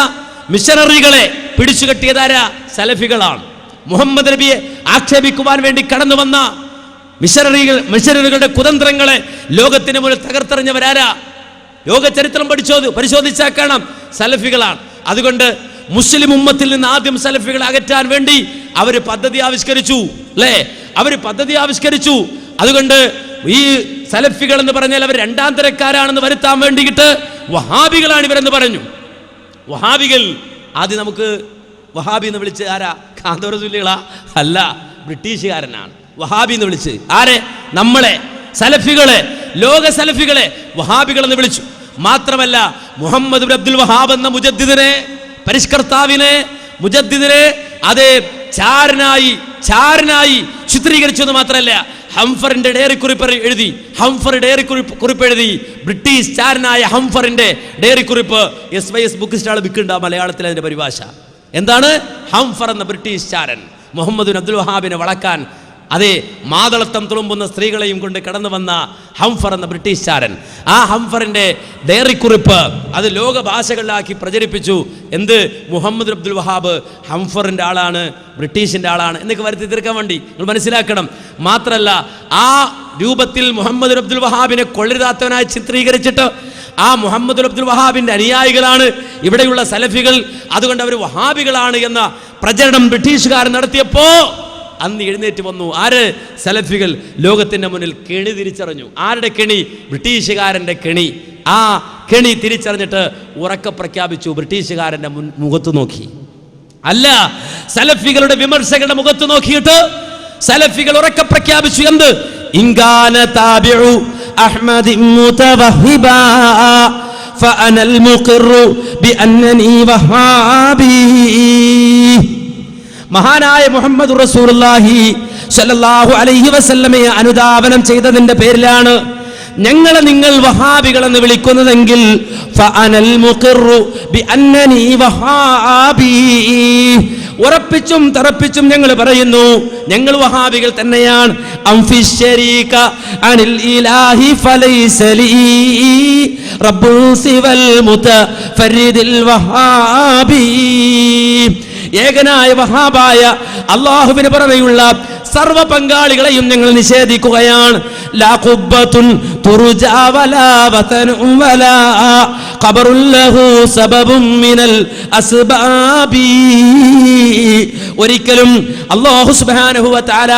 മിഷനറികളെ പിടിച്ചുകെട്ടിയതാരാ? സലഫികളാണ്. മുഹമ്മദ് നബിയെ ആക്ഷേപിക്കുവാൻ വേണ്ടി കടന്നു വന്ന മിഷനറികളുടെ കുതന്ത്രങ്ങളെ ലോകത്തിന് മുന്നിൽ തകർത്തെറിഞ്ഞവരാരാ? ലോക ചരിത്രം പരിശോധിച്ചാൽ കാണാം, സലഫികളാണ്. അതുകൊണ്ട് മുസ്ലിം ഉമ്മത്തിൽ നിന്ന് ആദ്യം സലഫികളെ അകറ്റാൻ വേണ്ടി അവര് പദ്ധതി ആവിഷ്കരിച്ചു. അതുകൊണ്ട് ഈ സലഫികൾ എന്ന് പറഞ്ഞാൽ അവർ രണ്ടാം തരക്കാരാണെന്ന് വരുത്താൻ വേണ്ടിയിട്ട് വഹാബികളാണ് ഇവരെന്ന് പറഞ്ഞു. വഹാബികൾ ആദ്യം നമുക്ക് വഹാബി എന്ന് വിളിച്ച് ആരാ? കാന്തോറസുല്ലികളാ? അല്ല, ബ്രിട്ടീഷുകാരനാണ് വഹാബി എന്ന് വിളിച്ച്. ആരെ? നമ്മളെ സലഫികളെ, ലോക സലഫികളെ വഹാബികൾ എന്ന് വിളിച്ചു. മാത്രമല്ല മുഹമ്മദ് ബിൻ അബ്ദുൽ വഹാബ് എന്ന മുജദ്ദിദിനെ, പരിഷ്കർത്താവിനെ, മുജദ്ദിദിനെ അതേ ചാരനായി ചിത്രീകരിച്ചു എന്ന് മാത്രമല്ല, ഹംഫറിന്റെ ഡയറി കുറിപ്പ് എഴുതി. ബ്രിട്ടീഷ് ചാരനായ ഹംഫറിന്റെ ഡയറി കുറിപ്പ് SYS ബുക്ക് സ്റ്റാൾ വിൽക്കുന്നുണ്ട്. മലയാളത്തിൽ അതിന്റെ പരിഭാഷ എന്താണ്? ഹംഫർ എന്ന ബ്രിട്ടീഷ് ചാരൻ മുഹമ്മദ് ബിൻ അബ്ദുൽ വഹാബിനെ വളക്കാൻ അതേ മാതളത്വം തുളുമ്പുന്ന സ്ത്രീകളെയും കൊണ്ട് കടന്നു വന്ന ഹംഫർ എന്ന ബ്രിട്ടീഷ് ചാരൻ. ആ ഹംഫറിന്റെ ഡയറി കുറിപ്പ് അത് ലോക ഭാഷകളിലാക്കി പ്രചരിപ്പിച്ചു. എന്ത്? മുഹമ്മദ് അബ്ദുൽ വഹാബ് ഹംഫറിന്റെ ആളാണ്, ബ്രിട്ടീഷിന്റെ ആളാണ് എന്നൊക്കെ വരുത്തി തീർക്കാൻ വേണ്ടി. നിങ്ങൾ മനസ്സിലാക്കണം. മാത്രമല്ല ആ രൂപത്തിൽ മുഹമ്മദ് അബ്ദുൽ വഹാബിനെ കൊള്ളരുതാത്തവനായി ചിത്രീകരിച്ചിട്ട് ആ മുഹമ്മദ് അബ്ദുൽ വഹാബിന്റെ അനുയായികളാണ് ഇവിടെയുള്ള സലഫികൾ, അതുകൊണ്ട് അവർ വഹാബികളാണ് എന്ന പ്രചരണം ബ്രിട്ടീഷുകാർ നടത്തിയപ്പോ അന്ന് എഴുന്നേറ്റ് വന്നു ആര്? സലഫികൾ. ലോകത്തിന്റെ മുന്നിൽ കെണി തിരിച്ചറിഞ്ഞു. ആരുടെ കെണി? ബ്രിട്ടീഷുകാരന്റെ കെണി. ആ കെണി തിരിച്ചറിഞ്ഞിട്ട് ഉറക്കെ പ്രഖ്യാപിച്ചു. ബ്രിട്ടീഷുകാരന്റെ മുഖത്ത് നോക്കി അല്ല, സലഫികളുടെ വിമർശകരുടെ മുഖത്ത് നോക്കിയിട്ട് സലഫികൾ ഉറക്കെ പ്രഖ്യാപിച്ചു. എന്ത്? ഇൻകാന താബിഉ അഹ്മദി മുതവഹിബാ ഫഅനൽ മുഖിറു ബിഅന്നനി വഹാബി. മഹാനായ മുഹമ്മദ് റസൂലുള്ളാഹി സ്വല്ലല്ലാഹു അലൈഹി വസല്ലമയെ അനുധാവനം ചെയ്തതിന്റെ പേരിലാണ് ഞങ്ങളെ നിങ്ങൾ വഹാബികൾ എന്ന് വിളിക്കുന്നതെങ്കിൽ ഫഅനൽ മുഖിറു ബിഅന്നനി വഹാബി, ഉറപ്പിച്ചും തറപ്പിച്ചും ഞങ്ങൾ പറയുന്നു ഞങ്ങൾ വഹാബികൾ തന്നെയാണ്. അംഫിശ് ശരീക അനിൽ ഇലാഹി ഫലൈസ ലീ റബ്ബു സിവൽ മുതഫരിദിൽ വഹാബി. ഏകനായ വഹാബായ അല്ലാഹുവിന് പുറമെയുള്ള സർവ പങ്കാളികളെയും ഞങ്ങൾ നിഷേധിക്കുകയാണ്. ലാ ഖുബ്ബത്തുൻ തുർജാ വലാ വതനുൻ വലാ ഖബറുൻ ലഹു സബബുൻ മിനൽ അസ്ബാബി. ഒരിക്കലും അല്ലാഹു സുബ്ഹാനഹു വ തആല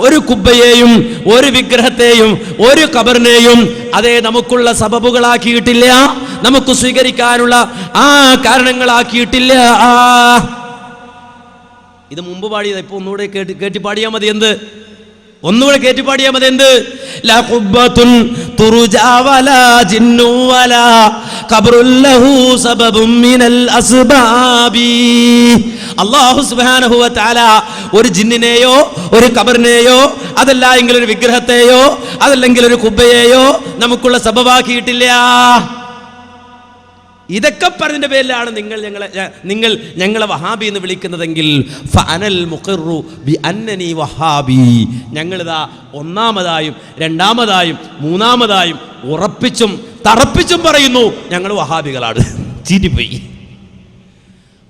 ഒരു കുബ്ബയെയും ഒരു വിഗ്രഹത്തെയും ഒരു ഖബറിനെയും അതേ നമുക്കുള്ള സബബുകളാക്കിയിട്ടില്ല, നമുക്ക് സ്വീകരിക്കാനുള്ള ആ കാരണങ്ങളാക്കിയിട്ടില്ല. ഇത് മുമ്പ് പാടിയത് ഇപ്പൊ ഒന്നുകൂടെ കേട്ടി പാടിയാൽ മതി. എന്ത്? ഒന്നുകൂടെ കേട്ടി പാടിയാൽ മതി. എന്ത്? ലാ ഖുബ്ബത്തുൻ തുർജാ വലാ ജിന്നു വലാ ഖബ്റുൻ ലഹു സബബുൻ മിനൽ അസ്ബാബി. അല്ലാഹു സുബ്ഹാനഹു വ തആല ഒരു ജിന്നിനെയോ ഒരു ഖബറിനെയോ അതല്ല എങ്കിൽ ഒരു വിഗ്രഹത്തെയോ അതല്ലെങ്കിൽ ഒരു കുബ്ബയെയോ നമുക്കുള്ള സബബാക്കിയിട്ടില്ല. ഇതൊക്കെ പറഞ്ഞതിന്റെ പേരിലാണ് നിങ്ങൾ ഞങ്ങളെ വഹാബി എന്ന് വിളിക്കുന്നതെങ്കിൽ ഫഅനൽ മുഖിറു ബിഅന്നനി വഹാബി, ഞങ്ങളിതാ ഒന്നാമതായും രണ്ടാമതായും മൂന്നാമതായും ഉറപ്പിച്ചും തറപ്പിച്ചും പറയുന്നു ഞങ്ങൾ വഹാബികളാണ്. ചീറ്റിപ്പോയി,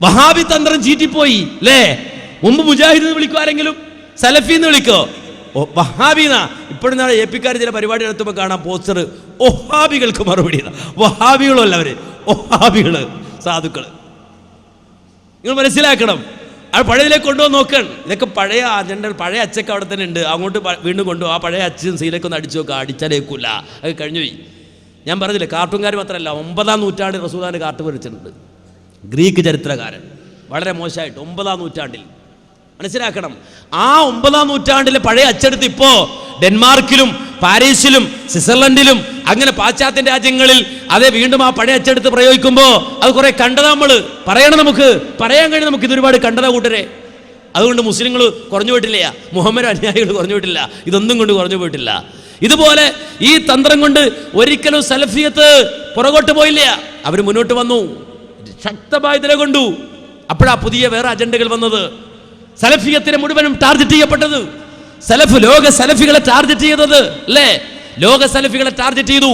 വഹാബി തന്ത്രം ചീറ്റിപ്പോയി അല്ലേ? മുമ്പ് മുജാഹിദ് എന്ന് വിളിക്കോ, ആരെങ്കിലും സലഫി എന്ന് വിളിക്കോ, വഹാബിന. ഇപ്പോഴും നാളെ APക്കാർ ചില പരിപാടി നടത്തുമ്പോൾ കാണാം പോസ്റ്റർ വഹാബികൾക്ക് മറുപടി. വഹാബികളും അല്ല അവര്, വഹാബികള് സാധുക്കള്. നിങ്ങൾ മനസ്സിലാക്കണം. അത് പഴയതിലേക്ക് കൊണ്ടുപോകാൻ നോക്കണം. ഇതൊക്കെ പഴയ അജണ്ട, പഴയ അച്ചൊക്കെ അവിടെ തന്നെ ഉണ്ട്. അങ്ങോട്ട് വീണ്ടും കൊണ്ടുപോകും. ആ പഴയ അച്ഛൻ സീലൊക്കെ ഒന്ന് അടിച്ചു നോക്കുക, അടിച്ചാലേക്കൂല. അത് കഴിഞ്ഞുപോയി. ഞാൻ പറഞ്ഞില്ലേ, കാർട്ടൂൺകാർ മാത്രമല്ല, 9-ാം നൂറ്റാണ്ടിൽ റസൂലുള്ളാഹിന്റെ കാർട്ടൂൺ വരച്ചിട്ടുണ്ട്. ഗ്രീക്ക് ചരിത്രകാരൻ വളരെ മോശമായിട്ട് 9-ാം നൂറ്റാണ്ടിൽ. മനസ്സിലാക്കണം. ആ 9-ാം നൂറ്റാണ്ടിലെ പഴയ അച്ചെടുത്ത് ഇപ്പോ ഡെൻമാർക്കിലും പാരീസിലും സ്വിറ്റ്സർലൻഡിലും അങ്ങനെ പാശ്ചാത്യ രാജ്യങ്ങളിൽ അതേ വീണ്ടും ആ പഴയ അച്ചെടുത്ത് പ്രയോഗിക്കുമ്പോൾ അത് കുറെ കണ്ടതാ. നമ്മൾ പറയണം, നമുക്ക് പറയാൻ കഴിയും. നമുക്ക് ഇതൊരുപാട് കണ്ടതാ കൂട്ടരെ. അതുകൊണ്ട് മുസ്ലിങ്ങൾ കുറഞ്ഞു പോയിട്ടില്ല, മുഹമ്മദ് അനുയായികൾ കുറഞ്ഞു പോയിട്ടില്ല, ഇതൊന്നും കൊണ്ട് കുറഞ്ഞു പോയിട്ടില്ല. ഇതുപോലെ ഈ തന്ത്രം കൊണ്ട് ഒരിക്കലും സലഫിയത്ത് പുറകോട്ട് പോയില്ല. അവർ മുന്നോട്ട് വന്നു. ശക്തമായി നിലകൊണ്ടു. അപ്പോഴാ പുതിയ വേറെ അജണ്ടകൾ വന്നത്. സലഫിയത്തിനെ മുഴുവനും ടാർഗറ്റ് ചെയ്യപ്പെട്ടത്. ലോക സലഫികളെ ടാർഗറ്റ് ചെയ്തത് അല്ലേ? ലോക സലഫികളെ ടാർഗറ്റ് ചെയ്തു.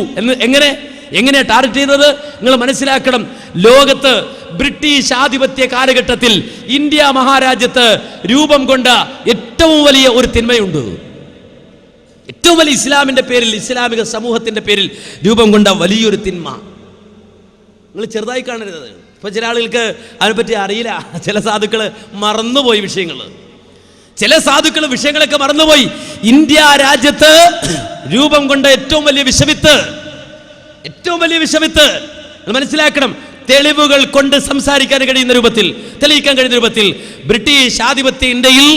എങ്ങനെ ടാർഗറ്റ് ചെയ്തത് നിങ്ങൾ മനസ്സിലാക്കണം. ലോകത്ത് ബ്രിട്ടീഷ് ആധിപത്യ കാലഘട്ടത്തിൽ ഇന്ത്യ മഹാരാജ്യത്ത് രൂപം കൊണ്ട ഏറ്റവും വലിയ ഒരു തിന്മയുണ്ട്. ഏറ്റവും വലിയ ഇസ്ലാമിന്റെ പേരിൽ, ഇസ്ലാമിക സമൂഹത്തിന്റെ പേരിൽ രൂപം കൊണ്ട വലിയൊരു തിന്മ നിങ്ങൾ ചെറുതായി കാണരുത്. ഇപ്പൊ ചില ആളുകൾക്ക് അതിനെപ്പറ്റി അറിയില്ല. ചില സാധുക്കൾ മറന്നുപോയി വിഷയങ്ങൾ. ചില സാധുക്കൾ വിഷയങ്ങളൊക്കെ മറന്നുപോയി. ഇന്ത്യ രാജ്യത്ത് രൂപം കൊണ്ട ഏറ്റവും വലിയ വിഷവിത്ത് മനസ്സിലാക്കണം. തെളിവുകൾ കൊണ്ട് സംസാരിക്കാൻ കഴിയുന്ന രൂപത്തിൽ, തെളിയിക്കാൻ കഴിയുന്ന രൂപത്തിൽ ബ്രിട്ടീഷ് ആധിപത്യ ഇന്ത്യയിൽ,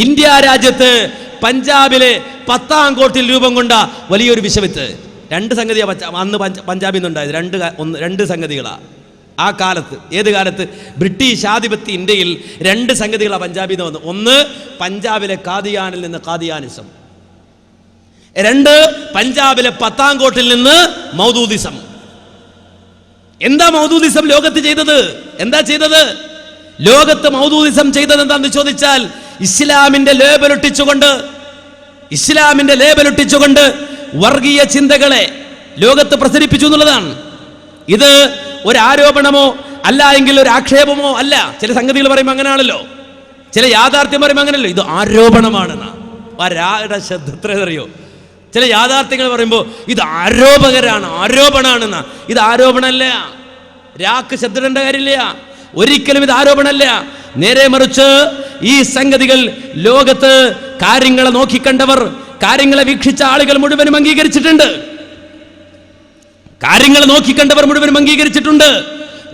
ഇന്ത്യ രാജ്യത്ത് പഞ്ചാബിലെ പത്താംകോട്ടിൽ രൂപം കൊണ്ട വലിയൊരു വിഷവിത്ത്. രണ്ട് സംഗതിയാണ് അന്ന് പഞ്ചാബിൽ നിന്നുണ്ടായത്. രണ്ട് സംഗതികളാണ് ആ കാലത്ത്. ഏത് കാലത്ത്? ബ്രിട്ടീഷ് ആധിപത്യ ഇന്ത്യയിൽ രണ്ട് സംഗതികളാണ് പഞ്ചാബിൽ നിന്ന് വന്നത്. ഒന്ന്, പഞ്ചാബിലെ കാദിയാനിൽ നിന്ന് കാദിയാനിസം. രണ്ട്, പഞ്ചാബിലെ പത്താംകോട്ടിൽ നിന്ന് മൗദൂദിസം. എന്താ മൗദൂദിസം ലോകത്ത് ചെയ്തത്? ലോകത്ത് മൗദൂദിസം ചെയ്തത് എന്താണെന്ന് ചോദിച്ചാൽ, ഇസ്ലാമിന്റെ ലേബലൊട്ടിച്ചുകൊണ്ട് വർഗീയ ചിന്തകളെ ലോകത്ത് പ്രസരിപ്പിച്ചു എന്നുള്ളതാണ്. ഇത് ഒരു ആരോപണമോ അല്ല എങ്കിൽ ഒരു ആക്ഷേപമോ അല്ല. ചില സംഗതികൾ പറയുമ്പോൾ അങ്ങനെയാണല്ലോ, ചില യാഥാർത്ഥ്യം പറയുമ്പോൾ അങ്ങനെയല്ലോ. ഇത് ആരോപണമാണെന്നാ. ഒരാളുടെ ശ്രദ്ധ ചില യാഥാർത്ഥ്യങ്ങൾ പറയുമ്പോൾ ഇത് ആരോപണമാണെന്നാ. ഇത് ആരോപണമല്ല. രാക്ക് ശബ്ദിടേണ്ട കാര്യമില്ല. ഒരിക്കലും ഇത് ആരോപണമല്ല. നേരെ മറിച്ച് ഈ സംഗതികൾ ലോകത്ത് കാര്യങ്ങളെ നോക്കിക്കണ്ടവർ, കാര്യങ്ങളെ വീക്ഷിച്ച ആളുകൾ മുഴുവനും അംഗീകരിച്ചിട്ടുണ്ട്.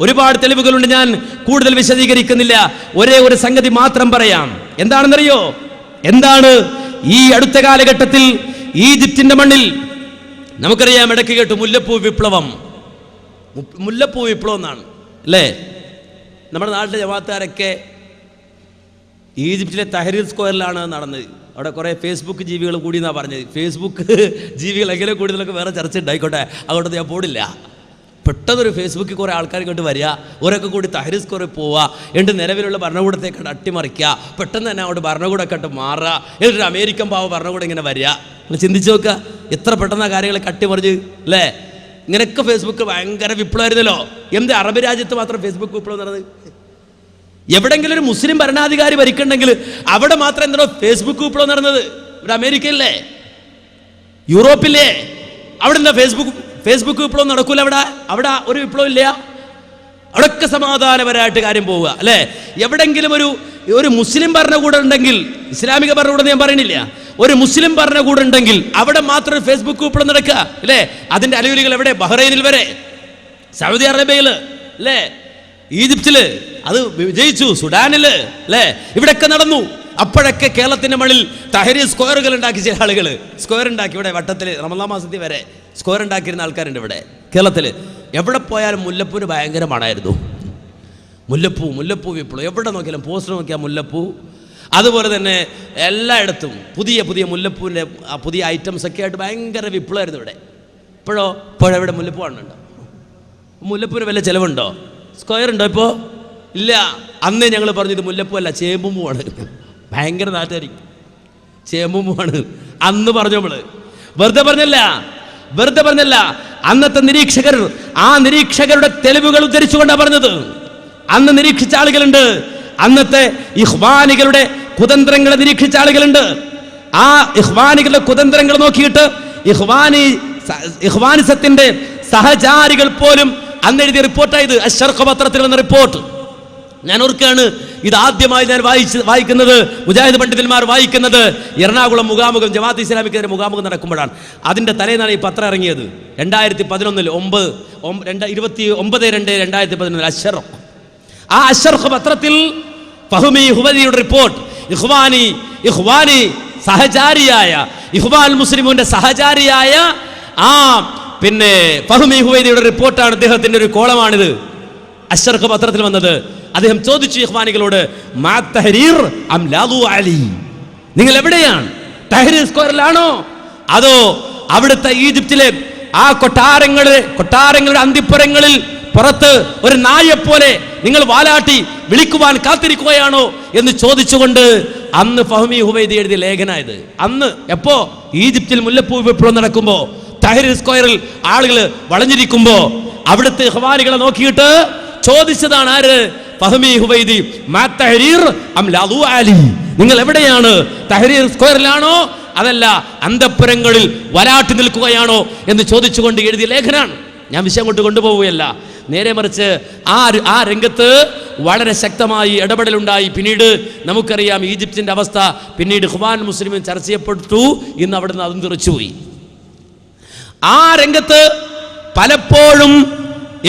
ഒരുപാട് തെളിവുകളുണ്ട്. ഞാൻ കൂടുതൽ വിശദീകരിക്കുന്നില്ല. ഒരേ ഒരു സംഗതി മാത്രം പറയാം. എന്താണെന്നറിയോ? എന്താണ് ഈ അടുത്ത കാലഘട്ടത്തിൽ ഈജിപ്തിന്റെ മണ്ണിൽ നമുക്കറിയാം, ഇടയ്ക്ക് കേട്ടു മുല്ലപ്പൂ വിപ്ലവം എന്നാണ് അല്ലേ? നമ്മുടെ നാട്ടിലെ ജമാഅത്തുകാരൊക്കെ ഈജിപ്തിലെ തഹരീർ സ്ക്വയറിലാണ് നടന്നത്. അവിടെ കുറേ ഫേസ്ബുക്ക് ജീവികൾ കൂടി എന്നാണ് പറഞ്ഞത്. ഫേസ്ബുക്ക് ജീവികൾ എങ്ങനെ കൂടി എന്നൊക്കെ വേറെ ചർച്ച ഉണ്ടായിക്കോട്ടെ, അങ്ങോട്ട് ഞാൻ പോടില്ല. പെട്ടെന്നൊരു ഫേസ്ബുക്കിൽ കുറേ ആൾക്കാർ ഇങ്ങോട്ട് വരിക, ഓരൊക്കെ കൂടി തഹരീർ സ്ക്വയറിൽ പോവുക, എന്നിട്ട് നിലവിലുള്ള ഭരണകൂടത്തേക്ക് അട്ടിമറിക്കുക, പെട്ടെന്ന് തന്നെ അവിടെ ഭരണകൂടമൊക്കെ ഇട്ട് മാറുക, എന്നിട്ട് അമേരിക്കൻ പാവ ഭരണകൂടം ഇങ്ങനെ വരിക. നിങ്ങൾ ചിന്തിച്ച് നോക്കുക, എത്ര പെട്ടെന്ന് ആ കാര്യങ്ങളൊക്കെ അട്ടിമറിച്ച് അല്ലേ? ഇങ്ങനെയൊക്കെ ഫേസ്ബുക്ക് ഭയങ്കര വിപ്ലവമായിരുന്നല്ലോ. എന്ത് അറബ് രാജ്യത്ത് മാത്രം ഫേസ്ബുക്ക് വിപ്ലവം നടന്നത്? എവിടെയെങ്കിലും ഒരു മുസ്ലിം ഭരണാധികാരി ഭരിക്കണമെങ്കിൽ അവിടെ മാത്രം എന്താണോ ഫേസ്ബുക്ക് വിപ്ലവം നടന്നത്? ഇവിടെ അമേരിക്കയില്ലേ, യൂറോപ്പില്ലേ? അവിടെ എന്താ ഫേസ്ബുക്ക് വിപ്ലവം നടക്കൂല? അവിടെ ഒരു വിപ്ലവം ഇല്ല. അവിടെയൊക്കെ സമാധാനപരമായിട്ട് കാര്യം പോവുക അല്ലേ? എവിടെങ്കിലും ഒരു മുസ്ലിം ഭരണകൂടം ഉണ്ടെങ്കിൽ, ഇസ്ലാമിക ഭരണകൂടം ഞാൻ പറയണില്ല, ഒരു മുസ്ലിം ഭരണകൂടം ഉണ്ടെങ്കിൽ അവിടെ മാത്രം ഫേസ്ബുക്ക് വിപ്ലവം നടക്കുക അല്ലേ? അതിന്റെ അലയൊലികൾ എവിടെ? ബഹ്റൈനിൽ വരെ, സൗദി അറേബ്യയില് അല്ലേ, ഈജിപ്തില് അത് വിജയിച്ചു, സുഡാനില് അല്ലേ, ഇവിടെയൊക്കെ നടന്നു. അപ്പോഴൊക്കെ കേരളത്തിന്റെ മണ്ണിൽ തഹരീർ സ്ക്വയറുകൾ ഉണ്ടാക്കി ചില ആളുകൾ സ്ക്വയർ ഉണ്ടാക്കി. ഇവിടെ വട്ടത്തിൽ റമളാൻ മാസത്തിൽ വരെ സ്ക്വയർ ഉണ്ടാക്കിയിരുന്ന ആൾക്കാരുണ്ട് ഇവിടെ കേരളത്തിൽ. എവിടെ പോയാലും മുല്ലപ്പൂവിന് ഭയങ്കര മണമായിരുന്നു. മുല്ലപ്പൂ വിപ്ലവം. എവിടെ നോക്കിയാലും പോസ്റ്റർ നോക്കിയാൽ മുല്ലപ്പൂ. അതുപോലെ തന്നെ എല്ലായിടത്തും പുതിയ മുല്ലപ്പൂവിൻ്റെ പുതിയ ഐറ്റംസ് ഒക്കെ ആയിട്ട് ഭയങ്കര വിപ്ലവമായിരുന്നു ഇവിടെ. ഇപ്പോഴെവിടെ മുല്ലപ്പൂ കാണുന്നുണ്ടോ? മുല്ലപ്പൂവിന് വല്ല ചിലവുണ്ടോ? സ്ക്വയർ ഉണ്ടോ ഇപ്പോൾ? ഇല്ല. അന്നേ ഞങ്ങൾ പറഞ്ഞു ഇത് മുല്ലപ്പൂ അല്ല, ചേമ്പുമ്പൂവാണ്. ഭയങ്കര നാട്ടായിരിക്കും, ചേമ്പുമ്പൂവാണ് അന്ന് പറഞ്ഞു. നമ്മൾ വെറുതെ പറഞ്ഞല്ല. അന്നത്തെ നിരീക്ഷകർ, ആ നിരീക്ഷകരുടെ തെളിവുകൾ ഉദ്ധരിച്ചുകൊണ്ടാണ് പറഞ്ഞത്. അന്ന് നിരീക്ഷിച്ച ആളുകളുണ്ട്, അന്നത്തെ ഇഖ്വാനികളുടെ കുതന്ത്രങ്ങളെ നിരീക്ഷിച്ച ആളുകളുണ്ട്. ആ ഇഖ്വാനികളുടെ കുതന്ത്രങ്ങൾ നോക്കിയിട്ട് ഇഖ്വാനിസത്തിന്റെ സഹചാരികൾ പോലും അന്ന് എഴുതിയ റിപ്പോർട്ടായത്. അശ്ശർഖ് പത്രത്തിൽ വന്ന റിപ്പോർട്ട് ഞാൻ ഓർക്കാണ്. ഇത് ആദ്യമായി ഞാൻ വായിക്കുന്നത്, മുജാഹിദ് പണ്ഡിതന്മാർ വായിക്കുന്നത് എറണാകുളം മുഖാമുഖം, ജമാഅത്ത് ഇസ്ലാമിക്കെതിരെ മുഖാമുഖം നടക്കുമ്പോഴാണ്. അതിൻ്റെ തലേന്നാണ് ഈ പത്രം ഇറങ്ങിയത്. 2011 29/2/2011 അശ്ശർഖ്. ആ അശ്ശർഖ് പത്രത്തിൽ ഫഹ്മി ഹുവദിയുടെ റിപ്പോർട്ട്, ഇഖ്വാനി സഹചാരിയായ, ഇഖ്വാൻ മുസ്ലിമിന്റെ സഹചാരിയായ ഫഹ്മി ഹുവൈദിയുടെ റിപ്പോർട്ടാണ്. അദ്ദേഹത്തിന്റെ ഒരു കോളമാണിത്, അശ്ശർഖ് പത്രത്തിൽ വന്നത്. അദ്ദേഹം ചോദിച്ചു ഇഖ്വാനികളോട്, മാ തഹരീർ അം ലാദു അലി, നിങ്ങൾ എവിടെയാണ്? തഹരീർ സ്ക്വയറിലാണോ അതോ അവിടുത്തെ ഈജിപ്തിലെ ആ കൊട്ടാരങ്ങളുടെ അന്തിപ്പുറങ്ങളിൽ പുറത്ത് ഒരു നായെപ്പോലെ നിങ്ങൾ വാലാട്ടി വിളിക്കുവാൻ കാത്തിരിക്കുകയാണോ എന്ന് ചോദിച്ചുകൊണ്ട് അന്ന് ഫഹ്മി ഹുവൈദി എഴുതിയ ലേഖനായത്. അന്ന് എപ്പോ ഈജിപ്തിൽ മുല്ലപ്പൂ വിപ്ലവം നടക്കുമ്പോ, തഹരീർ സ്ക്വയറിൽ ആളുകൾ വളഞ്ഞിരിക്കുമ്പോ അവിടുത്തെ ഇഖ്വാനികളെ നോക്കിയിട്ട് ചോദിച്ചതാണ് ആര്? ഫഹ്മി ഹുവൈദി, മാ തഹരീർ അം ലദു അലി, നിങ്ങൾ എവിടെയാണ്? തഹരീർ സ്ക്വയറിലാണോ അതല്ല അന്തപ്പുരങ്ങളിൽ വലാട്ടി നിൽക്കുകയാണോ എന്ന് ചോദിച്ചുകൊണ്ട് എഴുതിയ ലേഖനാണ്. ഞാൻ വിഷയം കൊണ്ട് കൊണ്ടുപോവുകയല്ല, നേരെ മറിച്ച് ആ രംഗത്ത് വളരെ ശക്തമായി ഇടപെടലുണ്ടായി. പിന്നീട് നമുക്കറിയാം ഈജിപ്തിന്റെ അവസ്ഥ, പിന്നീട് ഇഖ്വാൻ മുസ്ലിം ചർച്ച ചെയ്യപ്പെട്ടു. ഇന്ന് അവിടുന്ന് അതും തെറിച്ചുപോയി. ആ രംഗത്ത് പലപ്പോഴും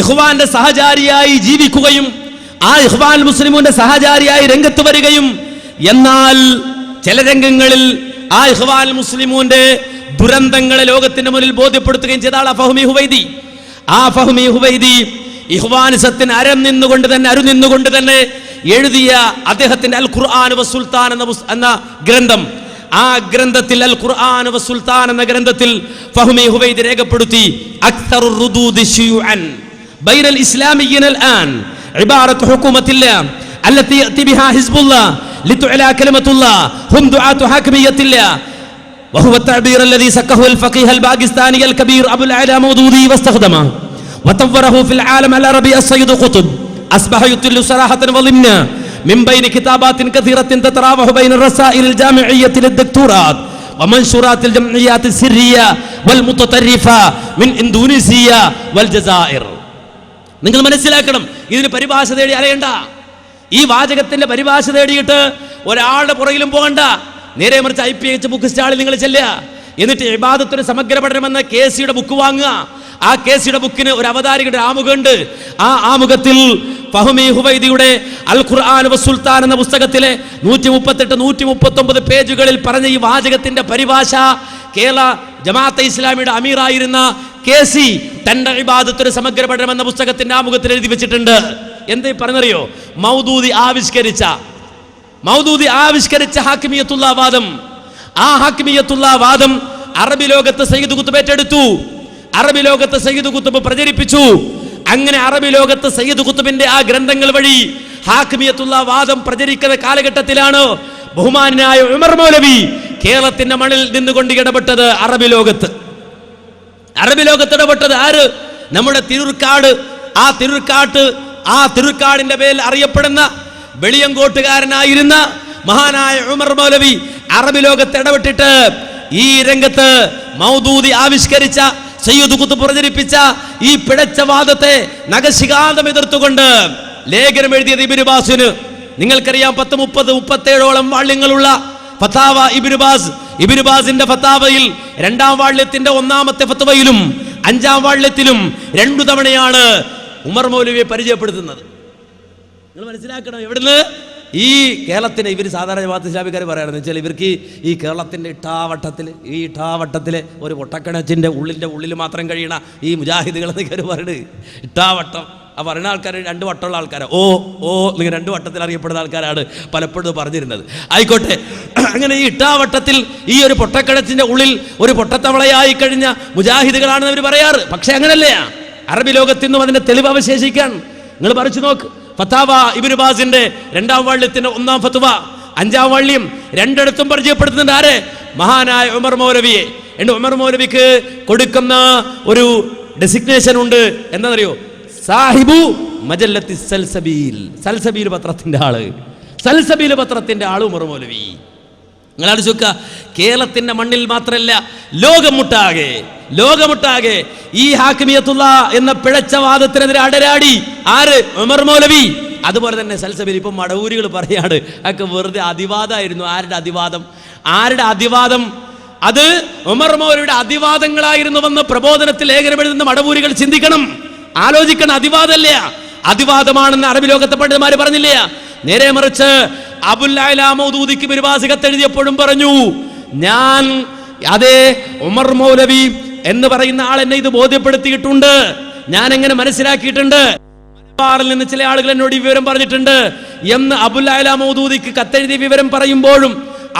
ഇഖ്വാന്റെ സഹചാരിയായി ജീവിക്കുകയും ആ ഇഖ്വാൻ മുസ്ലിമിന്റെ സഹചാരിയായി രംഗത്ത് വരികയും, എന്നാൽ ചില രംഗങ്ങളിൽ ആ ഇഖ്വാൻ മുസ്ലിമിന്റെ ദുരന്തങ്ങളെ ലോകത്തിന്റെ മുന്നിൽ ബോധ്യപ്പെടുത്തുകയും ചെയ്ത ആളാ ഫഹ്മി ഹുവൈദി. ആ ഫഹ്മി ഹുവൈദി ഇഖ്വാനിസത്തിന് അരുനിന്നുകൊണ്ട് തന്നെ എഴുതിയ അദ്ദേഹത്തിന്റെ അൽ ഖുർആൻ വസുൽത്താൻ എന്ന ഗ്രന്ഥം, ആ ഗ്രന്ഥത്തിൽ അൽ ഖുർആൻ വസുൽത്താൻ എന്ന ഗ്രന്ഥത്തിൽ ഫഹ്മി ഹുവൈദി രേഖപ്പെടുത്തി, അക്തറുർ റുദൂദി ശുയൂഅൻ ബൈനൽ ഇസ്ലാമിയ്യീന അൽആൻ ഇബാറത്തു ഹുകൂമത്തില്ലാ التي يأتي بها حزب الله لتعلى كلمة الله هم دعاة حاكمية الله وهو التعبير الذي سكه الفقيه الباكستاني الكبير أبو العلا مودودي واستخدمه وطوره في العالم على ربيع السيد قطب أصبح يطل صراحة وضمنا من بين كتابات كثيرة تتراوح بين الرسائل الجامعية للدكتورات ومنشورات الجمعيات السرية والمتطرفة من إندونيسيا والجزائر. നിങ്ങൾ മനസ്സിലാക്കണം, ഇതിന് പരിഭാഷ തേടി അറിയണ്ട. ഈ വാചകത്തിന്റെ പരിഭാഷ തേടിയിട്ട് ഒരാളുടെ പുറകിലും പോകണ്ട. നേരെ മറിച്ച് IPH ബുക്ക് സ്റ്റാളിൽ നിങ്ങൾ ചെല്ലുക, എന്നിട്ട് ഇബാദത്തിന് സമഗ്ര പഠനമെന്ന KCയുടെ ബുക്ക് വാങ്ങുക. ആ KCയുടെ ബുക്കിന് ഒരു അവതാരികയുടെ ആമുഖമുണ്ട്. ആ ആമുഖത്തിൽ ഫഹ്മി ഹുവൈദിയുടെ അൽ ഖുർആൻ വസുൽത്താൻ എന്ന പുസ്തകത്തിലെ 138 139 പേജുകളിൽ പറഞ്ഞ ഈ വാചകത്തിന്റെ പരിഭാഷ കേരള ജമാഅത്തെ ഇസ്ലാമിയുടെ അമീറായിരുന്ന KC തന്റെ ഇബാദത്തിന് സമഗ്ര പഠനം എന്ന പുസ്തകത്തിന്റെ ആമുഖത്തിൽ എഴുതി വെച്ചിട്ടുണ്ട്. എന്താ പറഞ്ഞറിയോ? മൗദൂദി ആവിഷ്കരിച്ച ഹാക്കിമിയത്തുള്ള വാദം, ആ ഹാക്കിമിയത്തുള്ള വാദം അറബി ലോകത്ത് സയ്യിദ് ഖുത്ബ് ഏറ്റെടുത്തു, അറബി ലോകത്ത് സയ്യിദ് ഖുത്ബ് പ്രചരിപ്പിച്ചു. അങ്ങനെ അറബി ലോകത്ത് സയ്യിദ് ഖുത്ബിന്റെ ആ ഗ്രന്ഥങ്ങൾ വഴി ഹാക്കിമിയത്തുള്ള വാദം പ്രചരിക്കുന്ന കാലഘട്ടത്തിലാണ് ബഹുമാനായ ഉമർ മൗലവി കേരളത്തിന്റെ മണ്ണിൽ നിന്നുകൊണ്ട് ഇടപെട്ടത്. അറബി ലോകത്ത് ഇടപെട്ടത് ആര്? നമ്മുടെ തിരൂർക്കാട്. ആ തിരുക്കാടിന്റെ പേരിൽ അറിയപ്പെടുന്ന വെളിയങ്കോട്ടുകാരനായിരുന്ന മഹാനായ ഉമർ മൗലവി അറബി ലോകത്ത് ഇടപെട്ടിട്ട് ഈ രംഗത്ത് മൗദൂദി ആവിഷ്കരിച്ച സയ്യിദ് ഖുത്ബ് പ്രചരിപ്പിച്ച ഈ പിഴച്ച വാദത്തെ നഖശിഖാന്തം എതിർത്തുകൊണ്ട് ലേഖനം എഴുതിയത് ഇബ്നു ബാസിന്. നിങ്ങൾക്കറിയാം 30-37ഓളം വാള്യങ്ങളുള്ള ഫതാവ ഇബ്നു ബാസിന്റെ ഫതാവയിൽ 2ാം വാള്യത്തിന്റെ 1ാമത്തെ ഫത്വയിലും 5ാം വാള്യത്തിലും 2 തവണയാണ് ഉമർ മൗലവിയെ പരിചയപ്പെടുത്തുന്നത്. നിങ്ങൾ മനസ്സിലാക്കണം, എവിടുന്ന്? ഈ കേരളത്തിന് ഇവർ സാധാരണ ജമാഅത്ത് ഇസ്ലാമിക്കാർ പറയാണെന്ന് വെച്ചാൽ ഇവർക്ക് ഈ കേരളത്തിൻ്റെ ഇട്ടാവട്ടത്തിലെ ഒരു പൊട്ടക്കിണച്ചിൻ്റെ ഉള്ളിൽ മാത്രം കഴിയണ ഈ മുജാഹിദുകൾ എന്നൊക്കെ പറയുന്നത് ഇട്ടാവട്ടം. ആ പറയുന്ന ആൾക്കാർ 2 വട്ടമുള്ള ആൾക്കാരാണ്. നിങ്ങൾ 2 വട്ടത്തിൽ അറിയപ്പെടുന്ന ആൾക്കാരാണ് പലപ്പോഴും പറഞ്ഞിരുന്നത്. ആയിക്കോട്ടെ, അങ്ങനെ ഈ ഇട്ടാവട്ടത്തിൽ ഈ ഒരു പൊട്ടക്കിണച്ചിൻ്റെ ഉള്ളിൽ ഒരു പൊട്ടത്തവളയായി കഴിഞ്ഞ മുജാഹിദുകളാണെന്ന് അവർ പറയാറ്. പക്ഷെ അങ്ങനല്ല. അറബി ലോകത്തിൽ നിന്നും അതിന്റെ തെളിവ് അവശേഷിക്കാൻ നിങ്ങൾ പറിച്ചു നോക്ക്. ഫതാവ ഇബ്നു ബാസിന്റെ 2ാം വാള്യത്തിന്റെ 1ാം ഫത്വ, 5ാം വാള്യം, 2ഇടത്തും പരിചയപ്പെടുത്തുന്നുണ്ട് ആരെ? മഹാനായ ഉമർ മൗലവിയെ. ഉമർ മൗലവിക്ക് കൊടുക്കുന്ന ഒരു ഡെസിഗ്നേഷൻ ഉണ്ട്. എന്താണെന്നറിയോ? സാഹിബു മജല്ലത്തി സൽസബീൽ പത്രത്തിന്റെ ആള് ഉമർ മൗലവി. നിങ്ങൾ ആലോചിക്കുക, കേരളത്തിന്റെ മണ്ണിൽ മാത്രമല്ല ലോകമൊട്ടാകെ ഈ ഹാക്കിമിയത്തുള്ള എന്ന പിഴച്ച വാദത്തിനെതിരെ അടരാടി ആര്? ഉമർ മൗലവി. അതുപോലെ തന്നെ സൽസബീൽ. ഇപ്പം മടവൂരികൾ പറയാണ് അതൊക്കെ വെറുതെ അതിവാദമായിരുന്നു. ആരുടെ അതിവാദം? അത് ഉമർ മൗലവിയുടെ അതിവാദങ്ങളായിരുന്നുവെന്ന് പ്രബോധനത്തിൽ ലേഖനം എഴുതുന്ന മടവൂരികൾ ചിന്തിക്കണം, ആലോചിക്കണം. അതിവാദമാണെന്ന് അറബി ലോകത്തെ പണ്ഡിതന്മാർ പറഞ്ഞില്ല. നേരെ മറിച്ച് അബുൽ അഅ്ലാ മൗദൂദിക്ക് ബിർബാസ് കത്തെഴുതിയപ്പോഴും പറഞ്ഞു, ഞാൻ അതേ ഉമർ മൗലവി എന്ന് പറയുന്ന ആൾ എന്നെ ഇത് ബോധ്യപ്പെടുത്തിയിട്ടുണ്ട്, ഞാൻ എങ്ങനെ മനസ്സിലാക്കിയിട്ടുണ്ട്, മലബാറിൽ നിന്ന് ചില ആളുകൾ എന്നോട് ഈ വിവരം പറഞ്ഞിട്ടുണ്ട് എന്ന് അബുൽ അഅ്ലാ മൗദൂദിക്ക് കത്തെഴുതിയ വിവരം പറയുമ്പോഴും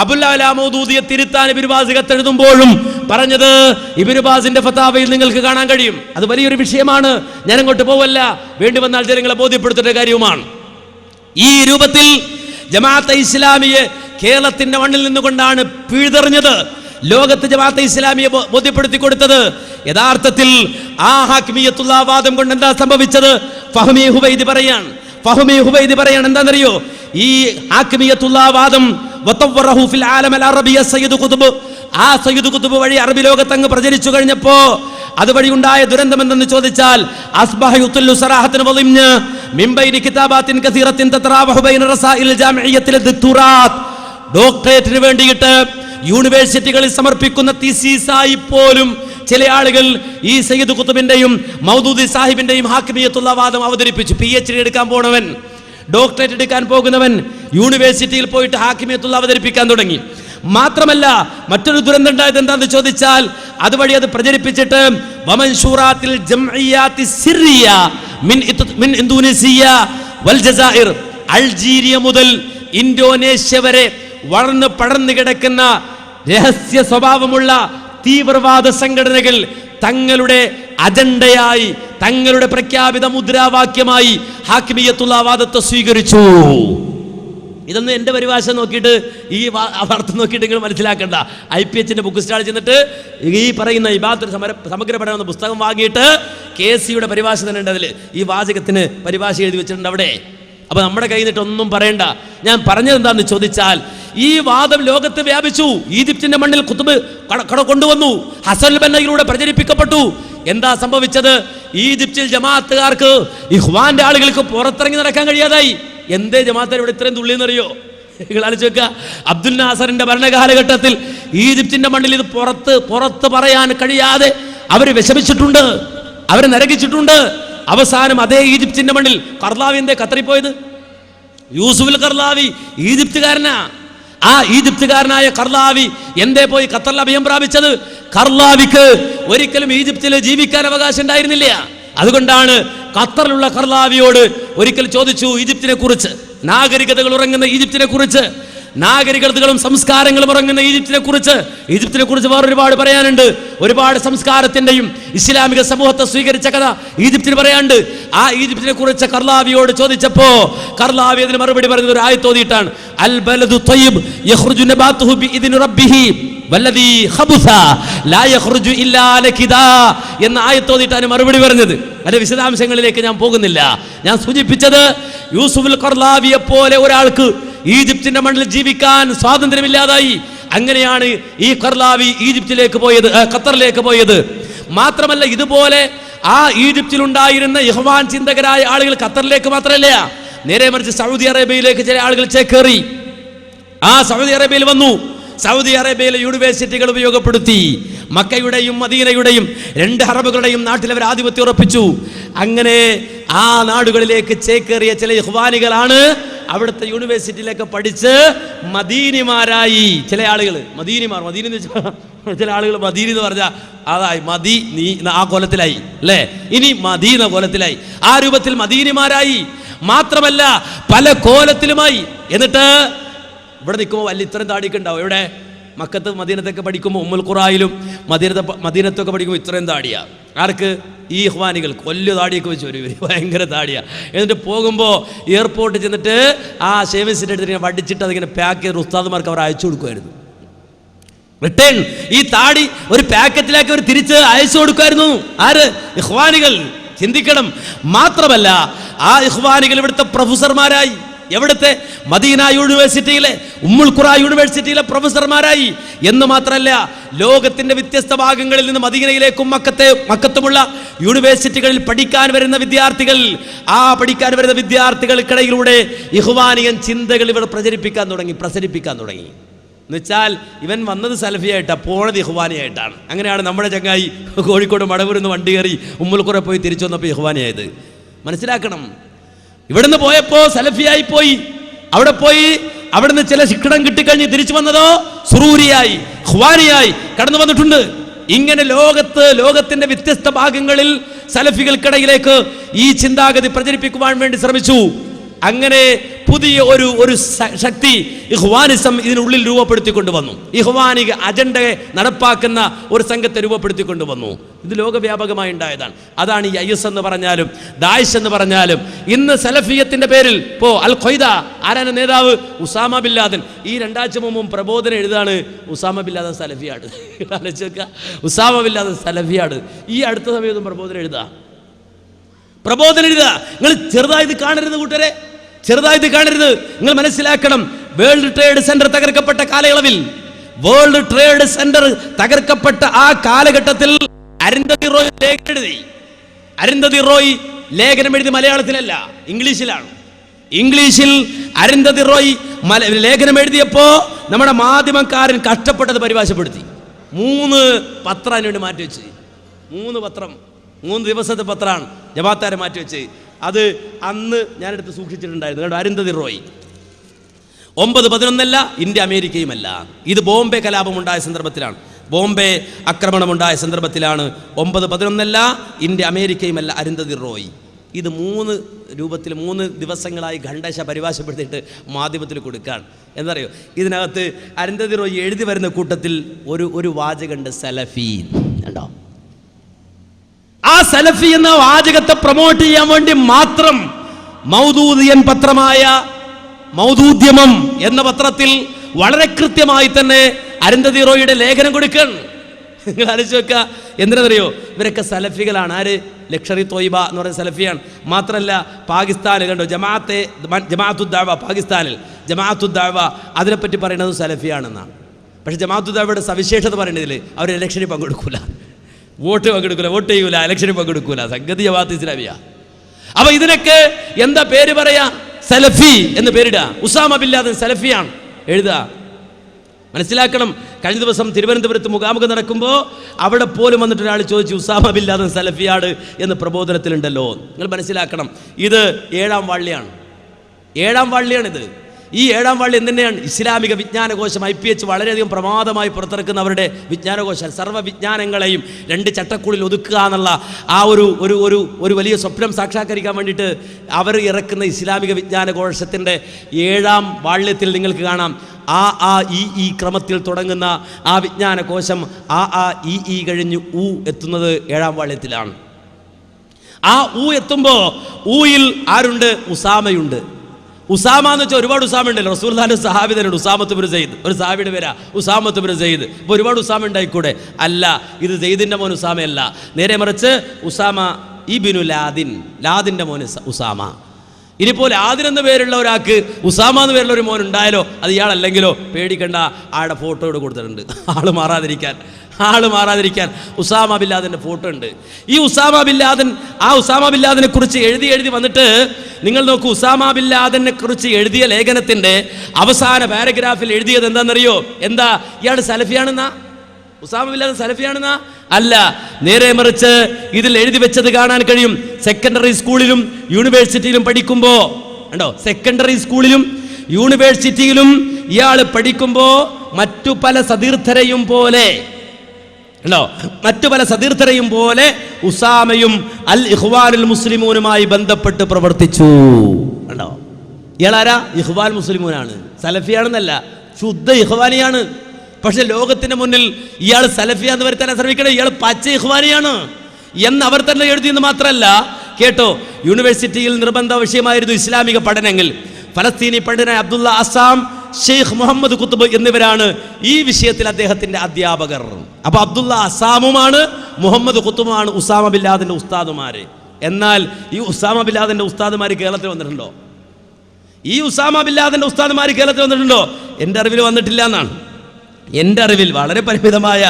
അബുൽ അഅ്ലാ മൗദൂദിയെ തിരുത്താൻ ബിർബാസ് കത്തെഴുതുമ്പോഴും പറഞ്ഞത് ഇബ്നു ബാസിന്റെ ഫതാവയിൽ നിങ്ങൾക്ക് കാണാൻ കഴിയും. അത് വലിയൊരു വിഷയമാണ്, ഞാൻ അങ്ങോട്ട് പോവല്ല, വേണ്ടി വന്നാൽ ജനങ്ങളെ ബോധ്യപ്പെടുത്തേണ്ട കാര്യവുമാണ്. ഈ രൂപത്തിൽ ജമാഅത്തെ ഇസ്ലാമിയെ കേരളത്തിന്റെ മണ്ണിൽ നിന്നുകൊണ്ടാണ് പിഴുതെറിഞ്ഞത്. ലോകത്ത് ജമാഅത്തെ ഇസ്ലാമിയെ ബോധ്യപ്പെടുത്തി കൊടുത്തത്. യഥാർത്ഥത്തിൽ ആ ഹാക്കിമിയത്തുള്ള വാദം കൊണ്ട് എന്താ സംഭവിച്ചത്? ഫഹ്മി ഹുബൈദി പറയാണ് എന്താണെന്നറിയോ? ഈ ഹാക്കിമിയത്തുള്ള വാദം ആ സയ്യിദ് ഖുത്ബ് വഴി അറബി ലോകത്ത് അങ്ങ് പ്രചരിച്ചു കഴിഞ്ഞപ്പോ അതുവഴി ഉണ്ടായ ദുരന്തം എന്തെന്ന് ചോദിച്ചാൽ ഡോക്ടറേറ്റിന് വേണ്ടിയിട്ട് യൂണിവേഴ്സിറ്റികളിൽ സമർപ്പിക്കുന്ന തീസീസായി പോലും ചില ആളുകൾ ഈ സയ്യിദ് ഖുത്ബിന്റെയും മൗദൂദി സാഹിബിന്റെയും ഹാക്കിമിയത്തുള്ള വാദം അവതരിപ്പിച്ചു. PhD എടുക്കാൻ പോണവൻ, ഡോക്ടറേറ്റ് എടുക്കാൻ പോകുന്നവൻ യൂണിവേഴ്സിറ്റിയിൽ പോയിട്ട് ഹാക്കിമിയത്തുള്ള അവതരിപ്പിക്കാൻ തുടങ്ങി. മാത്രമല്ല മറ്റൊരു ദുരന്തം ഉണ്ടായത് എന്താണെന്ന് ചോദിച്ചാൽ അതുവഴി അത് പ്രചരിപ്പിച്ചിട്ട് വമൻഷൂറാത്തിൽ ജംഇയ്യാത്തി സിർരിയ മിൻ ഇന്തോനേഷ്യ വൽ ജസായിർ, അൾജീരിയ മുതൽ ഇന്തോനേഷ്യ വരെ വളർന്ന് പടർന്നു കിടക്കുന്ന രഹസ്യ സ്വഭാവമുള്ള തീവ്രവാദ സംഘടനകൾ തങ്ങളുടെ അജണ്ടയായി, തങ്ങളുടെ പ്രഖ്യാപിത മുദ്രാവാക്യമായി ഹാക്കിമിയത്തുള്ള വാദത്തെ സ്വീകരിച്ചു. ഇതൊന്നും എൻ്റെ പരിഭാഷ നോക്കിയിട്ട് ഈ വാർത്ത നോക്കിയിട്ട് നിങ്ങൾ മനസ്സിലാക്കണ്ട. IPH ബുക്ക് സ്റ്റാളിൽ ചെന്നിട്ട് ഈ പറയുന്ന ഇബാദത്ത് സമഗ്ര പഠനം എന്ന പുസ്തകം വാങ്ങിയിട്ട് KC പരിഭാഷ തന്നെ ഉണ്ട്. അതിൽ ഈ വാചകത്തിന് പരിഭാഷ എഴുതി വെച്ചിട്ടുണ്ട് അവിടെ. അപ്പൊ നമ്മുടെ കയ്യിൽ നിന്നിട്ട് ഒന്നും പറയണ്ട. ഞാൻ പറഞ്ഞത് എന്താണെന്ന് ചോദിച്ചാൽ ഈ വാദം ലോകത്ത് വ്യാപിച്ചു. ഈജിപ്തിന്റെ മണ്ണിൽ ഖുത്ബ് കൊണ്ടുവന്നു, ഹസൻ ബന്നയിലൂടെ പ്രചരിപ്പിക്കപ്പെട്ടു. എന്താ സംഭവിച്ചത്? ഈജിപ്തിൽ ജമാഅത്തുകാർക്ക്, ഇഖ്വാന്റെ ആളുകൾക്ക് പുറത്തിറങ്ങി നടക്കാൻ കഴിയാതായി. എന്തേ ജമാഅത്ത് ഇവിടെ ഇത്രയും തുള്ളിയെന്നറിയോ? നിങ്ങൾ ആലോചിച്ച് നോക്കുക. അബ്ദുൽ നാസറിന്റെ ഭരണകാലഘട്ടത്തിൽ ഈജിപ്തിന്റെ മണ്ണിൽ ഇത് പുറത്ത് പറയാൻ കഴിയാതെ അവർ വിഷമിച്ചിട്ടുണ്ട്, അവർ നരകിച്ചിട്ടുണ്ട്. അവസാനം അതേ ഈജിപ്തിന്റെ മണ്ണിൽ കർലാവി എന്തേ ഖത്തറിൽ യൂസുഫുൽ കർലാവി ഈജിപ്തുകാരനാ. ആ ഈജിപ്തുകാരനായ കർലാവി എന്തേ പോയി ഖത്തറിൽ അഭയം പ്രാപിച്ചത്? കർലാവിക്ക് ഒരിക്കലും ഈജിപ്തിൽ ജീവിക്കാൻ അവകാശം ഉണ്ടായിരുന്നില്ല. അതുകൊണ്ടാണ് ഖത്തറിലുള്ള കർലാവിയോട് ഒരിക്കൽ ചോദിച്ചു ഈജിപ്തിനെ കുറിച്ച്, നാഗരികതകൾ ഉറങ്ങുന്ന ഈജിപ്തിനെ കുറിച്ച്, നാഗരികതകളും സംസ്കാരങ്ങളും ഉറങ്ങുന്ന ഈജിപ്തിനെ കുറിച്ച് വേറൊരുപാട് പറയാനുണ്ട്. ഒരുപാട് സംസ്കാരത്തിന്റെയും ഇസ്ലാമിക സമൂഹത്തെ സ്വീകരിച്ച കഥ ഈജിപ്തിന് പറയാനുണ്ട്. ആ ഈജിപ്തിനെ കുറിച്ച് കർലാവിയോട് ചോദിച്ചപ്പോ കർലാവി അതിന് മറുപടി പറയുന്നത് ഒരു ആയത്ത് ഓതിയിട്ടാണ്. അൽ ബലദു തയ്യിബ് യഖ്റുജു നബാതുഹു ബിഇദ്നി റബ്ബിഹി വല്ലദീ ഖബുസ ലാ യഖ്റുജു ഇല്ലാ ലകിദാ എന്ന ആയത്ത് ഓതിയിട്ടാണ് മറുപടി പറഞ്ഞത്. അതിന്റെ വിശദാംശങ്ങളിലേക്ക് ഞാൻ പോകുന്നില്ല. ഞാൻ സൂചിപ്പിച്ചത് യൂസുഫുൽ കർലാവിയെ പോലെ ഒരാൾക്ക് ഈജിപ്തിന്റെ മണ്ണിൽ ജീവിക്കാൻ സ്വാതന്ത്ര്യമില്ലാതായി. അങ്ങനെയാണ് ഈ കർലാവി ഈജിപ്തിലേക്ക് പോയത്, ഖത്തറിലേക്ക് പോയത്. മാത്രമല്ല ഇതുപോലെ ആ ഈജിപ്തിൽ ഉണ്ടായിരുന്ന ഇഖ്വാൻ ചിന്തകരായ ആളുകൾ ഖത്തറിലേക്ക് മാത്രമല്ല, നേരെ മറിച്ച് സൗദി അറേബ്യയിലേക്ക് ചില ആളുകൾ ചേക്കേറി. ആ സൗദി അറേബ്യയിൽ വന്നു. സൗദി അറേബ്യയിലെ യൂണിവേഴ്സിറ്റികൾ ഉപയോഗപ്പെടുത്തി. മക്കയുടെയും മദീനയുടെയും 2 ഹറമുകളുടെയും നാട്ടിൽ അവർ ആധിപത്യം ഉറപ്പിച്ചു. അങ്ങനെ ആ നാടുകളിലേക്ക് ചേക്കേറിയ ചില ഇഖ്വാനികളാണ് അവിടുത്തെ യൂണിവേഴ്സിറ്റിയിലൊക്കെ പഠിച്ച് മദീനിമാരായി. ചില ആളുകൾ മദീനി എന്ന് വെച്ചാൽ ചില ആളുകൾ മദീനി എന്ന് പറഞ്ഞാൽ അതായി മദീനി ആ കോലത്തിലായി അല്ലേ, ഇനി മദീന കോലത്തിലായി. ആ രൂപത്തിൽ മദീനിമാരായി. മാത്രമല്ല പല കോലത്തിലുമായി. എന്നിട്ട് ഇവിടെ നിൽക്കുമ്പോൾ വലിയ ഇത്രയും താടിയൊക്കെ ഉണ്ടാവും. ഇവിടെ മക്കത്ത് മദീനത്തൊക്കെ പഠിക്കുമ്പോൾ ഉമ്മുൽ ഖുറായിലും മദീനത്തൊക്കെ പഠിക്കുമ്പോൾ ഇത്രയും താടിയാ. ആർക്ക്? ഈ ഇഖ്വാനികൾ വലിയ താടിയൊക്കെ വെച്ച് വരും, ഭയങ്കര താടിയാ. എന്നിട്ട് പോകുമ്പോൾ എയർപോർട്ടിൽ ചെന്നിട്ട് ആ ഷേവിംഗ് സെറ്റ് എടുത്തിട്ട് വടിച്ചിട്ട് അതിങ്ങനെ പാക്ക് ചെയ്ത് ഉസ്താദുമാർക്ക് അവർ അയച്ചു കൊടുക്കുമായിരുന്നു. റിട്ടേൺ ഈ താടി ഒരു പാക്കറ്റിലാക്കി അവർ തിരിച്ച് അയച്ചു കൊടുക്കുമായിരുന്നു. ആര്? ഇഖ്വാനികൾ. ചിന്തിക്കണം. മാത്രമല്ല ആ ഇഖ്വാനികൾ ഇവിടുത്തെ പ്രൊഫസർമാരായി. എവിടുത്തെ? മദീന യൂണിവേഴ്സിറ്റിയിലെ, ഉമ്മുൽ ഖുറ യൂണിവേഴ്സിറ്റിയിലെ പ്രൊഫസർമാരായി. എന്ന് മാത്രമല്ല ലോകത്തിന്റെ വ്യത്യസ്ത ഭാഗങ്ങളിൽ നിന്ന് മദീനയിലേക്കും മക്കത്തുമുള്ള യൂണിവേഴ്സിറ്റികളിൽ പഠിക്കാൻ വരുന്ന വിദ്യാർത്ഥികൾക്കിടയിലൂടെ ഇഖ്വാനിയൻ ചിന്തകൾ ഇവർ പ്രചരിപ്പിക്കാൻ തുടങ്ങി. എന്നുവെച്ചാൽ ഇവൻ വന്നത് സലഫിയായിട്ടാണ്, പോണത് ഇഖ്വാനിയായിട്ടാണ്. അങ്ങനെയാണ് നമ്മുടെ ചങ്ങായി കോഴിക്കോട് മടവൂരിന്ന് വണ്ടി കയറി ഉമ്മുൽ ഖുറ പോയി തിരിച്ചു വന്നപ്പോൾ ഇഖ്വാനിയായത്. മനസ്സിലാക്കണം. ഇവിടുന്ന് പോയപ്പോ സലഫിയായി പോയി. അവിടുന്ന് ചില ശിക്ഷണം കിട്ടിക്കഴിഞ്ഞ് തിരിച്ചു വന്നതോ സുറൂരിയായി, ഖ്വാനിയായി കടന്നു വന്നിട്ടുണ്ട്. ഇങ്ങനെ ലോകത്തിന്റെ വ്യത്യസ്ത ഭാഗങ്ങളിൽ സലഫികൾക്കിടയിലേക്ക് ഈ ചിന്താഗതി പ്രചരിപ്പിക്കുവാൻ വേണ്ടി ശ്രമിച്ചു. അങ്ങനെ പുതിയ ഒരു ശക്തി ഇഖ്വാനിസം ഇതിനുള്ളിൽ രൂപപ്പെടുത്തിക്കൊണ്ട് വന്നു. ഇഖ്വാനിക അജണ്ടയെ നടപ്പാക്കുന്ന ഒരു സംഘത്തെ രൂപപ്പെടുത്തിക്കൊണ്ട് വന്നു. ഇത് ലോകവ്യാപകമായി ഉണ്ടായതാണ്. അതാണ് ഈ IS എന്ന് പറഞ്ഞാലും ദായിഷ് എന്ന് പറഞ്ഞാലും. ഇന്ന് സലഫിയത്തിന്റെ പേരിൽ ഇപ്പോ അൽ ഖ്വയ്ദ ആരാണ് നേതാവ്? Osama bin Laden. ഈ 2 ആഴ്ച മുമ്പും പ്രബോധനം എഴുതാണ് ഉസാമ ബിൻ ലാദൻ സലഫിയാണ്. ഉസാമ ബിൻ ലാദൻ സലഫിയാണ്. ഈ അടുത്ത സമയത്തും പ്രബോധനം എഴുതുക. നിങ്ങൾ ചെറുതായത് കാണരുത് കൂട്ടരെ, ചെറുതായത് കാണരുത്. നിങ്ങൾ മനസ്സിലാക്കണം, വേൾഡ് ട്രേഡ് സെന്റർ തകർക്കപ്പെട്ട കാലയളവിൽ, വേൾഡ് ട്രേഡ് സെന്റർ തകർക്കപ്പെട്ട ആ കാലഘട്ടത്തിൽ അരുന്ധതി റോയ് ലേഖനം എഴുതി. അരുന്ധതി റോയ് ലേഖനം എഴുതി മലയാളത്തിലല്ല, ഇംഗ്ലീഷിലാണ്. ഇംഗ്ലീഷിൽ അരുന്ധതി റോയ് ലേഖനം എഴുതിയപ്പോ നമ്മുടെ മാധ്യമക്കാരൻ കഷ്ടപ്പെട്ടത് പരിഭാഷപ്പെടുത്തി. 3 പത്രം അതിനുവേണ്ടി മാറ്റിവെച്ച്. 3 പത്രം, 3 ദിവസത്തെ പത്രമാണ് ജമാഅത്താരെ മാറ്റിവെച്ച്. അത് അന്ന് ഞാനെടുത്ത് സൂക്ഷിച്ചിട്ടുണ്ടായിരുന്നു. അരുന്ധതി റോയ് 9/11 ഇന്ത്യ അമേരിക്കയുമല്ല. ഇത് ബോംബെ കലാപമുണ്ടായ സന്ദർഭത്തിലാണ്, ബോംബെ ആക്രമണമുണ്ടായ സന്ദർഭത്തിലാണ്. 9/11 ഇന്ത്യ അമേരിക്കയുമല്ല അരുന്ധതി റോയ്. ഇത് 3 രൂപത്തിൽ 3 ദിവസങ്ങളായി ഖണ്ഡശ പരിഭാഷപ്പെടുത്തിയിട്ട് മാധ്യമത്തിൽ കൊടുക്കുകയാണ്. എന്നറിയോ, ഇതിനകത്ത് അരുന്ധതി റോയ് എഴുതി വരുന്ന കൂട്ടത്തിൽ ഒരു വാചകമുണ്ട്, സലഫി. കണ്ടോ, ആ സലഫി എന്ന വാചകത്തെ പ്രൊമോട്ട് ചെയ്യാൻ വേണ്ടി മാത്രം മൗദൂദിയൻ പത്രമായ മൗദൂദ്യമം എന്ന പത്രത്തിൽ വളരെ കൃത്യമായി തന്നെ അരുന്ധതി റോയിയുടെ ലേഖനം കൊടുക്കുകയാണ്. നിങ്ങൾ ആലോചിച്ച് വെക്കുക, എന്തിനറിയോ, ഇവരൊക്കെ സലഫികളാണ്. ആര്? ലക്ഷറി തോയിബ എന്ന് പറയുന്ന സലഫിയാണ്. മാത്രമല്ല പാകിസ്ഥാനിൽ കണ്ടോ, ജമാഅത്തുദ്ദഅവ, പാകിസ്ഥാനിൽ ജമാഅത്തുദ്ദഅവ അതിനെപ്പറ്റി പറയുന്നത് സലഫിയാണെന്നാണ്. പക്ഷെ ജമാഅത്തുദ്ദഅവയുടെ സവിശേഷത പറയുന്നതിൽ അവർ ഇലക്ഷനിൽ പങ്കെടുക്കൂല, വോട്ട് പങ്കെടുക്കൂല, വോട്ട് ചെയ്യൂല, ഇലക്ഷനിൽ പങ്കെടുക്കൂല. സംഗതി ജമാഅത്ത് ഇസ്ലാമിയ. അപ്പൊ ഇതിനൊക്കെ എന്താ പേര് പറയാ? സലഫി എന്ന് പേരിടുക. ഉസാമ ബിൻ ലാദൻ സലഫിയാണ് എഴുതുക. മനസ്സിലാക്കണം, കഴിഞ്ഞ ദിവസം തിരുവനന്തപുരത്ത് മുഖാമുഖം നടക്കുമ്പോൾ അവിടെ പോലും വന്നിട്ട് ഒരാൾ ചോദിച്ചു, ഉസാമ ബിൻ ലാദൻ സലഫിയാണ് എന്ന് പ്രബോധനത്തിലുണ്ടല്ലോ. നിങ്ങൾ മനസ്സിലാക്കണം, ഇത് 7ാം വാള്യാണ്. 7ാം വാള്യാണിത്. ഈ 7ാം വാള്യം എന്തിനാണ്? ഇസ്ലാമിക വിജ്ഞാനകോശം IPH വളരെയധികം പ്രമാദമായി പുറത്തിറക്കുന്ന അവരുടെ വിജ്ഞാനകോശം. സർവ്വ വിജ്ഞാനങ്ങളെയും 2 ചട്ടക്കൂടിൽ ഒതുക്കുക എന്നുള്ള ആ ഒരു വലിയ സ്വപ്നം സാക്ഷാത്കരിക്കാൻ വേണ്ടിയിട്ട് അവർ ഇറക്കുന്ന ഇസ്ലാമിക വിജ്ഞാനകോശത്തിൻ്റെ 7ാം വാള്യത്തിൽ നിങ്ങൾക്ക് കാണാം, ഈ ക്രമത്തിൽ തുടങ്ങുന്ന ആ വിജ്ഞാനകോശം ഈ കഴിഞ്ഞ് എത്തുന്നത് 7ാം വാള്യത്തിലാണ്. ആ എത്തുമ്പോൾ ഊയിൽ ആരുണ്ട്? ഉസാമയുണ്ട്. ഉസാമ എന്ന് വെച്ചാൽ ഒരുപാട് ഉസാമ ഉണ്ടല്ലോ. റസൂലുള്ളാഹിന്റെ സഹാബി തന്നെയുണ്ട് ഉസാമത്ത് ബിൻ സെയ്ദ്. ഒരു സഹാബിയുടെ പേരാ ഉസാമത്ത് ബിൻ സെയ്ദ്. ഇപ്പോൾ ഒരുപാട് ഉസാമ ഉണ്ടായിക്കൂടെ? അല്ല, ഇത് സെയ്ദിന്റെ മോൻ ഉസാമയല്ല, നേരെ മറിച്ച് ഉസാമ ഇബ്നു ലാദിൻ, ലാദിന്റെ മോൻ ഉസാമ. ഇനിയിപ്പോൾ ലാദിൻ എന്ന പേരുള്ള ഒരാൾക്ക് ഉസാമ എന്ന് പേരുള്ള ഒരു മോൻ ഉണ്ടായാലോ അത് ഇയാളല്ലെങ്കിലോ പേടിക്കണ്ട, ആളുടെ ഫോട്ടോ ഇവിടെ കൊടുത്തിട്ടുണ്ട്. ആള് മാറാതിരിക്കാൻ ഉസാമ ബിൻ ലാദന്റെ ഫോട്ടോ ഉണ്ട്. ഈ ഉസാമ ബിൻ ലാദനെ കുറിച്ച് എഴുതി വന്നിട്ട് നിങ്ങൾ നോക്കൂ, ഉസാമ ബിൻ ലാദനെ കുറിച്ച് എഴുതിയ ലേഖനത്തിന്റെ അവസാന പാരഗ്രാഫിൽ എഴുതിയത് എന്താണെന്നറിയോ? എന്താ? ഇയാൾ സലഫിയാണെന്നാ? ഉസാമ ബിൻ ലാദൻ സലഫിയാണെന്നാ? അല്ല, നേരെ മറിച്ച് ഇതിൽ എഴുതി വെച്ചത് കാണാൻ കഴിയും. സെക്കൻഡറി സ്കൂളിലും യൂണിവേഴ്സിറ്റിയിലും പഠിക്കുമ്പോ കണ്ടോ, സെക്കൻഡറി സ്കൂളിലും യൂണിവേഴ്സിറ്റിയിലും ഇയാൾ പഠിക്കുമ്പോ മറ്റു പല സതീർത്ഥരെയും പോലെ ഉസാമയും അൽ ഇഖ്വാനുൽ മുസ്ലിമൂനുമായി ബന്ധപ്പെട്ട് പ്രവർത്തിച്ചു. കണ്ടോ, ഇയാളാരാ? ഇഖ്വാൻ മുസ്ലിമൂനാണ്, സലഫിയാണെന്നല്ല, ശുദ്ധ ഇഖ്വാനിയാണ്. പക്ഷെ ലോകത്തിന്റെ മുന്നിൽ ഇയാൾ സലഫിയാന്ന് വരുത്താൻ ശ്രമിക്കണം, ഇയാൾ പച്ച ഇഖ്വാനിയാണ് എന്ന് അവർ തന്നെ എഴുതിയെന്ന് മാത്രമല്ല, കേട്ടോ, യൂണിവേഴ്സിറ്റിയിൽ നിർബന്ധ വിഷയമായിരുന്നു ഇസ്ലാമിക പഠനങ്ങൾ. ഫലസ്തീനി പണ്ഡിതനായ അബ്ദുള്ള അസാം, ഷെയ്ഖ് മുഹമ്മദ് കുത്തുബ് എന്നിവരാണ് ഈ വിഷയത്തിൽ അദ്ദേഹത്തിന്റെ അധ്യാപകർ. അപ്പൊ അബ്ദുള്ള അസാമുമാണ്, മുഹമ്മദ് കുത്തുബുമാണ് ഉസാമ ബിൻ ലാദന്റെ ഉസ്താദുമാര്. എന്നാൽ ഈ ഉസാമ ബിൻ ലാദന്റെ ഉസ്താദുമാര് കേരളത്തിൽ വന്നിട്ടുണ്ടോ? എൻ്റെ അറിവിൽ വന്നിട്ടില്ല എന്നാണ്. എൻ്റെ അറിവിൽ, വളരെ പരിമിതമായ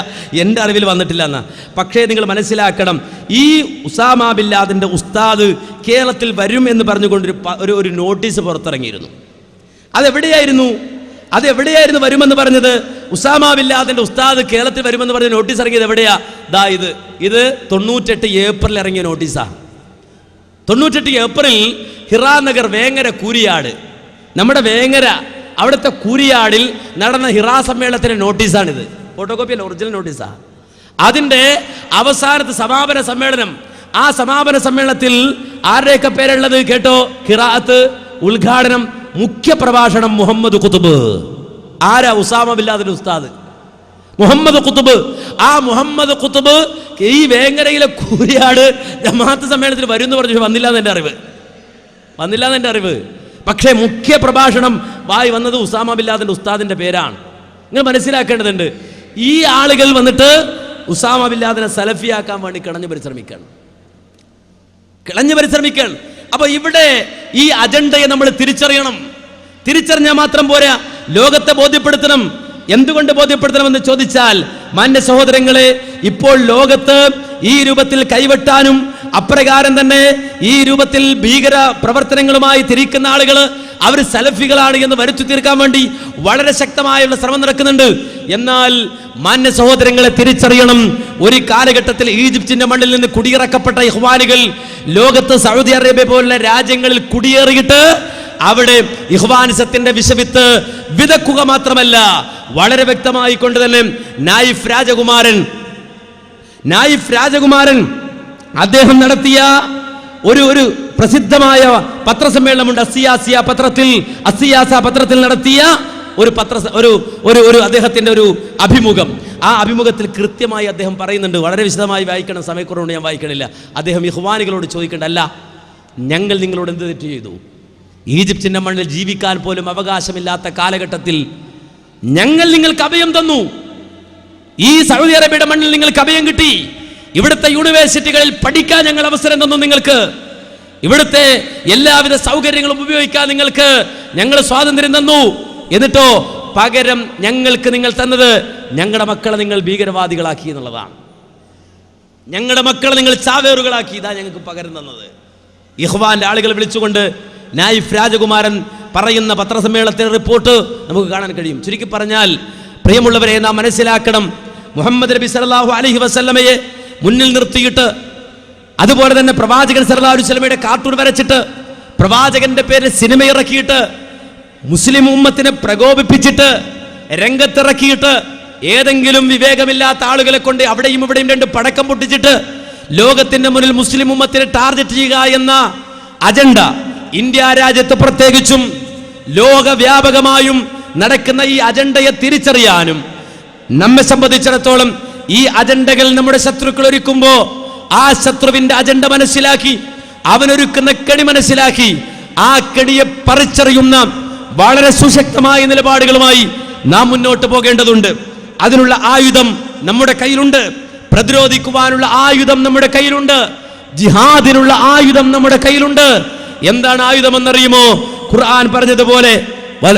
എൻ്റെ അറിവിൽ വന്നിട്ടില്ല എന്നാണ്. പക്ഷേ നിങ്ങൾ മനസ്സിലാക്കണം, ഈ ഉസാമ ബിൻ ലാദന്റെ ഉസ്താദ് കേരളത്തിൽ വരും എന്ന് പറഞ്ഞുകൊണ്ട് ഒരു നോട്ടീസ് പുറത്തിറങ്ങിയിരുന്നു. അതെവിടെയായിരുന്നു വരുമെന്ന് പറഞ്ഞത്? ഉസാമ ബിൻ ലാദന്റെ ഉസ്താദ് കേരളത്തിൽ വരുമെന്ന് പറഞ്ഞ നോട്ടീസ് ഇറങ്ങിയത് എവിടെയാ? ഇത് 98 ഏപ്രിൽ ഇറങ്ങിയ നോട്ടീസാ. 98 ഏപ്രിൽ ഹിറാ നഗർ, വേങ്ങര, കൂരിയാട്, നമ്മുടെ വേങ്ങര അവിടുത്തെ കൂരിയാടിൽ നടന്ന ഹിറാ സമ്മേളനത്തിന്റെ നോട്ടീസാണിത്. ഫോട്ടോകോപ്പി അല്ല, ഒറിജിനൽ നോട്ടീസാ. അതിന്റെ അവസാനത്തെ സമാപന സമ്മേളനം. ആ സമാപന സമ്മേളനത്തിൽ ആരുടെയൊക്കെ പേരുള്ളത് കേട്ടോ? ഖിറാഅത്ത്, ഉദ്ഘാടനം മുഖ്യ പ്രഭാഷണം മുഹമ്മദ് ഖുതുബ്. ആരാ? ഉസാമ ബിൻ ലാദൻ ഉസ്താദ് മുഹമ്മദ് ഖുതുബ്. ആ മുഹമ്മദ് ഖുതുബ് ഈ വേങ്ങരയിലെ കൂരിയാട് ജമാഅത്ത് സമ്മേളനത്തിൽ വരും എന്ന് പറഞ്ഞു, വന്നില്ലാന്ന് എൻ്റെ അറിവ്. പക്ഷേ മുഖ്യ പ്രഭാഷണം വന്നത് ഉസാമ ബിൻ ലാദൻ ഉസ്താദിന്റെ പേരാണ്. നിങ്ങൾ മനസ്സിലാക്കേണ്ടതുണ്ട്, ഈ ആളുകൾ വന്നിട്ട് ഉസാമ ബിൻ ലാദനെ സലഫിയാക്കാൻ വേണ്ടി കിളഞ്ഞു പരിശ്രമിക്കണം. അപ്പൊ ഇവിടെ ഈ അജണ്ടയെ നമ്മൾ തിരിച്ചറിഞ്ഞാൽ മാത്രം പോരാ, ലോകത്തെ ബോധ്യപ്പെടുത്തണം. എന്തുകൊണ്ട് ബോധ്യപ്പെടുത്തണമെന്ന് ചോദിച്ചാൽ, മാന്യ സഹോദരങ്ങളെ, ഇപ്പോൾ ലോകത്ത് ഈ രൂപത്തിൽ കൈവെട്ടാനും അപ്രകാരം തന്നെ ഈ രൂപത്തിൽ ഭീകര പ്രവർത്തനങ്ങളുമായി തിരിക്കുന്ന ആളുകൾ അവർ സലഫികളാണ് എന്ന് വരുത്തി തീർക്കാൻ വേണ്ടി വളരെ ശക്തമായുള്ള ശ്രമം നടക്കുന്നുണ്ട്. എന്നാൽ മാന്യ സഹോദരങ്ങളെ തിരിച്ചറിയണം, ഒരു കാലഘട്ടത്തിൽ ഈജിപ്തിന്റെ മണ്ണിൽ നിന്ന് കുടിയിറക്കപ്പെട്ട ഇഖ്വാനുകൾ ലോകത്ത് സൗദി അറേബ്യ പോലുള്ള രാജ്യങ്ങളിൽ കുടിയേറിയിട്ട് അവിടെ ഇഖ്വാനിസത്തിന്റെ വിഷവിത്ത് വിതക്കുക മാത്രമല്ല, വളരെ വ്യക്തമായി കൊണ്ട് തന്നെ നായിഫ് രാജകുമാരൻ അദ്ദേഹം നടത്തിയ ഒരു പ്രസിദ്ധമായ പത്രസമ്മേളനമുണ്ട്. അസിയാസ പത്രത്തിൽ നടത്തിയ ഒരു അദ്ദേഹത്തിന്റെ ഒരു അഭിമുഖം. ആ അഭിമുഖത്തിൽ കൃത്യമായി അദ്ദേഹം പറയുന്നുണ്ട്, വളരെ വിശദമായി വായിക്കണം, സമയക്കുറവുകൊണ്ട് ഞാൻ വായിക്കണില്ല. അദ്ദേഹം ഇഖ്വാനികളോട് ചോദിക്കേണ്ട, അല്ല ഞങ്ങൾ നിങ്ങളോട് എന്ത് തെറ്റ് ചെയ്തു? ഈജിപ്തിന്റെ മണ്ണിൽ ജീവിക്കാൻ പോലും അവകാശമില്ലാത്ത കാലഘട്ടത്തിൽ ഞങ്ങൾ നിങ്ങൾക്ക് അഭയം തന്നു. ഈ സൗദി അറേബ്യയുടെ മണ്ണിൽ നിങ്ങൾക്ക് അഭയം കിട്ടി. ഇവിടുത്തെ യൂണിവേഴ്സിറ്റികളിൽ പഠിക്കാൻ ഞങ്ങൾ അവസരം തന്നു. നിങ്ങൾക്ക് ഇവിടുത്തെ എല്ലാവിധ സൗകര്യങ്ങളും ഉപയോഗിക്കാൻ നിങ്ങൾക്ക് ഞങ്ങൾ സ്വാതന്ത്ര്യം തന്നു. എന്നിട്ടോ പകരം ഞങ്ങൾക്ക് നിങ്ങൾ തന്നത് ഞങ്ങളുടെ മക്കളെ നിങ്ങൾ ഭീകരവാദികളാക്കി എന്നുള്ളതാണ്. ഞങ്ങളുടെ മക്കളെ നിങ്ങൾ ചാവേറുകളാക്കി, ഇതാ ഞങ്ങൾക്ക് പകരം തന്നത്. ഇഖ്വാന്റെ ആളുകളെ വിളിച്ചുകൊണ്ട് നായിഫ് രാജകുമാരൻ പറയുന്ന പത്രസമ്മേളനത്തിലെ റിപ്പോർട്ട് നമുക്ക് കാണാൻ കഴിയും. ചുരുക്കി പറഞ്ഞാൽ, പ്രിയമുള്ളവരെ, നാം മനസ്സിലാക്കണം, മുഹമ്മദ് നബി സല്ലല്ലാഹു അലൈഹി വസല്ലമയെ മുന്നിൽ നിർത്തിയിട്ട്, അതുപോലെ തന്നെ പ്രവാചകൻ സല്ലല്ലാഹു അലൈഹി വസല്ലമയുടെ കാർട്ടൂൺ വരച്ചിട്ട്, പ്രവാചകന്റെ പേരിൽ സിനിമ ഇറക്കിയിട്ട്, മുസ്ലിം ഉമ്മത്തിനെ പ്രകോപിപ്പിച്ചിട്ട്, രംഗത്തിറക്കിയിട്ട്, ഏതെങ്കിലും വിവേകമില്ലാത്ത ആളുകളെ കൊണ്ട് അവിടെയും ഇവിടെയും രണ്ട് പടക്കം പൊട്ടിച്ചിട്ട് ലോകത്തിന്റെ മുന്നിൽ മുസ്ലിം ഉമ്മത്തിനെ ടാർഗറ്റ് ചെയ്യുക എന്ന അജണ്ട ഇന്ത്യ രാജ്യത്ത് പ്രത്യേകിച്ചും ലോകവ്യാപകമായും നടക്കുന്ന ഈ അജണ്ടയെ തിരിച്ചറിയാനും, നമ്മെ സംബന്ധിച്ചിടത്തോളം ഈ അജണ്ടകൾ നമ്മുടെ ശത്രുക്കൾ ഒരുക്കുമ്പോൾ ആ ശത്രുവിന്റെ അജണ്ട മനസ്സിലാക്കി, അവനൊരുക്കുന്ന കെണി മനസ്സിലാക്കി, ആ കെണിയെ പറിച്ചറിയുന്ന വളരെ സുശക്തമായ നിലപാടുകളുമായി നാം മുന്നോട്ട് പോകേണ്ടതുണ്ട്. അതിനുള്ള ആയുധം നമ്മുടെ കയ്യിലുണ്ട്. പ്രതിരോധിക്കുവാനുള്ള ആയുധം നമ്മുടെ കയ്യിലുണ്ട്. ജിഹാദിനുള്ള ആയുധം നമ്മുടെ കയ്യിലുണ്ട്. എന്താണ് ആയുധമെന്നറിയുമോ? ഖുർആൻ പറഞ്ഞതുപോലെ,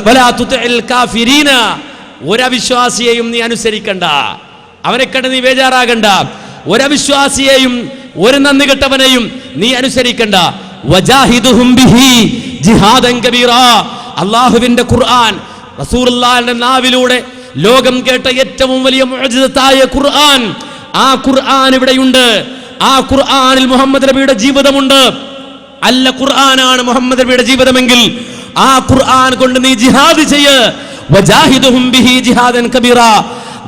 വലാ തുതിഇൽ കാഫിരീന, ഒരവിശ്വാസിയെയും നീ അനുസരിക്കണ്ട, അവനെ കണ്ട് നീ ബേജാറാകണ്ട. ഒരവിശ്വാസിയെയും ഒരു നന്ദി കെട്ടവനെയും നീ അനുസരിക്കണ്ട. വജാഹിദുഹും ബിഹി ജിഹാദൻ കബീറാ. അല്ലാഹുവിന്റെ ഖുർആൻ, റസൂലുള്ളാഹിന്റെ നാവിലൂടെ ലോകം കേട്ട ഏറ്റവും വലിയ മുഅ്ജിസത്തായ ഖുർആൻ, ആ ഖുർആൻ ഇവിടെയുണ്ട്. ആ ഖുർആനിൽ മുഹമ്മദ് നബിയുടെ ജീവിതമുണ്ട്. അല്ല ഖുർആനാണ് മുഹമ്മദ് നബിയുടെ ജീവിതമെങ്കിൽ ആ ഖുർആൻ കൊണ്ട് നീ ജിഹാദ് ചെയ്യ്. വജാഹിദുഹും ബിഹി ജിഹാദൻ കബീറാ.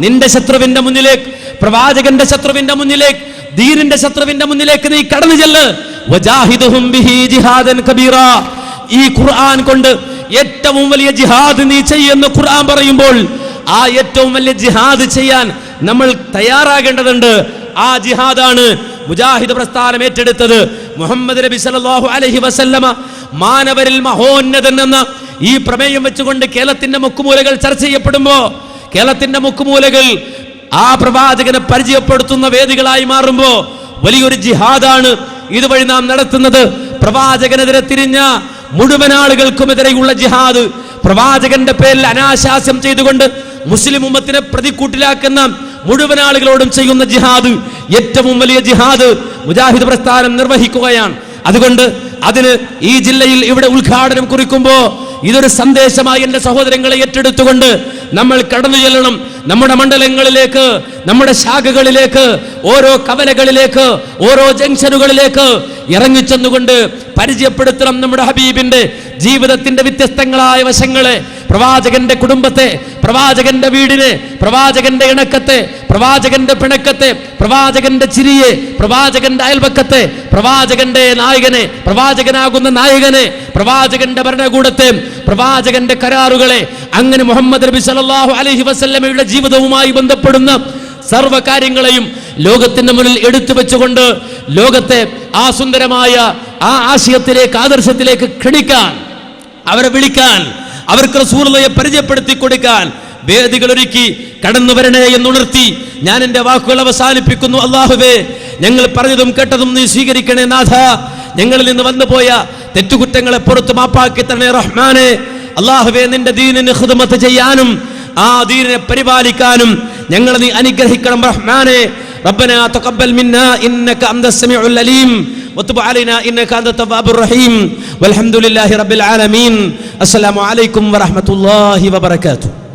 നിന്റെ ശത്രുവിന്റെ മുന്നിലേക്ക്, പ്രവാചകന്റെ ശത്രുവിന്റെ മുന്നിലേക്ക്, ദീനിന്റെ ശത്രുവിന്റെ മുന്നിലേക്ക് നീ കടന്നു ചെല്ല്. വജാഹിദുഹും ബിഹി ജിഹാദൻ കബീറാ. ഈ ഖുർആൻ കൊണ്ട് ഏറ്റവും വലിയ ജിഹാദ് നീ ചെയ്യുമെന്ന് ഖുർആൻ പറയുമ്പോൾ ആ ഏറ്റവും വലിയ ജിഹാദ് ചെയ്യാൻ നമ്മൾ തയ്യാറാകേണ്ടതുണ്ട്. ആ ജിഹാദാണ് മുജാഹിദ് പ്രസ്ഥാനം ഏറ്റെടുത്തത്. മുഹമ്മദ് നബി സല്ലല്ലാഹു അലൈഹി വസല്ലമ മാനവരിൽ മഹോന്നതൻ എന്ന ഈ പ്രമേയം വെച്ചുകൊണ്ട് കേരളത്തിന്റെ മുക്കുമൂലകൾ ചർച്ച ചെയ്യപ്പെടുമ്പോൾ, കേരളത്തിന്റെ മുക്കുമൂലകൾ ആ പ്രവാചകനെ പരിചയപ്പെടുത്തുന്ന വേദികളായി മാറുമ്പോൾ വലിയൊരു ജിഹാദാണ് ഇതുവഴി നാം നടത്തുന്നത്. പ്രവാചകനെതിരെ തിരിഞ്ഞ മുഴുവൻ ആളുകൾക്കുമെതിരെയുള്ള ജിഹാദ്, പ്രവാചകന്റെ പേരിൽ അനാശാസ്യം ചെയ്തുകൊണ്ട് മുസ്ലിം ഉമ്മത്തിനെ പ്രതിക്കൂട്ടിലാക്കുന്ന മുഴുവൻ ആളുകളോടും ചെയ്യുന്ന ജിഹാദ്, ഏറ്റവും വലിയ ജിഹാദ് മുജാഹിദ് പ്രസ്ഥാനം നിർവഹിക്കുകയാണ്. അതുകൊണ്ട് അതിന് ഈ ജില്ലയിൽ ഇവിടെ ഉദ്ഘാടനം കുറിക്കുമ്പോൾ ഇതൊരു സന്ദേശമായി എൻ്റെ സഹോദരങ്ങളെ ഏറ്റെടുത്തുകൊണ്ട് നമ്മൾ കടന്നു ചെല്ലണം. നമ്മുടെ മണ്ഡലങ്ങളിലേക്ക്, നമ്മുടെ ശാഖകളിലേക്ക്, ഓരോ കവലകളിലേക്ക്, ഓരോ ജംഗ്ഷനുകളിലേക്ക് ഇറങ്ങിച്ചെന്നുകൊണ്ട് പരിചയപ്പെടുത്തണം നമ്മുടെ ഹബീബിന്റെ ജീവിതത്തിന്റെ വ്യത്യസ്തങ്ങളായ വശങ്ങളെ, പ്രവാചകന്റെ കുടുംബത്തെ, പ്രവാചകന്റെ വീടിനെ, പ്രവാചകന്റെ ഇണക്കത്തെ, പ്രവാചകന്റെ പിണക്കത്തെ, പ്രവാചകന്റെ ചിരിയെ, പ്രവാചകന്റെ അയൽപക്കത്തെ, പ്രവാചകന്റെ നായകനെ, പ്രവാചകനാകുന്ന നായകനെ, പ്രവാചകന്റെ ഭരണകൂടത്തെ, പ്രവാചകന്റെ കരാറുകളെ, അങ്ങനെ മുഹമ്മദ് നബി സല്ലല്ലാഹു അലൈഹി വസല്ലമയുടെ ജീവിതവുമായി ബന്ധപ്പെടുന്ന സർവ്വ കാര്യങ്ങളെയും ലോകത്തിന്റെ മുന്നിൽ എടുത്തു വെച്ചുകൊണ്ട് ലോകത്തെ ആ സുന്ദരമായ ആ ആശയത്തിലേക്ക്, ആദർശത്തിലേക്ക് ക്ഷണിക്കാൻ, അവരെ വിളിക്കാൻ, അവർക്ക് റസൂലുള്ളാഹിയെ പരിചയപ്പെടുത്തി കൊടുക്കാൻ വേദികൾ ഒരുക്കി കടന്നു വരണേ എന്നുണർത്തി ഞാൻ എൻ്റെ വാക്കുകൾ അവസാനിപ്പിക്കുന്നു. അല്ലാഹുവേ, ഞങ്ങൾ പറഞ്ഞതും കേട്ടതും നീ സ്വീകരിക്കണേ നാഥ. ഞങ്ങളിൽ നിന്ന് വന്നുപോയ തെറ്റുകുറ്റങ്ങളെ പുറത്ത് മാപ്പാക്കി തരണേ റഹ്മാനെ. അല്ലാഹുവേ, നിന്റെ ദീനിന് ഖിദ്മത്ത് ചെയ്യാനും ആ ദീനിനെ പരിപാലിക്കാനും ഞങ്ങളെ നീ അനുഗ്രഹിക്കണം റഹ്മാനെ. റബ്ബനാ തഖബ്ബൽ മിന്നാ ഇന്നക അൻതസ് സമീഉൽ അലീം വതുബ് അലൈനാ ഇന്നക അൻതത് തവ്വാബുർ റഹീം വൽഹംദുലില്ലാഹി റബ്ബിൽ ആലമീൻ. അസ്സലാമു അലൈക്കും വറഹ്മത്തുള്ളാഹി വബറകാതുഹു.